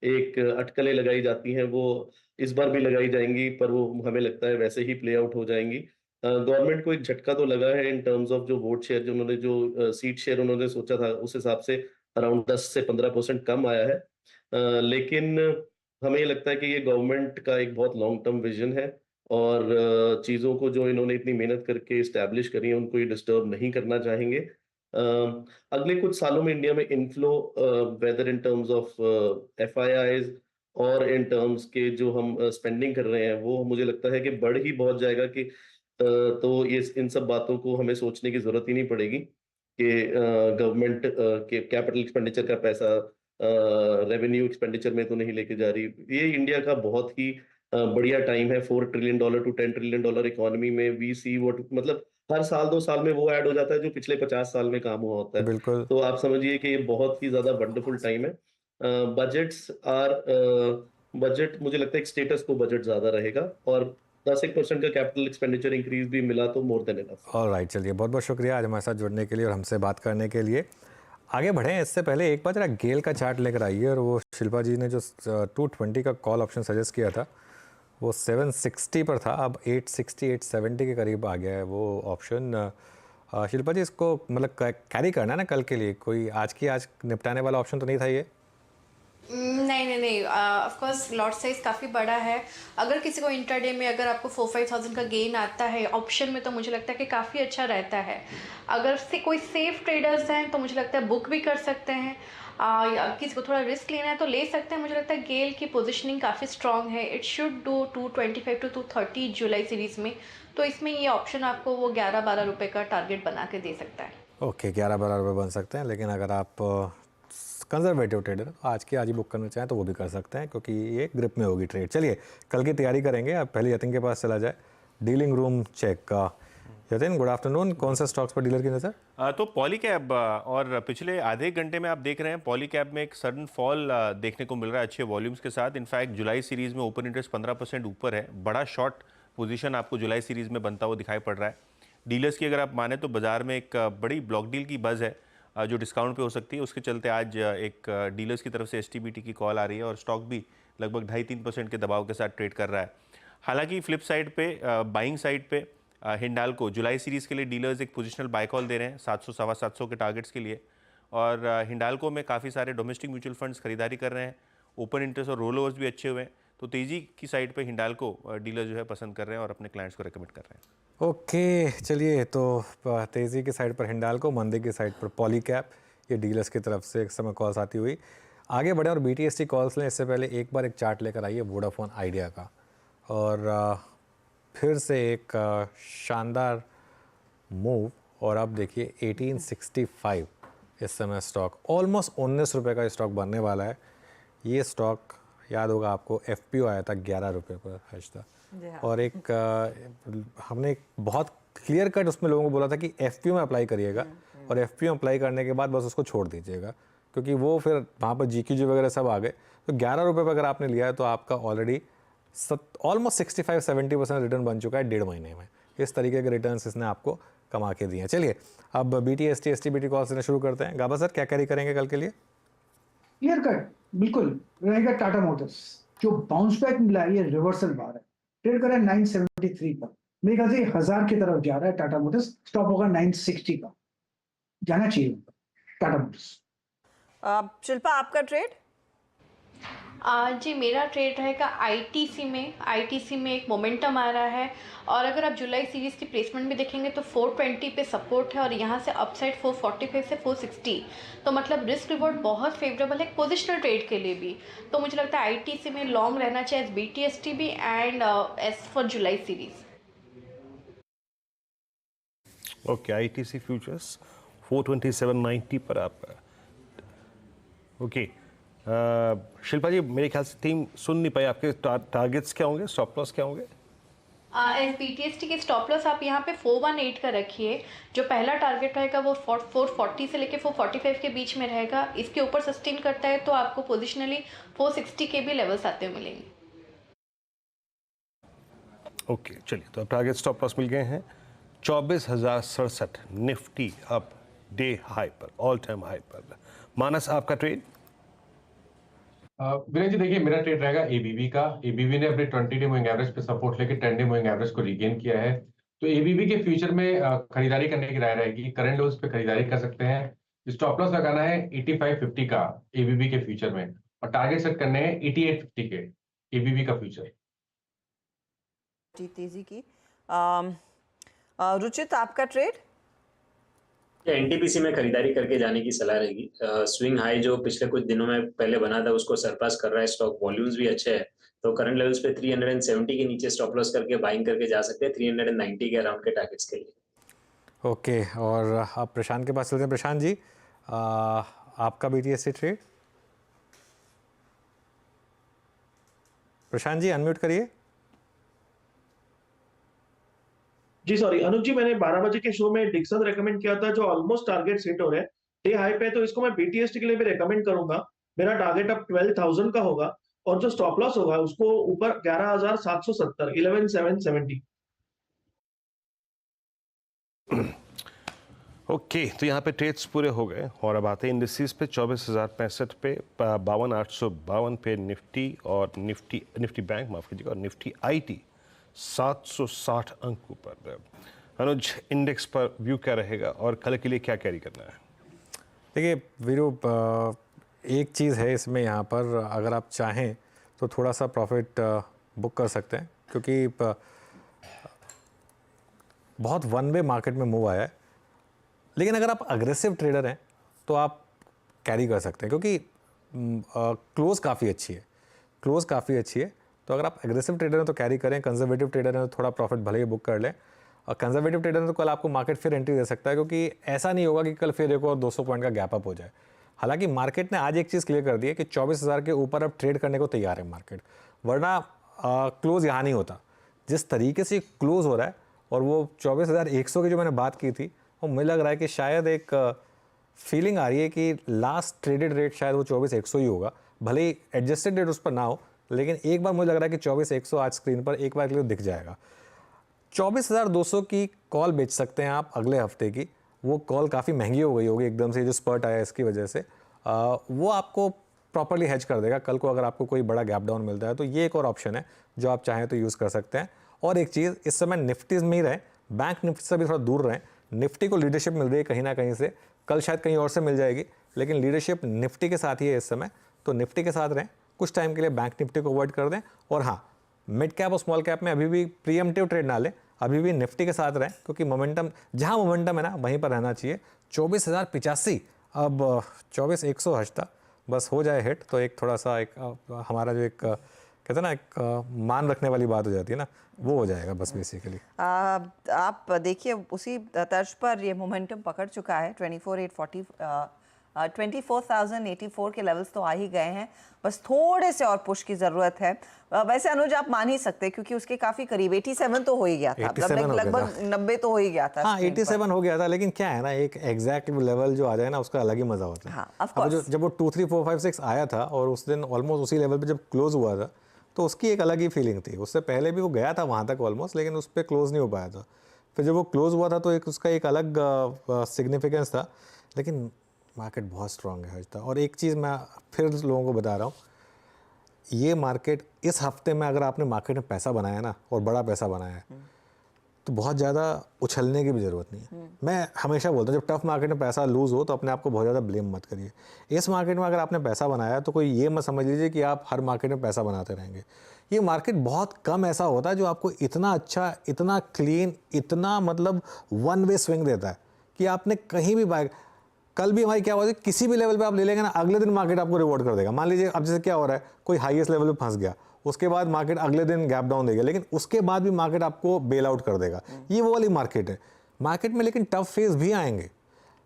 S17: एक अटकलें लगाई जाती हैं, वो इस बार भी लगाई जाएंगी, पर वो हमें लगता है वैसे ही प्ले आउट हो जाएंगी। गवर्नमेंट को एक झटका तो लगा है इन टर्म्स ऑफ जो वोट शेयर, जो सीट शेयर उन्होंने सोचा था, उस हिसाब से अराउंड 10 से 15% कम आया है। लेकिन हमें ये लगता है कि ये गवर्नमेंट का एक बहुत लॉन्ग टर्म विजन है, और चीज़ों को जो इन्होंने इतनी मेहनत करके इस्टेब्लिश करी है, उनको ये डिस्टर्ब नहीं करना चाहेंगे। अगले कुछ सालों में इंडिया में inflow whether in terms of FIIs और इन टर्म्स के जो हम स्पेंडिंग कर रहे हैं वो मुझे लगता है कि बढ़ ही बहुत जाएगा कि तो ये इन सब बातों को हमें सोचने की जरूरत ही नहीं पड़ेगी कि गवर्नमेंट के कैपिटल एक्सपेंडिचर का पैसा रेवेन्यू एक्सपेंडिचर में तो नहीं लेके जा रही। ये इंडिया का बहुत ही बढ़िया टाइम है। $4 ट्रिलियन टू $10 ट्रिलियन इकोनॉमी में वी सी व्हाट, मतलब हर साल 2 साल में वो ऐड हो जाता है जो पिछले 50 साल में काम हुआ होता है।
S1: बिल्कुल।
S17: तो आप समझिए कि ये बहुत ही ज्यादा वंडरफुल टाइम है। बजट मुझे लगता है एक स्टेटस को बजट ज्यादा रहेगा और 10% का कैपिटल एक्सपेंडिचर इंक्रीज भी मिला तो मोर देन इनफ।
S1: ऑलराइट, चलिए बहुत बहुत शुक्रिया आज हमारे साथ जुड़ने के लिए और हमसे बात करने के लिए। आगे बढ़ें इससे पहले एक बार जरा गेल का चार्ट लेकर आइए। और वो शिल्पा जी ने जो 220 का कॉल ऑप्शन सजेस्ट किया था वो 760 पर था, अब 860 870 के करीब आ गया है वो ऑप्शन। शिल्पा जी इसको मतलब कैरी करना है ना कल के लिए, कोई आज निपटाने वाला ऑप्शन तो नहीं था ये?
S6: नहीं ऑफ कोर्स लॉट साइज काफ़ी बड़ा है। अगर किसी को इंट्राडे में अगर आपको 4-5 का गेन आता है ऑप्शन में तो मुझे लगता है कि काफ़ी अच्छा रहता है। अगर से कोई सेफ ट्रेडर्स हैं तो मुझे लगता है बुक भी कर सकते हैं। किसी को थोड़ा रिस्क लेना है तो ले सकते हैं। मुझे लगता है गेल की पोजीशनिंग काफ़ी स्ट्रॉन्ग है। It should do 225 to 230 July series में, तो इसमें ये ऑप्शन आपको वो 11-12 रुपये का टारगेट बना के दे सकता है।
S1: ओके 11-12 रुपये बन सकते हैं, लेकिन अगर आप कंजर्वेटिव ट्रेडर आज ही बुक करना चाहें तो वो भी कर सकते हैं क्योंकि ये ग्रिप में होगी ट्रेड। चलिए कल की तैयारी करेंगे। अब पहले यतिन के पास चला जाए, डीलिंग रूम चेक का। यतिन गुड आफ्टरनून, कौन सा स्टॉक्स पर डीलर की नज़र?
S11: तो पॉलीकैब और पिछले आधे घंटे में आप देख रहे हैं पॉलीकैब में एक सडन फॉल देखने को मिल रहा है अच्छे वॉल्यूम्स के साथ। इनफैक्ट जुलाई सीरीज़ में ओपन इंटरेस्ट 15% ऊपर है। बड़ा शॉर्ट पोजीशन आपको जुलाई सीरीज़ में बनता हुआ दिखाई पड़ रहा है। डीलर्स की अगर आप माने तो बाजार में एक बड़ी ब्लॉक डील की बज़ है जो डिस्काउंट पे हो सकती है। उसके चलते आज एक डीलर्स की तरफ से STBT की कॉल आ रही है और स्टॉक भी लगभग 2.5-3% के दबाव के साथ ट्रेड कर रहा है। हालांकि फ्लिप साइड पे बाइंग साइड पे हिंडाल्को जुलाई सीरीज़ के लिए डीलर्स एक पोजिशनल बाय कॉल दे रहे हैं 700-750 के टारगेट्स के लिए। और हिंडाल्को में काफ़ी सारे डोमेस्टिक म्यूचुअल फंड्स खरीदारी कर रहे हैं। ओपन इंटरेस्ट और रोल ओवर्स भी अच्छे हुए हैं, तो तेज़ी की साइड पे हिंडाल्को डीलर जो है पसंद कर रहे हैं और अपने क्लाइंट्स को रेकमेंड कर रहे हैं।
S1: ओके चलिए, तो तेज़ी की साइड पर हिंडाल्को, मंदी की साइड पर पॉलीकैब, ये डीलर्स की तरफ से एक समय कॉल्स आती हुई आगे बढ़े और BTST कॉल्स लें। इससे पहले एक बार एक चार्ट लेकर आइए वोडाफोन आइडिया का, और फिर से एक शानदार मूव। और अब देखिए 1865 इस समय स्टॉक ऑलमोस्ट 19 रुपये का स्टॉक बनने वाला है। ये स्टॉक याद होगा आपको, FPO आया था 11 रुपये पर हर्षदा, और एक हमने एक बहुत क्लियर कट उसमें लोगों को बोला था कि FPO में अप्लाई करिएगा और FPO अप्लाई करने के बाद बस उसको छोड़ दीजिएगा क्योंकि वो फिर वहाँ पर GQG वगैरह सब आ गए। तो 11 रुपये पर अगर आपने लिया है तो आपका ऑलरेडी ऑलमोस्ट 65-70% रिटर्न बन चुका है 1.5 महीने में। इस तरीके के रिटर्न्स इसने आपको कमा के दिए हैं। चलिए अब BTST STBT कॉल से शुरू करते हैं। गाबा सर क्या कैरी करेंगे कल के लिए?
S5: क्लियर कट बिल्कुल रहेगा टाटा मोटर्स, जो बाउंस बैक मिला है, ये रिवर्सल बार है। ट्रेड कर रहा है 973 पर, मेरे ख्याल से 1000 की तरफ जा रहा है टाटा मोटर्स। स्टॉप होगा 960 का, जाना चाहिए टाटा मोटर्स।
S2: शिल्पा आपका ट्रेड?
S6: जी मेरा ट्रेड रहेगा ITC में एक मोमेंटम आ रहा है और अगर आप जुलाई सीरीज़ की प्लेसमेंट में देखेंगे तो 420 पे सपोर्ट है और यहाँ से अपसाइड 445 से 460, तो मतलब रिस्क रिवॉर्ड बहुत फेवरेबल है पोजिशनल ट्रेड के लिए भी। तो मुझे लगता है ITC में लॉन्ग रहना चाहिए BTST भी and as for July series.
S3: Okay ITC futures 427.90 पर आप। ओके शिल्पा जी, मेरे ख्याल से टीम सुन नहीं पाई, आपके टारगेट्स क्या होंगे, स्टॉप लॉस क्या होंगे?
S6: BTST के स्टॉप लॉस आप यहाँ पे 418 का रखिए। जो पहला टारगेट रहेगा वो 440 से लेके 445 के बीच में रहेगा। इसके ऊपर सस्टेन करता है तो आपको पोजिशनली 460 के भी लेवल्स आते हुए मिलेंगे।
S3: ओके चलिए, तो अब टारगेट स्टॉप लॉस मिल गए हैं। 24,067 निफ्टी अब डे हाई पर, ऑल टाइम हाई पर। मानस आपका ट्रेड?
S8: विनय जी देखिए, मेरा ट्रेड रहेगा ABB का। ABB ने अपने 20 डे मूविंग एवरेज पे सपोर्ट लेके 10 डे मूविंग एवरेज को रीगेन किया है, तो ABB के फ्यूचर में खरीदारी करने की राय रहेगी। करंट लोज पे खरीदारी कर सकते हैं। स्टॉप लॉस लगाना है 8550 का ABB के फ्यूचर में, और टारगेट सेट करने हैं 8850 के ABB का फ्यूचर।
S2: तेजी की रुचित आपका ट्रेड?
S9: एनटीपीसी में खरीदारी करके जाने की सलाह रहेगी। स्विंग हाई जो पिछले कुछ दिनों में पहले बना था उसको सरपास कर रहा है स्टॉक, वॉल्यूम्स भी अच्छे हैं, तो करंट लेवल्स पे 370 के नीचे स्टॉप लॉस करके बाइंग करके जा सकते हैं 390 के अराउंड के टारगेट्स के लिए।
S1: ओके, और आप प्रशांत के पास चलते हैं। प्रशांत जी, आपका BTSC trade. Prashant ji unmute करिए।
S14: जी सॉरी अनुज जी, मैंने 12 बजे के शो में डिक्सन रेकमेंड किया था जो ऑलमोस्ट टारगेट हिट हो रहे हैं डे हाई पे, तो इसको मैं BTST के लिए भी रेकमेंड करूंगा। मेरा टारगेट अब 12,000 का होगा और जो स्टॉप लॉस होगा उसको ऊपर 11,770 11,770।
S3: ओके, तो यहाँ पे ट्रेड्स पूरे हो गए और अब आते हैं इंडिसेस पे। 24,065 पे, 52,852 पे निफ्टी और निफ्टी बैंक माफ कीजिएगा, और निफ्टी IT 760 अंक ऊपर है। अनुज, इंडेक्स पर व्यू क्या रहेगा और कल के लिए क्या कैरी करना है?
S1: देखिए वीरू, एक चीज़ है इसमें, यहाँ पर अगर आप चाहें तो थोड़ा सा प्रॉफिट बुक कर सकते हैं, क्योंकि बहुत वन वे मार्केट में मूव आया है। लेकिन अगर आप अग्रेसिव ट्रेडर हैं तो आप कैरी कर सकते हैं, क्योंकि क्लोज़ काफ़ी अच्छी है, क्लोज़ काफ़ी अच्छी है। तो अगर आप एग्रेसिव ट्रेडर हैं तो कैरी करें, कंजर्वेटिव ट्रेडर हैं तो थोड़ा प्रॉफिट भले ही बुक कर लें। और कंजर्वेटिव ट्रेडर हैं तो कल आपको मार्केट फिर एंट्री दे सकता है, क्योंकि ऐसा नहीं होगा कि कल फिर एक और 200 पॉइंट का गैप अप हो जाए। हालांकि मार्केट ने आज एक चीज़ क्लियर कर दी है कि 24,000 के ऊपर अब ट्रेड करने को तैयार है मार्केट, वरना क्लोज़ यहाँ नहीं होता। जिस तरीके से क्लोज़ हो रहा है, और वो 24,100 की जो मैंने बात की थी, वो मुझे लग रहा है कि शायद एक फीलिंग आ रही है कि लास्ट ट्रेडेड रेट शायद वो 24,100 ही होगा, भले ही एडजस्टेड रेट उस पर ना हो, लेकिन एक बार मुझे लग रहा है कि 24,100 आज स्क्रीन पर एक बार के लिए दिख जाएगा। 24,200 की कॉल बेच सकते हैं आप अगले हफ्ते की। वो कॉल काफ़ी महंगी हो गई होगी एकदम से, जो स्पर्ट आया इसकी वजह से। वो आपको प्रॉपर्ली हेज कर देगा कल को, अगर आपको कोई बड़ा गैप डाउन मिलता है तो ये एक और ऑप्शन है जो आप चाहें तो यूज़ कर सकते हैं। और एक चीज़, इस समय निफ्टीज में ही रहें, बैंक निफ्टी से भी थोड़ा दूर रहें। निफ्टी को लीडरशिप मिल रही है कहीं ना कहीं से, कल शायद कहीं और से मिल जाएगी, लेकिन लीडरशिप निफ्टी के साथ ही है इस समय, तो निफ्टी के साथ रहें। कुछ टाइम के लिए बैंक निफ्टी को अवॉइड कर दें। और हाँ, मिड कैप और स्मॉल कैप में अभी भी प्रीएम्प्टिव ट्रेड ना लें, अभी भी निफ्टी के साथ रहें, क्योंकि मोमेंटम, जहाँ मोमेंटम है ना वहीं पर रहना चाहिए। 24,085, अब 24,100 हटता बस हो जाए हिट, तो एक थोड़ा सा एक हमारा जो एक कहते हैं ना एक मान रखने वाली बात हो जाती है ना, वो हो जाएगा बस बेसिकली।
S2: आप देखिए उसी तर्ज पर ये मोमेंटम पकड़ चुका है। 24,084 के लेवल्स तो आ ही गए हैं, बस थोड़े से और पुश की ज़रूरत है। वैसे अनुज आप मान ही सकते हैं, क्योंकि उसके काफ़ी करीब 87 तो हो ही गया था, लगभग 90 तो हो ही गया था।
S1: हाँ 87 हो गया था, लेकिन क्या है ना, एक एग्जैक्ट लेवल जो आ जाए ना उसका अलग ही मज़ा होता है।
S2: हाँ, ऑफ कोर्स।
S1: जब वो 2, 3, 4, 5, 6 आया था और उस दिन ऑलमोस्ट उसी लेवल पे जब क्लोज हुआ था, तो उसकी एक अलग ही फीलिंग थी। उससे पहले भी वो गया था वहाँ तक ऑलमोस्ट, लेकिन उस पर क्लोज नहीं हो पाया था। फिर जब वो क्लोज हुआ था तो एक उसका एक अलग सिग्निफिकेंस था। लेकिन मार्केट बहुत स्ट्रांग है आज तक। और एक चीज़ मैं फिर लोगों को बता रहा हूँ, ये मार्केट इस हफ्ते में अगर आपने मार्केट में पैसा बनाया ना, और बड़ा पैसा बनाया है, तो बहुत ज़्यादा उछलने की भी ज़रूरत नहीं है। मैं हमेशा बोलता हूँ, जब टफ मार्केट में पैसा लूज़ हो तो अपने आप को बहुत ज़्यादा ब्लेम मत करिए। इस मार्केट में अगर आपने पैसा बनाया तो कोई ये मत समझ लीजिए कि आप हर मार्केट में पैसा बनाते रहेंगे। ये मार्केट बहुत कम ऐसा होता है जो आपको इतना अच्छा, इतना क्लीन, इतना मतलब वन वे स्विंग देता है कि आपने कहीं भी बाय, कल भी हमारी क्या होता है, किसी भी लेवल पे आप ले लेंगे ना, अगले दिन मार्केट आपको रिवॉर्ड कर देगा। मान लीजिए अब जैसे क्या हो रहा है, कोई हाईएस्ट लेवल पे फंस गया, उसके बाद मार्केट अगले दिन गैप डाउन देगा, लेकिन उसके बाद भी मार्केट आपको बेल आउट कर देगा। ये वो वाली मार्केट है। मार्केट में लेकिन टफ फेज भी आएंगे,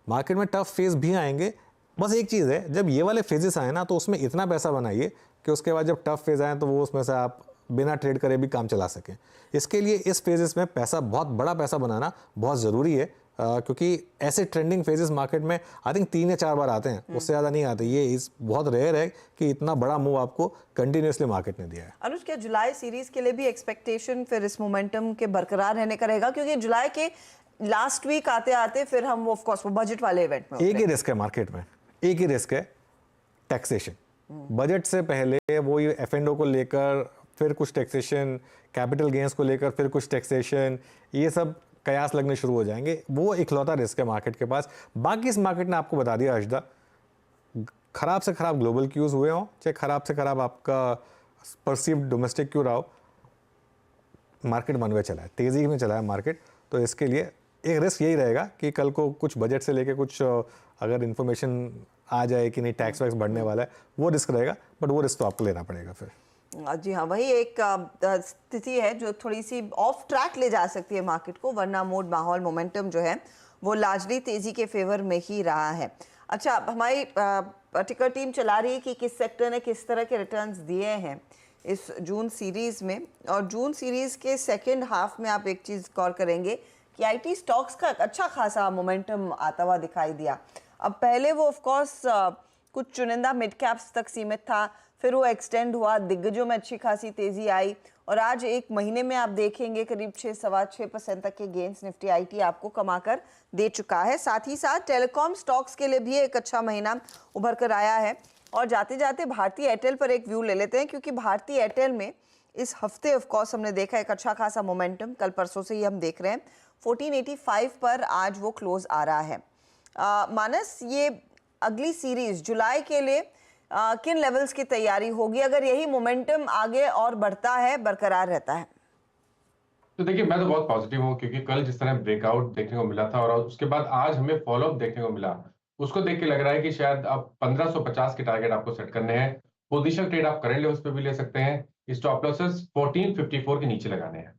S1: मार्केट में टफ फेज भी आएंगे। बस एक चीज़ है, जब ये वाले फेजेस आए ना तो उसमें इतना पैसा बनाइए कि उसके बाद जब टफ फेज आए तो वो उसमें से आप बिना ट्रेड करे भी काम चला सकें। इसके लिए इस फेजेस में पैसा, बहुत बड़ा पैसा बनाना बहुत ज़रूरी है, क्योंकि ऐसे ट्रेंडिंग फेजेस मार्केट में आई थिंक 3 या 4 बार आते हैं, उससे ज़्यादा नहीं आते। ये इस बहुत रेयर है कि इतना बड़ा मूव आपको कंटिन्यूसली मार्केट ने दिया है।
S2: अनुज, क्या जुलाई सीरीज के लिए भी एक्सपेक्टेशन फिर इस मोमेंटम के बरकरार रहने का रहेगा? क्योंकि जुलाई के लास्ट वीक आते आते फिर हम ऑफ कोर्स वो बजट वाले इवेंट में
S1: एक ही रिस्क है मार्केट में, एक ही रिस्क है, टैक्सेशन। बजट से पहले वो ये F&O को लेकर फिर कुछ टैक्सेशन, कैपिटल गेंस को लेकर फिर कुछ टैक्सेशन, ये सब कयास लगने शुरू हो जाएंगे। वो इकलौता रिस्क है मार्केट के पास। बाकी इस मार्केट ने आपको बता दिया अर्शदा, खराब से खराब ग्लोबल क्यूज हुए हों, चाहे खराब से खराब आपका परसीव्ड डोमेस्टिक क्यू रहा हो, मार्केट वन वे चला है, तेज़ी में चला है मार्केट। तो इसके लिए एक रिस्क यही रहेगा कि कल को कुछ बजट से लेके कुछ अगर इन्फॉर्मेशन आ जाए कि नहीं टैक्स वैक्स बढ़ने वाला है, वो रिस्क रहेगा, बट वो रिस्क तो आपको लेना पड़ेगा फिर।
S2: जी हाँ, वही एक स्थिति है जो थोड़ी सी ऑफ ट्रैक ले जा सकती है मार्केट को, वरना मूड माहौल मोमेंटम जो है वो लार्जली तेजी के फेवर में ही रहा है। अच्छा, हमारी पर्टिकुलर टीम चला रही है कि किस सेक्टर ने किस तरह के रिटर्न्स दिए हैं इस जून सीरीज़ में, और जून सीरीज़ के सेकेंड हाफ में आप एक चीज़ गौर करेंगे कि आईटी स्टॉक्स का अच्छा खासा मोमेंटम आता हुआ दिखाई दिया। अब पहले वो ऑफ कोर्स कुछ चुनिंदा मिड कैप्स तक सीमित था, फिर वो एक्सटेंड हुआ, दिग्गजों में अच्छी खासी तेज़ी आई, और आज एक महीने में आप देखेंगे करीब 6-6.25% तक के गेंस निफ्टी आईटी आपको कमाकर दे चुका है। साथ ही साथ टेलीकॉम स्टॉक्स के लिए भी एक अच्छा महीना उभर कर आया है। और जाते जाते भारतीय एयरटेल पर एक व्यू ले लेते हैं, क्योंकि भारतीय एयरटेल में इस हफ्ते ऑफ कोर्स हमने देखा एक अच्छा खासा मोमेंटम, कल परसों से ही हम देख रहे हैं 1485 पर आज वो क्लोज आ रहा है। मानस, ये अगली सीरीज जुलाई के लिए किन लेवल्स की तैयारी होगी अगर यही मोमेंटम आगे और बढ़ता है, बरकरार रहता है?
S8: तो देखिए, मैं तो बहुत पॉजिटिव हूँ, क्योंकि कल जिस तरह ब्रेकआउट देखने को मिला था और उसके बाद आज हमें फॉलोअप देखने को मिला, उसको देख के लग रहा है कि शायद अब 1550 के टारगेट आपको सेट करने हैं। पोजीशन ट्रेड आप करंट लेवल्स पे भी ले सकते हैं। स्टॉप लॉसेस 1454 के नीचे लगाने हैं।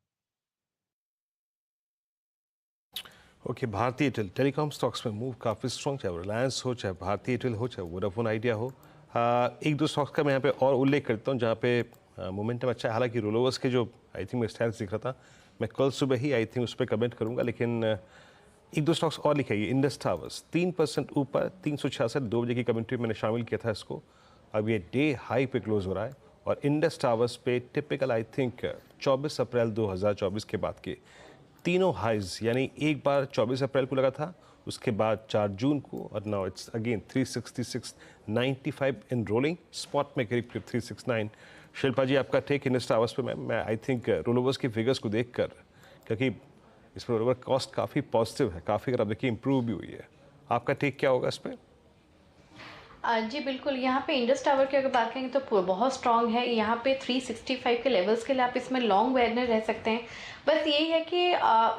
S3: ओके, भारतीय एयरटेल टेलीकॉम स्टॉक्स में मूव काफ़ी स्ट्रॉन्ग, चाहे रिलायंस हो, चाहे भारतीय एयरटेल हो, चाहे वोडाफोन आइडिया हो। एक दो स्टॉक्स का मैं यहाँ पे और उल्लेख करता हूँ जहाँ पे मोमेंटम अच्छा है। हालांकि रोलोवर्स के जो आई थिंक मैं स्टैंड दिख रहा था, मैं कल सुबह ही आई थिंक उस पर कमेंट करूँगा, लेकिन एक दो स्टॉक्स और लिखाइए। इंडस टावर्स 3% ऊपर 366, 2 बजे की कमेंट्री मैंने शामिल किया था इसको। अब ये डे हाई पे क्लोज हो रहा है, और इंडस टावर्स पे टिपिकल आई थिंक 24 अप्रैल 2024 के बाद के तीनों हाइज, यानी एक बार 24 अप्रैल को लगा था, उसके बाद 4 जून को, और now it's again 366.95 in rolling, spot में करीब 369। शिल्पा जी, आपका टेक इंडस टावर्स पे? मैं आई थिंक रोलोवर्स की फिगर्स को देखकर, क्योंकि इस पर रोलोवर कॉस्ट काफ़ी पॉजिटिव है, काफ़ी अगर आप देखिए इंप्रूव भी हुई है, आपका टेक क्या होगा इस पर?
S6: जी बिल्कुल, यहाँ पे इंडस टावर की अगर बात करेंगे तो बहुत स्ट्रांग है। यहाँ पे 365 के लेवल्स के लिए आप इसमें लॉन्ग वेनर रह सकते हैं। बस यही है कि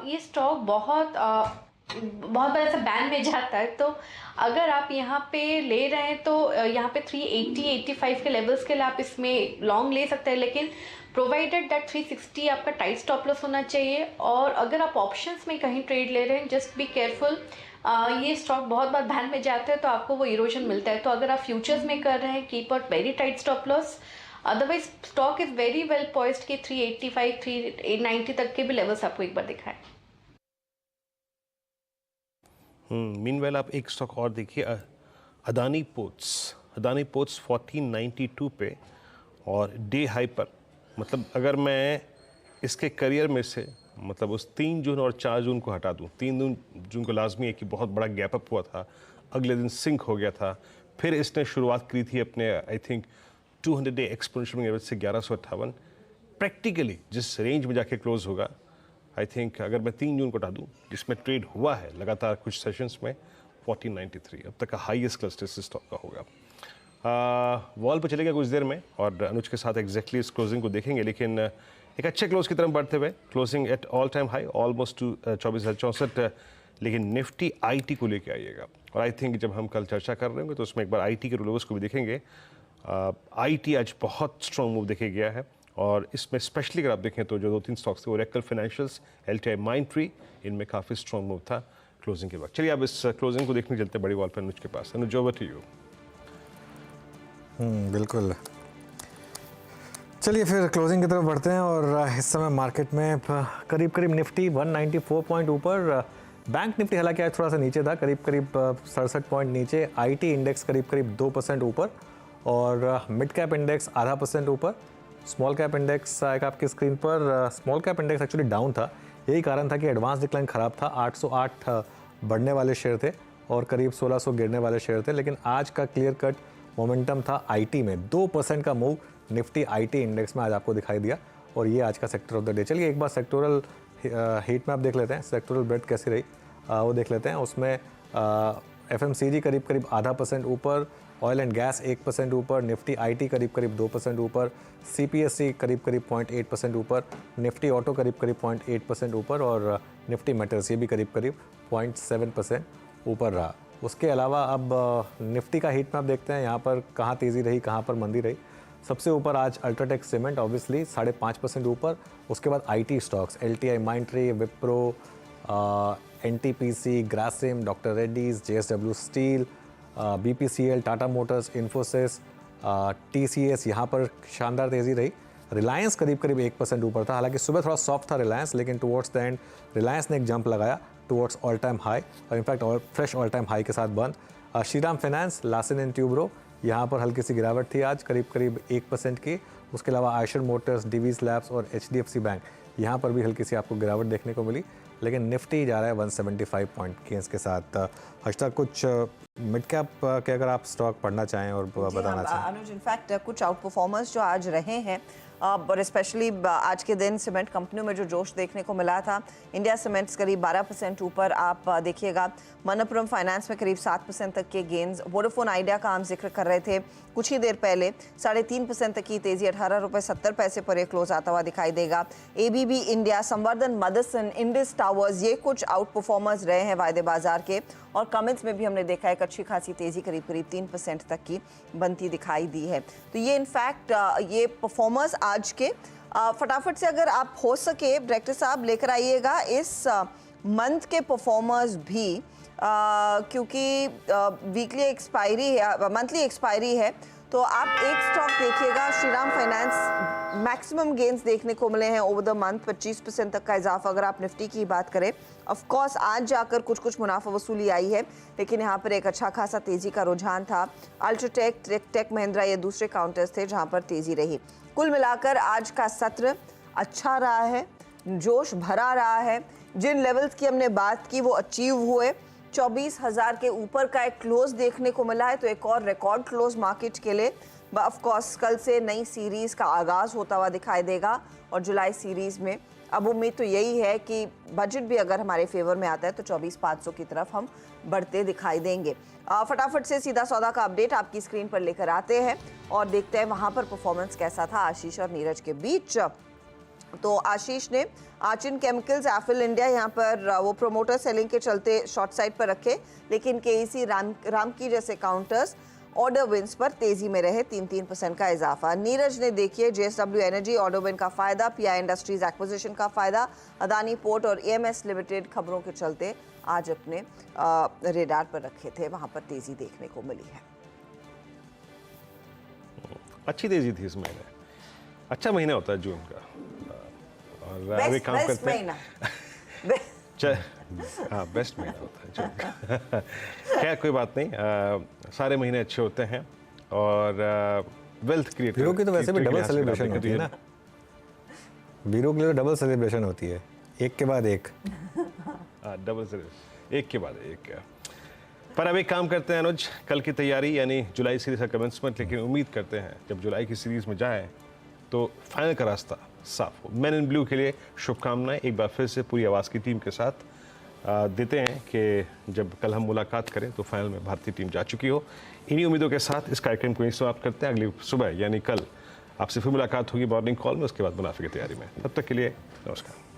S6: ये स्टॉक बहुत बड़ा सा बैंड में जाता है, तो अगर आप यहाँ पे ले रहे हैं तो यहाँ पे 380-85 के लेवल्स के लिए आप इसमें लॉन्ग ले सकते हैं, लेकिन प्रोवाइडेड दैट 360 आपका टाइट स्टॉप लॉस होना चाहिए। और अगर आप ऑप्शंस में कहीं ट्रेड ले रहे हैं, जस्ट बी केयरफुल, ये स्टॉक बहुत बार बैंड में जाते हैं तो आपको वो इरोजन मिलता है। तो अगर आप फ्यूचर्स में कर रहे हैं, keep out very tight stop loss. Otherwise stock is very well poised कि 385 390 तक के भी लेवल्स आपको एक बार दिखाएं।
S3: मीनवेल आप एक स्टॉक और देखिए, अदानी पोर्ट्स 1492 पे और डे हाई पर। मतलब अगर मैं इसके करियर में से मतलब उस 3 जून और 4 जून को हटा दूं, 3 जून को लाजमी है कि बहुत बड़ा गैप अप हुआ था, अगले दिन सिंक हो गया था, फिर इसने शुरुआत की थी अपने I think 200 day exponential average से 1158। प्रैक्टिकली जिस रेंज में जाके क्लोज होगा, आई थिंक अगर मैं 3 जून को हटा दूँ, जिसमें ट्रेड हुआ है लगातार कुछ सेशंस में, 1493 अब तक का हाईएस्ट क्लस्टर इस स्टॉक का होगा। वॉल पर चलेगा कुछ देर में और अनुज के साथ एग्जैक्टली इस क्लोजिंग को देखेंगे, लेकिन एक अच्छे क्लोज की तरफ बढ़ते हुए closing at all time high almost two 24,064। लेकिन निफ्टी आईटी को लेके आइएगा, और आई थिंक जब हम कल चर्चा कर रहे होंगे तो उसमें एक बार आईटी के रोलोवर्स को भी देखेंगे। आईटी आज बहुत स्ट्रॉन्ग मूव देखे गया है, और इसमें स्पेशली अगर आप देखें तो जो 2-3 स्टॉक्स थे, ओरेकल फाइनेंशियल्स, एलटीआई माइंडट्री, इनमें काफ़ी स्ट्रॉन्ग मूव था क्लोजिंग के बाद। चलिए अब इस क्लोजिंग को देखने चलते बड़ी वॉल पर अनुज के पास। अनुज, ओवर टू यू।
S1: बिल्कुल, चलिए फिर क्लोजिंग की तरफ बढ़ते हैं। और इस समय मार्केट में करीब करीब निफ्टी 194 पॉइंट ऊपर, बैंक निफ्टी हालांकि आज थोड़ा सा नीचे था, करीब 67 पॉइंट नीचे। आईटी इंडेक्स करीब 2% ऊपर, और मिड कैप इंडेक्स आधा % ऊपर। स्मॉल कैप इंडेक्स आएगा आपकी स्क्रीन पर। Small cap index actually down था, यही कारण था कि एडवांस डिक्लाइन ख़राब था। 808 बढ़ने वाले शेयर थे और करीब 1600 गिरने वाले शेयर थे, लेकिन आज का क्लियर कट मोमेंटम था आईटी में। 2% का मूव निफ्टी आईटी इंडेक्स में आज आपको दिखाई दिया, और ये आज का सेक्टर ऑफ द डे। चलिए एक बार सेक्टोरल हीट मैप देख लेते हैं, सेक्टोरल ब्रेथ कैसी रही वो देख लेते हैं। उसमें FMCG करीब करीब 0.5% ऊपर, ऑयल एंड गैस 1% ऊपर, निफ्टी IT करीब करीब 2% ऊपर, CPSE करीब करीब 0.8% ऊपर, निफ्टी ऑटो करीब करीब 0.8% ऊपर और निफ्टी मेटल्स ये भी करीब करीब 0.7% ऊपर रहा। उसके अलावा अब निफ्टी का हीट मैप देखते हैं, यहाँ पर कहाँ तेज़ी रही, कहाँ पर मंदी रही। सबसे ऊपर आज अल्ट्राटेक सीमेंट ऑब्वियसली 5.5% ऊपर, उसके बाद IT stocks LTI, Mindtree, Wipro, NTPC, Grasim, doctor Reddy's, JSW steel, BPCL, Tata Motors, Infosys, TCS यहाँ पर शानदार तेज़ी रही। रिलायंस करीब करीब 1% ऊपर था, हालांकि सुबह थोड़ा सॉफ्ट था रिलायंस, लेकिन टुवर्ड्स द एंड रिलायंस ने एक जंप लगाया टुवर्ड्स ऑल टाइम हाई और in fact fresh all time high के साथ बंद। Shriram finance, Larsen and Toubro यहाँ पर हल्की सी गिरावट थी आज करीब करीब 1% की। उसके अलावा आयशर मोटर्स, डिवीज लैब्स और HDFC बैंक यहाँ पर भी हल्की सी आपको गिरावट देखने को मिली, लेकिन निफ्टी जा रहा है 175 पॉइंट गेंस के साथ। हर्षदा, कुछ मिड कैप के अगर आप स्टॉक पढ़ना चाहें और बताना चाहें।
S2: अनुज, इनफैक्ट कुछ आउट परफॉर्मर्स जो आज रहे हैं और स्पेशली आज के दिन सीमेंट कंपनियों में जो जोश देखने को मिला था, इंडिया सीमेंट्स करीब 12% ऊपर आप देखिएगा, मनप्पुरम फाइनेंस में करीब 7% तक के गेंस, वोडाफोन आइडिया का हम जिक्र कर रहे थे कुछ ही देर पहले, 3.5% तक की तेजी, 18.70 पर एक क्लोज आता हुआ दिखाई देगा। ABB इंडिया, संवर्धन मदरसन, इंडिस टावर्स ये कुछ आउट परफॉर्मर्स रहे हैं वायदे बाजार के। और कमेंट्स में भी हमने देखा है अच्छी खासी तेजी करीब करीब 3% तक की बनती दिखाई दी है। तो ये इनफैक्ट ये परफॉर्मर्स आज के फटाफट से अगर आप हो सके डायरेक्टर साहब लेकर आइएगा इस मंथ के परफॉर्मर्स भी, क्योंकि वीकली एक्सपायरी है, मंथली एक्सपायरी है, तो आप एक स्टॉक देखिएगा, श्रीराम फाइनेंस, मैक्सिमम गेंस देखने को मिले हैं ओवर द मंथ, 25% तक का इजाफा अगर आप निफ्टी की बात करें। ऑफ कोर्स आज जाकर कुछ मुनाफा वसूली आई है, लेकिन यहाँ पर एक अच्छा खासा तेजी का रुझान था। अल्ट्राटेक, टेक महिंद्रा ये दूसरे काउंटर्स थे जहाँ पर तेजी रही। कुल मिलाकर आज का सत्र अच्छा रहा है, जोश भरा रहा है, जिन लेवल्स की हमने बात की वो अचीव हुए। 24,000 के ऊपर का एक क्लोज देखने को मिला है, तो एक और रिकॉर्ड क्लोज मार्केट के लिए। ऑफ कोर्स कल से नई सीरीज का आगाज होता हुआ दिखाई देगा और जुलाई सीरीज में अब उम्मीद तो यही है कि बजट भी अगर हमारे फेवर में आता है तो 24,500 की तरफ हम बढ़ते दिखाई देंगे। फटाफट से सीधा सौदा का अपडेट आपकी स्क्रीन पर लेकर आते हैं और देखते हैं वहां पर परफॉर्मेंस कैसा था आशीष और नीरज के बीच। तो आशीष ने आर्चिन केमिकल्स, एफिल इंडिया यहाँ पर वो प्रोमोटर सेलिंग के चलते शॉर्ट साइड पर रखे, लेकिन केईसी, रामकी जैसे काउंटर्स ऑर्डर विंस पर तेजी में रहे, 3% का इजाफा। नीरज ने देखिए JSW एनर्जी ऑर्डर विन का फायदा, PI इंडस्ट्रीज एक्विजिशन का फायदा, अदानी पोर्ट और AMS लिमिटेड खबरों के चलते आज अपने रेडार पर रखे थे, वहां पर तेजी देखने को मिली है।
S3: अच्छी तेजी थी इस महीने, अच्छा महीना होता है जून का और अभी काम करते हैं। हाँ, बेस्ट महीना होता है जून का। क्या कोई बात नहीं, सारे महीने अच्छे होते हैं और वेल्थ क्रिएट
S1: बीरो की तो वैसे भी डबल सेलिब्रेशन होती है ना, बीरो के लिए डबल सेलिब्रेशन होती है, एक के बाद एक।
S3: डबल सेलिब्रेशन, एक के बाद एक। पर अब एक काम करते हैं अनुज, कल की तैयारी यानी जुलाई सीरीज का कमेंसमेंट, लेकिन उम्मीद करते हैं जब जुलाई की सीरीज में जाएं तो फाइनल का रास्ता साफ हो। मैन इन ब्लू के लिए शुभकामनाएं एक बार फिर से पूरी आवाज़ की टीम के साथ देते हैं कि जब कल हम मुलाकात करें तो फाइनल में भारतीय टीम जा चुकी हो। इन्हीं उम्मीदों के साथ इस कार्यक्रम को यहीं समाप्त करते हैं। अगली सुबह यानी कल आपसे फिर मुलाकात होगी मॉर्निंग कॉल में, उसके बाद मुनाफे की तैयारी में। तब तक के लिए नमस्कार।